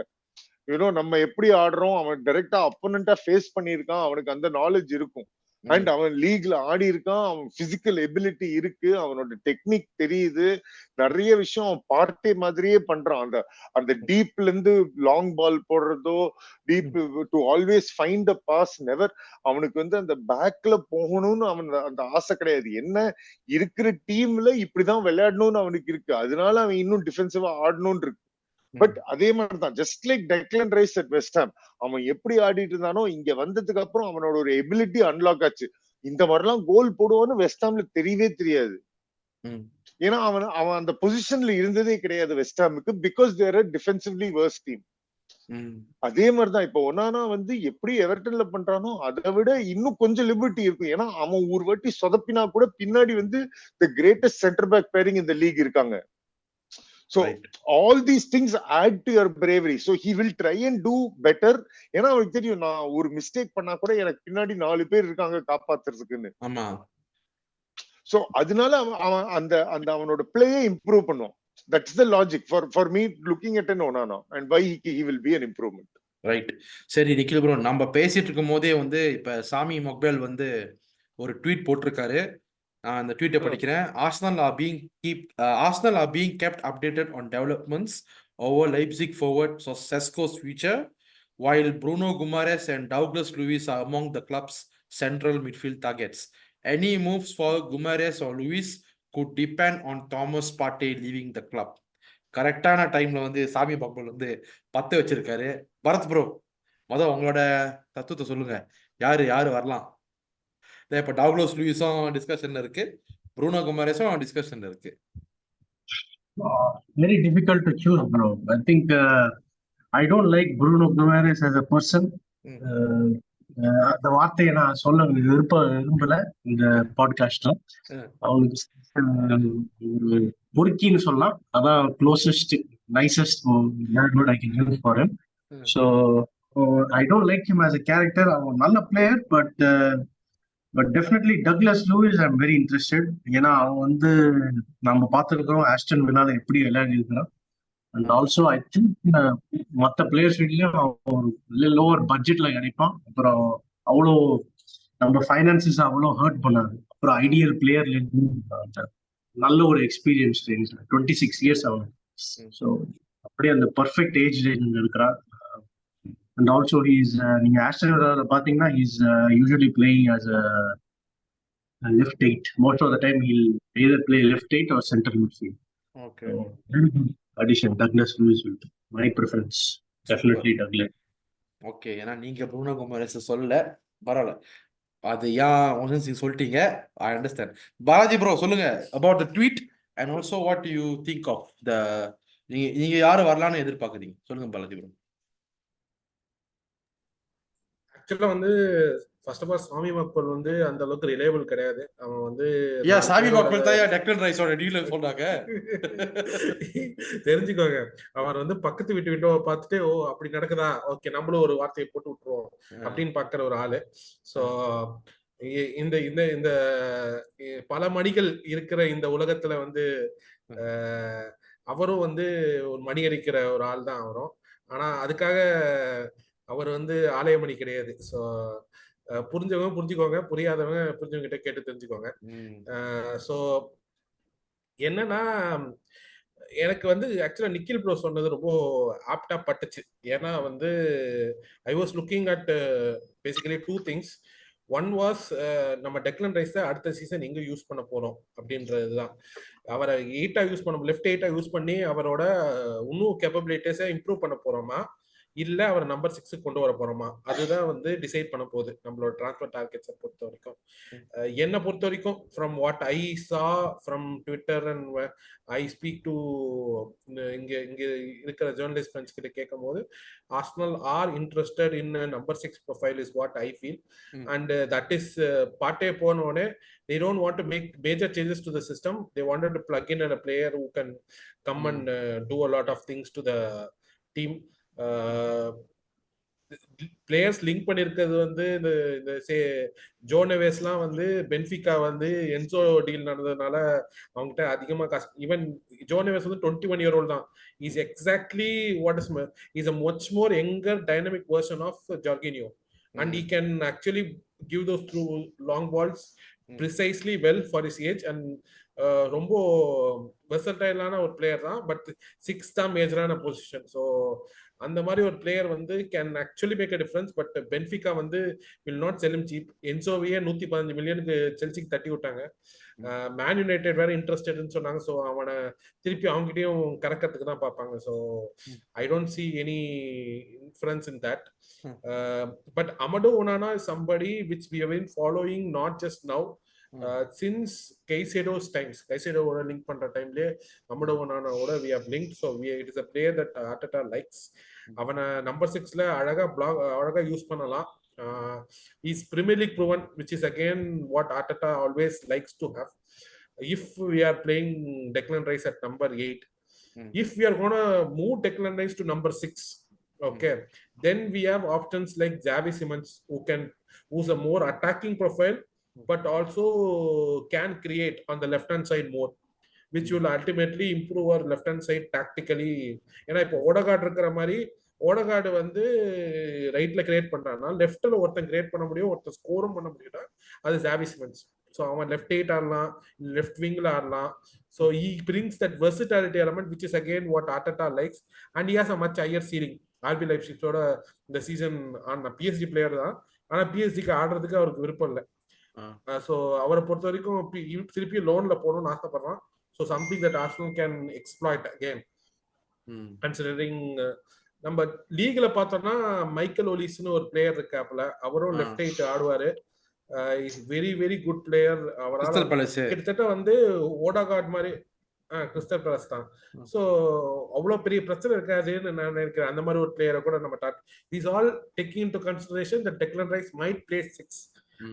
நம்ம எப்படி ஆடுறோம், அவன் டைரக்டா அப்போனண்டா ஃபேஸ் பண்ணிருக்கான், அவனுக்கு அந்த நாலேஜ் இருக்கும். அண்ட் அவன் லீக்ல ஆடி இருக்கான், அவன் பிசிக்கல் எபிலிட்டி இருக்கு, அவனோட டெக்னிக் தெரியுது, நிறைய விஷயம் அவன் பார்ட்டே மாதிரியே பண்றான். அந்த அந்த டீப்ல இருந்து லாங் பால் போடுறதோ, deep to always find a pass, never. அவனுக்கு வந்து அந்த பேக்ல போகணும்னு அவன் அந்த ஆசை கிடையாது. என்ன இருக்கிற டீம்ல இப்படிதான் விளையாடணும்னு அவனுக்கு இருக்கு, அதனால அவன் இன்னும் டிஃபென்சிவா ஆடணும்னு இருக்கு. பட் அதே மாதிரிதான் just like Declan Rice at West Ham, அவன் எப்படி ஆடிட்டு இருந்தானோ இங்க வந்ததுக்கு அப்புறம் அவனோட ஒரு எபிலிட்டி அன்லாக் ஆச்சு. இந்த மாதிரிலாம் கோல் போடுவான்னு வெஸ்ட் ஹாம்ல தெரியவே தெரியாது. ஏன்னா அவன் அவன் அந்த பொசிஷன்ல இருந்ததே கிடையாது வெஸ்ட் ஹாமுக்கு, because they're defensively worse team. அதே மாதிரிதான் இப்ப ஒன்னானா வந்து எப்படி எவர்டன்ல பண்றானோ அதை விட இன்னும் கொஞ்சம் லிபர்ட்டி இருக்கும். ஏன்னா அவன் ஒரு வாட்டி சொதப்பினா கூட பின்னாடி வந்து the greatest centre back bearing இந்த லீக் இருக்காங்க. So all these things add to your bravery. So he will try and do better. ஏன்னா அவனுக்கு தெரியும் நான் ஒரு மிஸ்டேக் பண்ணா கூட எனக்கு பின்னாடி 4 பேர் இருக்காங்க காப்பாத்துறதுக்குன்னு. ஆமா. சோ அதனால அவன் அந்த அந்த அவனோட பிளேயை இம்ப்ரூவ் பண்ணுவான். That's the logic for me looking at an Onana and why he will be an improvement. Right. சரி நிக்கில் ப்ரோ, நம்ம பேசிட்டு இருக்கும் போதே வந்து இப்ப சாமி மொக்பேல் வந்து ஒரு ட்வீட் போட்டிருக்காரு. நான் அந்த ட்வீட்டை படிக்கிறேன். Arsenal are being kept updated on developments over Leipzig forward Sesko's future, while Bruno Guimaraes and Douglas Luiz are among the club's central midfield targets. Any moves for Guimaraes or Luiz could depend on Thomas Partey leaving the club. கரெக்டான டைம்ல வந்து சாமி மொக்பேல் வந்து 10 வச்சிருக்காரு. பரத் ப்ரோ, உங்களோட தத்துவத்தை சொல்லுங்க. யாரு வரலாம்? இப்ப டாக்லஸ் லூயிஸும் டிஸ்கஷன்ல இருக்கு, ப்ரூனோ குமாரேஸும் டிஸ்கஷன்ல இருக்கு. Very difficult to choose, bro. I think I don't like Bruno Guimaraes as a person. அந்த வார்த்தையை நான் சொல்ல விரும்பல இந்த பாட்காஸ்ட்ல. அவனுக்கு ஒரு பொறுக்கின்னு சொல்லலாம், அதான் closest nicest word I can use for him. So I don't like him as a character. அவன் நல்ல player, but definitely Douglas Luiz I am very interested. ஏன்னா அவன் வந்து நம்ம பார்த்துருக்கிறோம் ஆஸ்டன் வில்லால எப்படி விளையாடி இருக்கிறான். அண்ட் ஆல்சோ ஐ திங்க் மற்ற பிளேயர்ஸ் வீட்லயும் ஒரு லோவர் பட்ஜெட்ல கிடைப்பான். அப்புறம் அவ்வளோ நம்ம ஃபைனான்சஸ் அவ்வளோ ஹர்ட் பண்ணாது. அப்புறம் ஐடியல் பிளேயர்ல நல்ல ஒரு எக்ஸ்பீரியன்ஸ் 26 இயர்ஸ் அவன். ஸோ அப்படியே அந்த பர்ஃபெக்ட் ஏஜ் ரேஞ்ச் இருக்கிறான். And also நீங்க ஆஸ்டன் வில்லால பாத்தீங்கன்னா he's usually playing as a left eight. Most of the time he'll either play left eight or center midfield. Okay. So, very good addition, Douglas Luiz. My preference definitely Douglas. Okay, ஏன்னா நீங்க ப்ரூனோ குமாரேஸ் சொல்லல, பரவாயில்ல. அது ஏன் சொல்லிட்டீங்க, ஐ அண்டர்ஸ்டாண்ட். பாலாஜி ப்ரோ சொல்லுங்க about the tweet and also what do you think of the நீங்க யாரு வரலாம்னு எதிர்பார்க்குறீங்க, சொல்லுங்க பாலாஜி ப்ரோ. ஆக்சுவலா வந்து ஃபர்ஸ்ட் ஆஃப் ஆல் சாமி மக்பல் வந்து அந்த அளவுக்கு ரிலேபிள் கிடையாது. அவன் வந்து சாமி மக்பல் தான் டெக்லன் ரைஸோட டீல சொல்றாங்க. தெரிஞ்சுக்கோங்க, அவர் வந்து பக்கத்து வீட்டு விண்டோ பார்த்துட்டு ஓ அப்படி நடக்குதா, ஓகே நம்மளும் ஒரு வார்த்தையை போட்டு விட்டுருவோம் அப்படின்னு பாக்குற ஒரு ஆளு. ஸோ இந்த இந்த இந்த பல மணிகள் இருக்கிற இந்த உலகத்துல வந்து அவரும் வந்து ஒரு மணி அடிக்கிற ஒரு ஆள் தான் அவரும். ஆனா அதுக்காக அவர் வந்து ஆலயமணி கிடையாது. ஸோ புரிஞ்சவங்க புரிஞ்சுக்கோங்க, புரியாதவங்க புரிஞ்சவங்க கிட்ட கேட்டு தெரிஞ்சுக்கோங்க. ஸோ என்னன்னா, எனக்கு வந்து ஆக்சுவலா நிக்கில் ப்ரோ சொன்னது ரொம்ப ஆப்டா பட்டுச்சு. ஏன்னா வந்து I was looking at basically 2 things. One was நம்ம டெக்லன் ரைஸை அடுத்த சீசன் எங்க யூஸ் பண்ண போறோம் அப்படின்றதுதான். அவரை 8-ஆ யூஸ் பண்ண, லெஃப்ட் 8-ஆ யூஸ் பண்ணி அவரோட இன்னும் கேப்பபிலிட்டிஸை இம்ப்ரூவ் பண்ண போறோமா, இல்ல அவர் நம்பர் 6 கொண்டு வர போறோமா, அதுதான் வந்து டிசைட் பண்ண போகுது நம்மளோட டிரான்ஸ்ஃபர் டார்கெட்ஸை பொறுத்த வரைக்கும். என்னை பொறுத்த வரைக்கும் ஃப்ரம் வாட் ஐ சா from Twitter and I speak to இங்க இருக்கிற ஜேர்னலிஸ்ட் ஃப்ரெண்ட்ஸ் கிட்ட கேட்கும் போது, Arsenal are interested in number 6 profile is what I feel. And that is Partey போனோடனே they don't want to make major changes to the system. They wanted to plug in a player who can come and do a lot of things to the team. Players link பண்ணிருக்கிறது வந்து இந்த ஜோ நெவேஸ்லாம் வந்து பென்ஃபிகா வந்து என்சோ டீல் நடந்ததுனால அவங்ககிட்ட அதிகமா காசு. ஈவன் ஜோ நெவேஸ் வந்து 21 year old தான். Is exactly what is a much more younger dynamic version of Jorginho, and he can actually give those through long balls precisely well for his age, and ரொம்ப வெர்சடைலான ஒரு பிளேயர் தான். பட் 6 தான் மேஜரான பொசிஷன். ஸோ அந்த மாதிரி ஒரு பிளேயர் வந்து can actually make a difference. But Benfica வந்து will not sell him cheap. என்சோவியே 115 மில்லியனுக்கு செல்சிக்கு தட்டி விட்டாங்க. மேன் யுனைடெட் வேற இன்ட்ரெஸ்டட்னு சொன்னாங்க. ஸோ அவனை திருப்பி அவங்ககிட்டயும் கறக்கிறதுக்கு தான் பார்ப்பாங்க. So I don't see any inference in that. But Amadou Onana is somebody which we have been following not just now, since Caicedo's times. Caicedo oda link பண்ற டைம்ல Amadou Onana oda we have linked. So it is a player that Arteta likes. அவனை நம்பர் 6ல அழகா யூஸ் பண்ணலாம். He's Premier League proven, which is again what Arteta always likes to have. If we are playing Declan Rice at number 8, if we are gonna move Declan Rice to number 6, okay, then we have options like Xavi Simons, who's a more attacking profile, but also can create on the left hand side more, which will ultimately improve our left hand side tactically. ஏன்னா இப்போ ஓடகார்டு இருக்கிற மாதிரி ஓடகார்டு வந்து ரைட்ல கிரியேட் பண்றான்னா லெஃப்ட்ல ஒருத்தன் கிரியேட் பண்ண முடியும், ஒருத்தன் ஸ்கோரும் பண்ண முடியும்னா அது Xavi Simons. ஸோ அவன் லெஃப்ட் 8 ஆடலாம், லெஃப்ட் விங்ல ஆடலாம். So he brings that versatility element, which is again what Arteta likes, and he has a much higher ceiling. RB லைப்சிச்சோட இந்த சீசன் ஆன PSG பிளேயர் தான். ஆனா பிஎஸ்சிக்கு ஆடுறதுக்கு அவருக்கு விருப்பம் இல்லை. ஸோ அவரை பொறுத்த வரைக்கும் திருப்பி லோன்ல போகணும்னு ஆசைப்படுறான். So something that Arsenal can exploit again. Considering நம்ம லீக்ல பார்த்தோம்னா மைக்கேல் ஒலிஸ்னு ஒரு பிளேயர் இருக்காப்புல, அவரும் லெஃப்ட் 8 ஆடுவாரு. Is very very good player. அவரால் கிட்டத்தட்ட வந்து ஓடகார்ட் மாதிரி கிறிஸ்டல் பேலஸ் தான். ஸோ அவ்வளோ பெரிய பிரச்சனை இருக்காதுன்னு நான் நினைக்கிறேன். அந்த மாதிரி ஒரு பிளேயரை கூட நம்ம is all taking into consideration that Declan Rice might play 6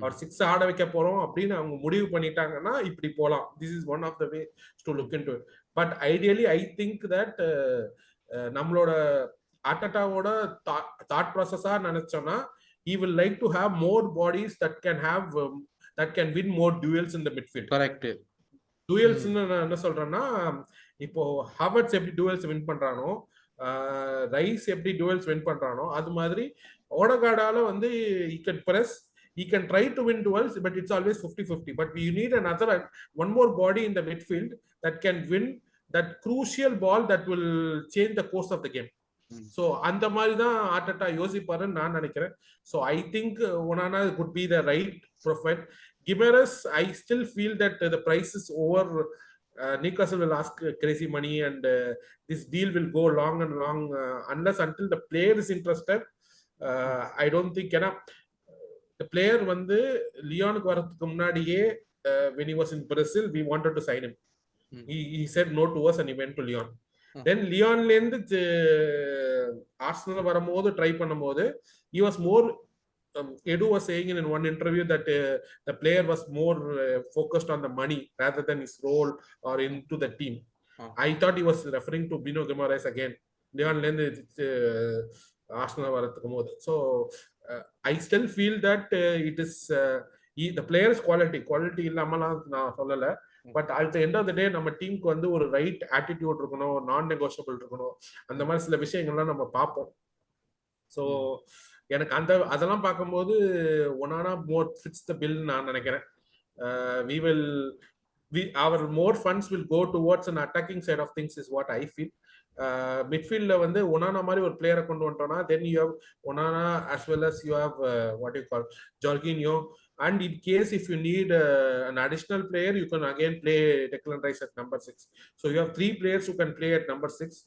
or 6 ஆட வைக்க போறோம் அப்படின்னு அவங்க முடிவு பண்ணிட்டாங்கன்னா இப்படி போலாம். This is one of the way to look into it. But ideally I think that நம்மளோட Artetaவோட தாட் ப்ராசஸா நினைச்சோம்னா he will like to have more bodies that can win more duels in the midfield. Correct. Duels என்ன சொல்றேன்னா, இப்போ ஹாவர்ட்ஸ் எப்படி duels win பண்றானோ, ரைஸ் எப்படி duels win பண்றானோ, அது மாதிரி ஓடகார்டால வந்து he can press, he can try to win duels, but it's always 50-50. But we need one more body in the midfield that can win that crucial ball that will change the course of the game. So அந்த மாதிரி தான் ஆர்டெட்டா யோசிப்பாருன்னு நான் நினைக்கிறேன். So I think Onana could be the right profile. Gimenez, I still feel that the price is over. Newcastle will ask crazy money, and this deal will go long and long until the player is interested. I don't think the player வந்து லியோனுக்கு வரதுக்கு முன்னாடியே when he was in Brazil we wanted to sign him. He said no to us and he went to Lyon. Then லியோன்ல இருந்து ஆர்சனல் வரும்போது ட்ரை பண்ணும்போது he was more Edu was saying in one interview that the player was more focused on the money rather than his role or into the team. I thought he was referring to Bruno Guimaraes again. லியோன்ல இருந்து ஆர்சனல் வரதுக்கு போது. So I still feel that it is the player's quality இல்லாமலாம் நான் சொல்லல. But at the end of the day நம்ம டீமுக்கு வந்து ஒரு ரைட் ஆட்டிடியூட் இருக்கணும், நான் நெகோஷியபிள் இருக்கணும். அந்த மாதிரி சில விஷயங்கள்லாம் நம்ம பார்ப்போம். ஸோ எனக்கு அதெல்லாம் பார்க்கும்போது Onana more fits the bill நான் நினைக்கிறேன். our more funds will go towards an attacking side of things is what I feel. மிட்ஃபீல்ட்ல வந்து ஒனானா மாதிரி ஒரு பிளேயரை கொண்டு வந்துட்டோம்னா then you have Onana as well as you have what you call Jorginho. And in case if you need an additional player, you can again play Declan Rice at number 6. So you have 3 players who can play at number 6.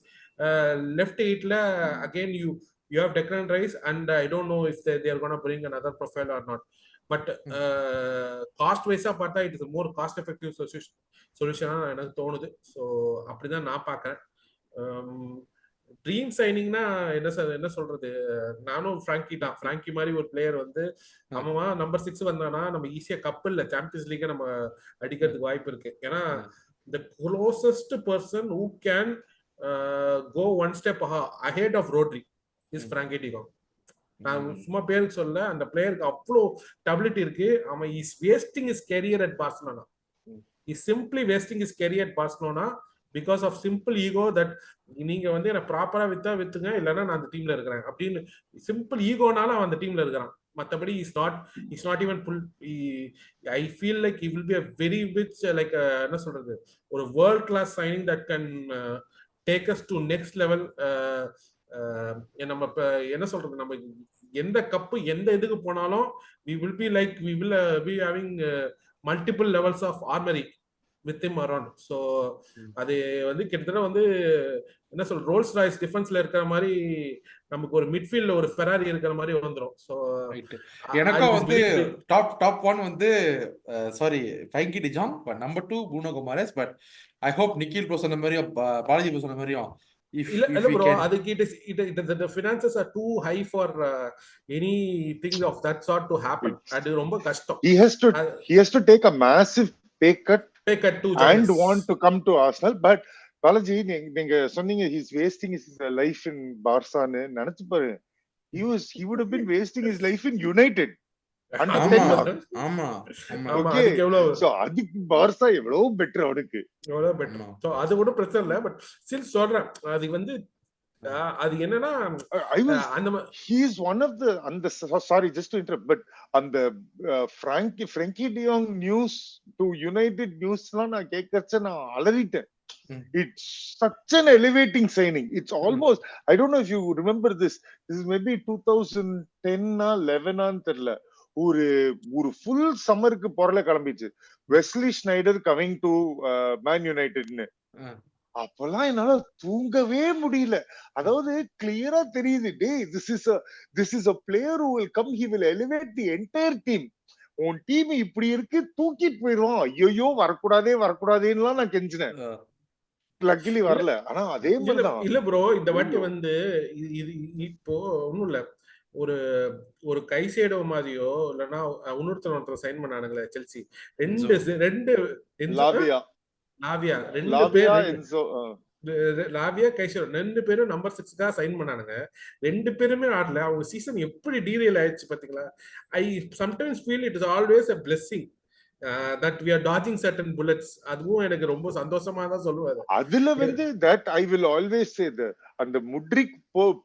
Left 8 la again you have Declan Rice, and I don't know if they are going to bring another profile or not. But cost wise பார்த்தா it is a more cost effective solution எனக்கு தோணுது. ஸோ அப்படிதான் நான் பார்க்கறேன். ட்ரீம் சைனிங்னா என்ன சொல்றது, நானும் ஃப்ராங்கி மாதிரி ஒரு பிளேயர் வந்து அவன் நம்பர் 6 வந்தானா நம்ம ஈஸியா கப்பல்ல சாம்பியன்ஸ் லீக் நம்ம அடிக்கிறதுக்கு வாய்ப்பு இருக்கு. ஏன்னா the closest person who can go one step ahead of Rodri is Frankie de Jong. நான் சும்மா பேருக்கு சொல்ல, அந்த பிளேயருக்கு அவ்வளோ டபிலிட்டி இருக்கு. அவன் is wasting his career at Barcelona. He's simply wasting his career at Barcelona because of simple ego that நீங்க வந்து என்ன ப்ராப்பரா வித்துங்க, இல்லைன்னா நான் அந்த டீம்ல இருக்கிறேன் அப்படின்னு சிம்பிள் ஈகோனால அவன் அந்த டீம்ல இருக்கிறான். மத்தபடி is not even full. I feel like he will be a very rich like என்ன சொல்றது, ஒரு world class signing that can take us to next level. நம்ம என்ன சொல்றது, நம்ம எந்த கப்பு எந்த இதுக்கு போனாலும் we will be like we will be having multiple levels of armory with him around. So அது வந்து கிட்டத்தட்ட வந்து என்ன சொல்ற, ரோல்ஸ் ராய்ஸ் டிஃபென்ஸ்ல இருக்கிற மாதிரி நமக்கு ஒரு மிட்ஃபீல்ட்ல ஒரு ஃபெராரி இருக்கிற மாதிரி வந்துரும். ஸோ எனக்கும் வந்து டாப் 1 வந்து sorry Frenkie de Jong, but number 2 Bruno Guimaraes. But I hope Nikhil bro சொன்ன மாதிரியும் பாலாஜி ப்ரோ சொன்ன மாதிரியும் இல்ல ப்ரோ, அதுக்கு the finances are too high for anything of that sort to happen. அது ரொம்ப கஷ்டம். He has to take a massive pay cut to and want to come to Arsenal. But Balaji, நீங்க சொன்னீங்க he's wasting his life in Barca ன்னு நினைச்சு பாரு. He would have been wasting his life in United. ஆமா Okay, so அதுக்கு Barca எவ்வளவு பெட்டர் அவனுக்கு, எவ்வளவு பெட்டர். சோ அது கூட பிரச்சனை இல்ல, பட் ஸ்டில் சொல்றேன், அது வந்து அது என்னன்னா he is one of the sorry just to interrupt, but அந்த Frankie de Jong news to United newsலாம் நான் கேட்கறச்ச நான் அலறிட்டேன். It's such an elevating signing. It's almost, I don't know if you remember this is maybe 2010 or 11 ஆன்னு தெரியல, ஒரு ஃபுல் சம்மருக்கு பொருளை கிளம்பிச்சு Wesley Sneijder coming to Man யுனைடெட்னு. அப்பெல்லாம் என்னால தூங்கவே முடியல. அதாவது கிளியரா தெரியுது, டே this is a player who will come, he will elevate the entire team. உன் டீம் இப்படி இருக்கு, தூக்கிட்டு போயிடுவான். ஐயோ வரக்கூடாதேன்னு நான் கெஞ்சினேன். லக்கிலி வரல. ஆனா அதே மாதிரிதான் இல்ல ப்ரோ, இந்த வாட்டி வந்து இப்போ ஒண்ணும் இல்ல, ஒரு கைசேடோ மாதிரியோ இல்லன்னா இன்னொருத்தர் சைன் பண்ணானுங்களே செல்சி, லாவியா கைசேடோ 2 பேரும் நம்பர் 6 தான் சைன் பண்ணானுங்க. 2 பேருமே ஆடல. அவங்க சீசன் எப்படி டீரியல் ஆயிடுச்சு பாத்தீங்களா? ஐ sometimes feel it is always a blessing that we are dodging certain bullets. அதுவும் எனக்கு ரொம்ப சந்தோஷமா தான் சொல்லுவாரு. அதுல வந்து that I will always say அந்த முட்ரிக்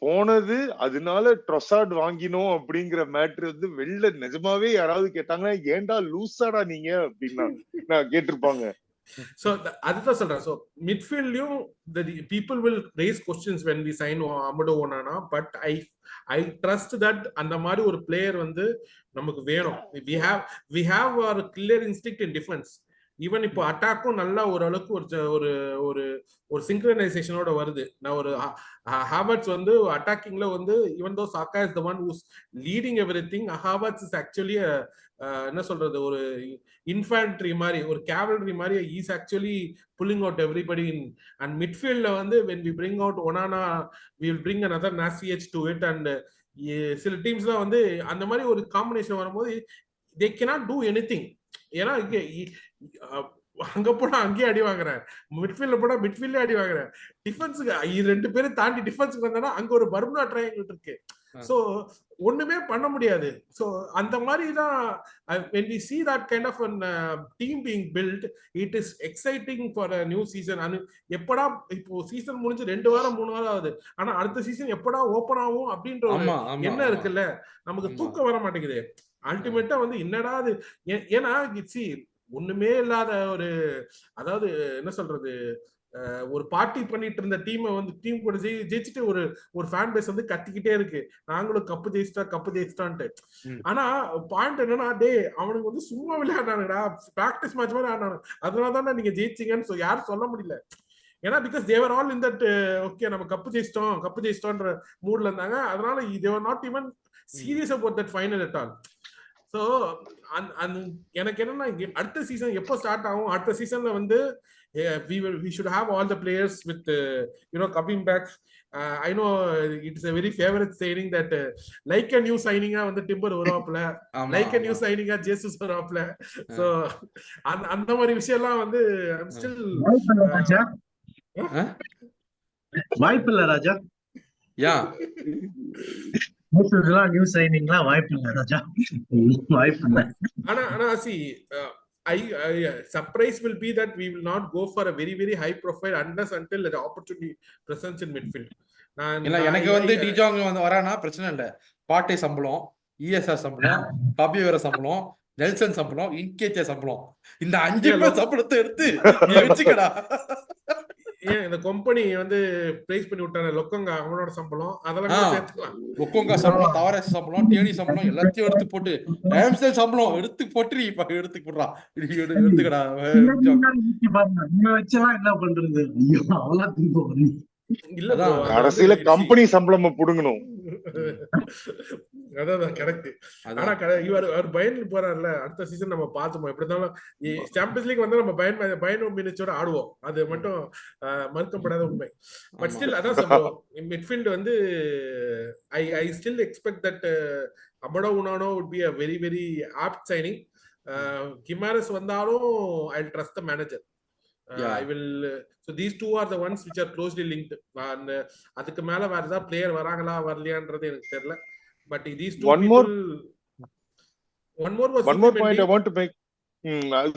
போனது அதனால ட்ரொசார்ட் வாங்கினோம் அப்படிங்கிற மேட்டர் வந்து வெளில நிஜமாவே யாராவது கேட்டாங்கன்னா, ஏன்டா லூசாடா நீங்க அப்படின்னா நான் கேட்டிருப்பாங்க. So அதுதான் சொல்றேன். So midfieldலயும் the people will raise questions when we sign Amadou Onana, but I trust that அந்த மாதிரி ஒரு பிளேயர் வந்து நமக்கு வேணும். we have our clear instinct in defense. Even இப்போ அட்டாக்கும் நல்லா ஓரளவுக்கு ஒரு சிங்க்ரனைசேஷனோட வருது. நான் ஒரு ஹாவர்ட்ஸ் வந்து அட்டாக்கிங்ல வந்து even though Xhaka is the one who's leading everything, Havertz is actually என்ன சொல்றது, ஒரு இன்ஃபேண்ட்ரி மாதிரி, ஒரு கேவலரி மாதிரி is actually pulling out everybody in. And மிட்ஃபீல்ட்ல வந்து when we bring out Onana, we will bring another nasty edge to it. and சில டீம்ஸ்லாம் வந்து அந்த மாதிரி ஒரு காம்பினேஷன் வரும்போது they cannot do anything. ஏன்னா அங்க போனா அங்கேயே அடி வாங்குறேன், மிட்ஃபீல்ட்ல போனா மிட்ஃபீல்ட்ல அடி வாங்குறேன். டிஃபென்ஸுக்கு 2 பேரும் தாண்டி டிஃபென்ஸுக்கு வந்தா அங்க ஒரு பர்முடா ட்ரையாங்கிள் இருக்கு. சோ ஒண்ணுமே பண்ண முடியாது. சோ அந்த மாதிரி தான் when we see that kind of a team being built, it is exciting for a new season. எப்படா இப்போ சீசன் முடிஞ்சு 2 வாரம் 3 வாரம் ஆகுது, ஆனா அடுத்த சீசன் எப்படா ஓபன் ஆகும் அப்படின்ற என்ன இருக்குல்ல, நமக்கு தூக்கம் வர மாட்டேங்குது. அல்டிமேட்டா வந்து என்னடா அது, ஏன்னா ஒண்ணுமே இல்லாத ஒரு, அதாவது என்ன சொல்றது, ஒரு பார்ட்டி பண்ணிட்டு இருந்த டீம் கூட ஜெயிச்சுட்டு ஒரு ஃபேன் பேஸ் வந்து கத்திக்கிட்டே இருக்கு, நாங்களும் கப்பு ஜெயிச்சிட்டான்ட்டு. ஆனா பாயிண்ட் என்னன்னா, டே அவனுக்கு வந்து சும்மா விளையாடுறானுடா, பிராக்டிஸ் மேட்ச் மாதிரி ஆடுறாங்க, அதனாலதான் நீங்க ஜெயிச்சீங்கன்னு யாரும் சொல்ல முடியல. ஏன்னா because they were all in that okay நம்ம கப்பு ஜெயிச்சிட்டோம்ன்ற மூட்ல இருந்தாங்க. அதனால they were not even serious about that final at all. So எனக்கு என்னன்னா, அடுத்த சீசன் எப்போ ஸ்டார்ட் ஆகும், அடுத்த சீசன்ல வந்து we should have all the players with coming back. I know it is a very favorite saying that like a new signing வந்து டிம்பர் வருவாப்ல, like a new signing Jesus வருவாப்ல. ஸோ அந்த மாதிரி விஷயம் எல்லாம் வந்து வாய்ப்பில்லை ராஜா. யா நியூ சைனிங்லாம் வாய்ப்பில்லை ராஜா, வாய்ப்பில்லை. ஆனா see, surprise will be that we will not go for a very very high profile unless until the opportunity presents in midfield. எனக்கு வந்து டிஜாங் வந்து வரானா பிரச்சனை இல்ல, பாட்டை சம்பளம் இஎஸ்ஆர் சம்பளம், கபியோர சம்பளம், நெல்சன் சம்பளம், இன்கேச்ச சம்பளம், இந்த 5 ஏன் பேர் சம்பளத்தை எடுத்து நீ வச்சுக்கடா. ஏன் இந்த கம்பெனி வந்து பிரைஸ் பண்ணி விட்டான லொக்கங்க அவனோட சம்பளம் அதெல்லாம் கூட சேர்த்துக்கலாம். ஒக்கோங்கா சம்பளம், தவரேஸ் சம்பளம், டியனி சம்பளம் எல்லாத்தையும் எடுத்து போட்டு ரேம்ஸ்டேல் சம்பளம் எடுத்து போட்டு இப்ப எடுத்து போடுறா. எடுத்துக்கடா. வச்செல்லாம் என்ன பண்றது? ஐயோ அவ்வளவு திரும்ப இல்ல bro, அதான். அது வந்து கடைசியில கம்பெனி சம்பளம் புடுங்கணும். அதான் கரெக்ட். ஆனா அவர் பயன்ல போறாருல, அடுத்த சீசன் நம்ம பார்த்தோம். எப்படி இருந்தாலும் சாம்பியன்ஸ் லீக் வந்தா நம்ம பயன் மினிச்சோட ஆடுவோம். அது மட்டும் மறுக்கப்படாத உண்மை. பட் ஸ்டில் அதான் சொல்றோம், மிட்ஃபீல்ட் வந்து I still expect that Amadou Onana would be a very very apt signing. Guimaraes வந்தாலும் I'll trust the manager. I will. So these two are the ones which are closely linked. And அதுக்கு மேல வேற ஏதாவது பிளேயர் வராங்களா வரலையான்றது எனக்கு தெரியல. But these two One people. One more point I want to make.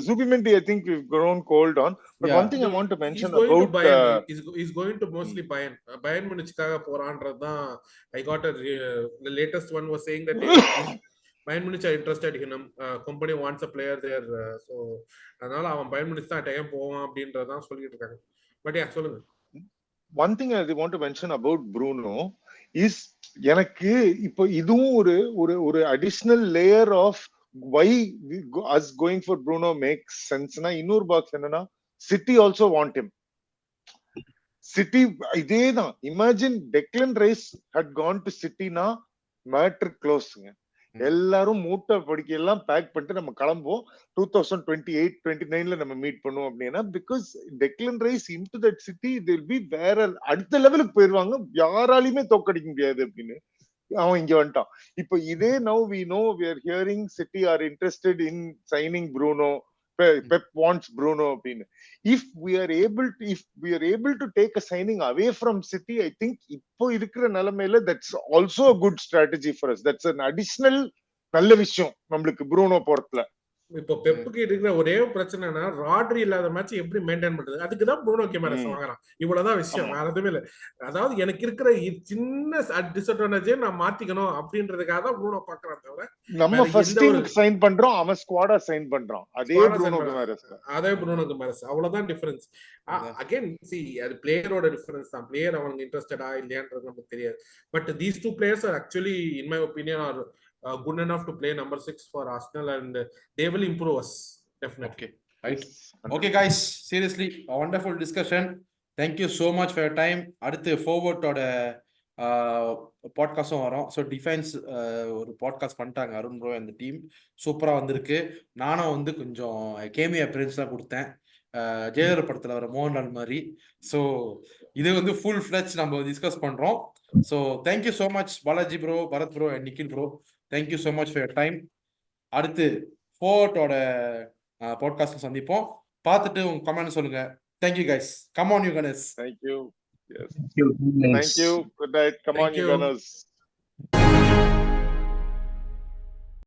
Zubimendi, I think we've grown cold on. But one thing I want to mention about he's going to mostly Bayern Munichkaga போறான்றது தான். I got the latest one was saying that Bayern Munich are interested in him. Company wants a player there. So அதனால அவன் Bayern Munich தான் டைம் போவான் அப்படின்றது தான் சொல்லிட்டு இருக்காங்க. பட் சொல்லுங்க. One thing I want to mention about Bruno is எனக்கு இப்போ இதுவும் ஒரு additional layer of why us going for Bruno makes sense na. இன்னொரு பாக்ஸ் என்னன்னா, City also want him. City இதேதான். Imagine Declan Rice had gone to City na, matter closeங்க. எல்லாரும் மூட்டை படிக்க எல்லாம் பேக் பண்ணிட்டு நம்ம கிளம்புவோம். 2028-29ல நம்ம மீட் பண்ணுவோம் அப்படின்னா, because Declan Rice into that city தில் பி வேற அடுத்த லெவலுக்கு போயிருவாங்க, யாராலையுமே தோக்கடிக்க முடியாது அப்படின்னு அவன் இங்க வந்துட்டான். இப்போ இதே now we know we are hearing City are interested in signing Bruno, Pep wants Bruno அப்படின்னு. If we are able to take a signing away from City, I think இப்போ இருக்கிற நிலைமையில that's also a good strategy for us. That's an additional நல்ல விஷயம் நம்மளுக்கு ப்ரூனோ போறதுல. இப்போ பெப்புக்கு இருக்கிற ஒரே பிரச்சனைனா ராட்ரி இல்லாத மேட்ச் எப்படி மெயின்டைன் பண்றது, அதுக்குதான் ப்ரூனோ கிமாரஸ் வாங்குறான். இவ்வளவுதான் விஷயம், வேற எதுவுமே இல்ல. அதாவது எனக்கு இருக்கிற சின்ன டிஸ்அட்வான்டேஜ் நான் மாத்திக்கணும் அப்படின்றதுக்காக தான் ப்ரூனோ பாக்குறான். தவிர நம்ம ஃபர்ஸ்ட் டீம் சைன் பண்றோம், அவன் ஸ்குவாடா சைன் பண்றான். அதே ப்ரூனோ கிமாரஸ் அவ்வளவுதான் டிஃபரன்ஸ். அகைன் see அது பிளேயரோட டிஃபரன்ஸ் தான். பிளேயர் அவங்க இன்ட்ரெஸ்டடா இல்லையான்றது நமக்கு தெரியாது. But these two players are actually in my opinion are good enough to play number 6 for Arsenal, and they will improve us definitely. Okay, right. Okay guys, seriously a wonderful discussion. Thank you so much for your time. அடுத்து forward ஓட பாட்காஸ்டும் வரும். ஸோ டிஃபென்ஸ் ஒரு பாட்காஸ்ட் பண்ணிட்டாங்க அருண் ப்ரோ, அந்த டீம் சூப்பராக வந்திருக்கு. நானும் வந்து கொஞ்சம் கேமி அப்பியரன்ஸ்லாம் கொடுத்தேன், ஜெயலலிதா படத்தில் வர மோகன்லால் மாதிரி. ஸோ இது வந்து ஃபுல் ஃப்ளெட்ஜ் நம்ம டிஸ்கஸ் பண்ணுறோம். So thank you so much Balaji bro, Bharath bro and Nikhil bro. Thank you so much for your time. அடுத்து ஃபோர்ட்டோட பாட்காஸ்ட் சந்திப்போம். பார்த்துட்டு உங்க கமெண்ட் சொல்லுங்க. Thank you guys. Come on you Ganesh. Thank you. Thank you. Good night. Come on, you Gunners.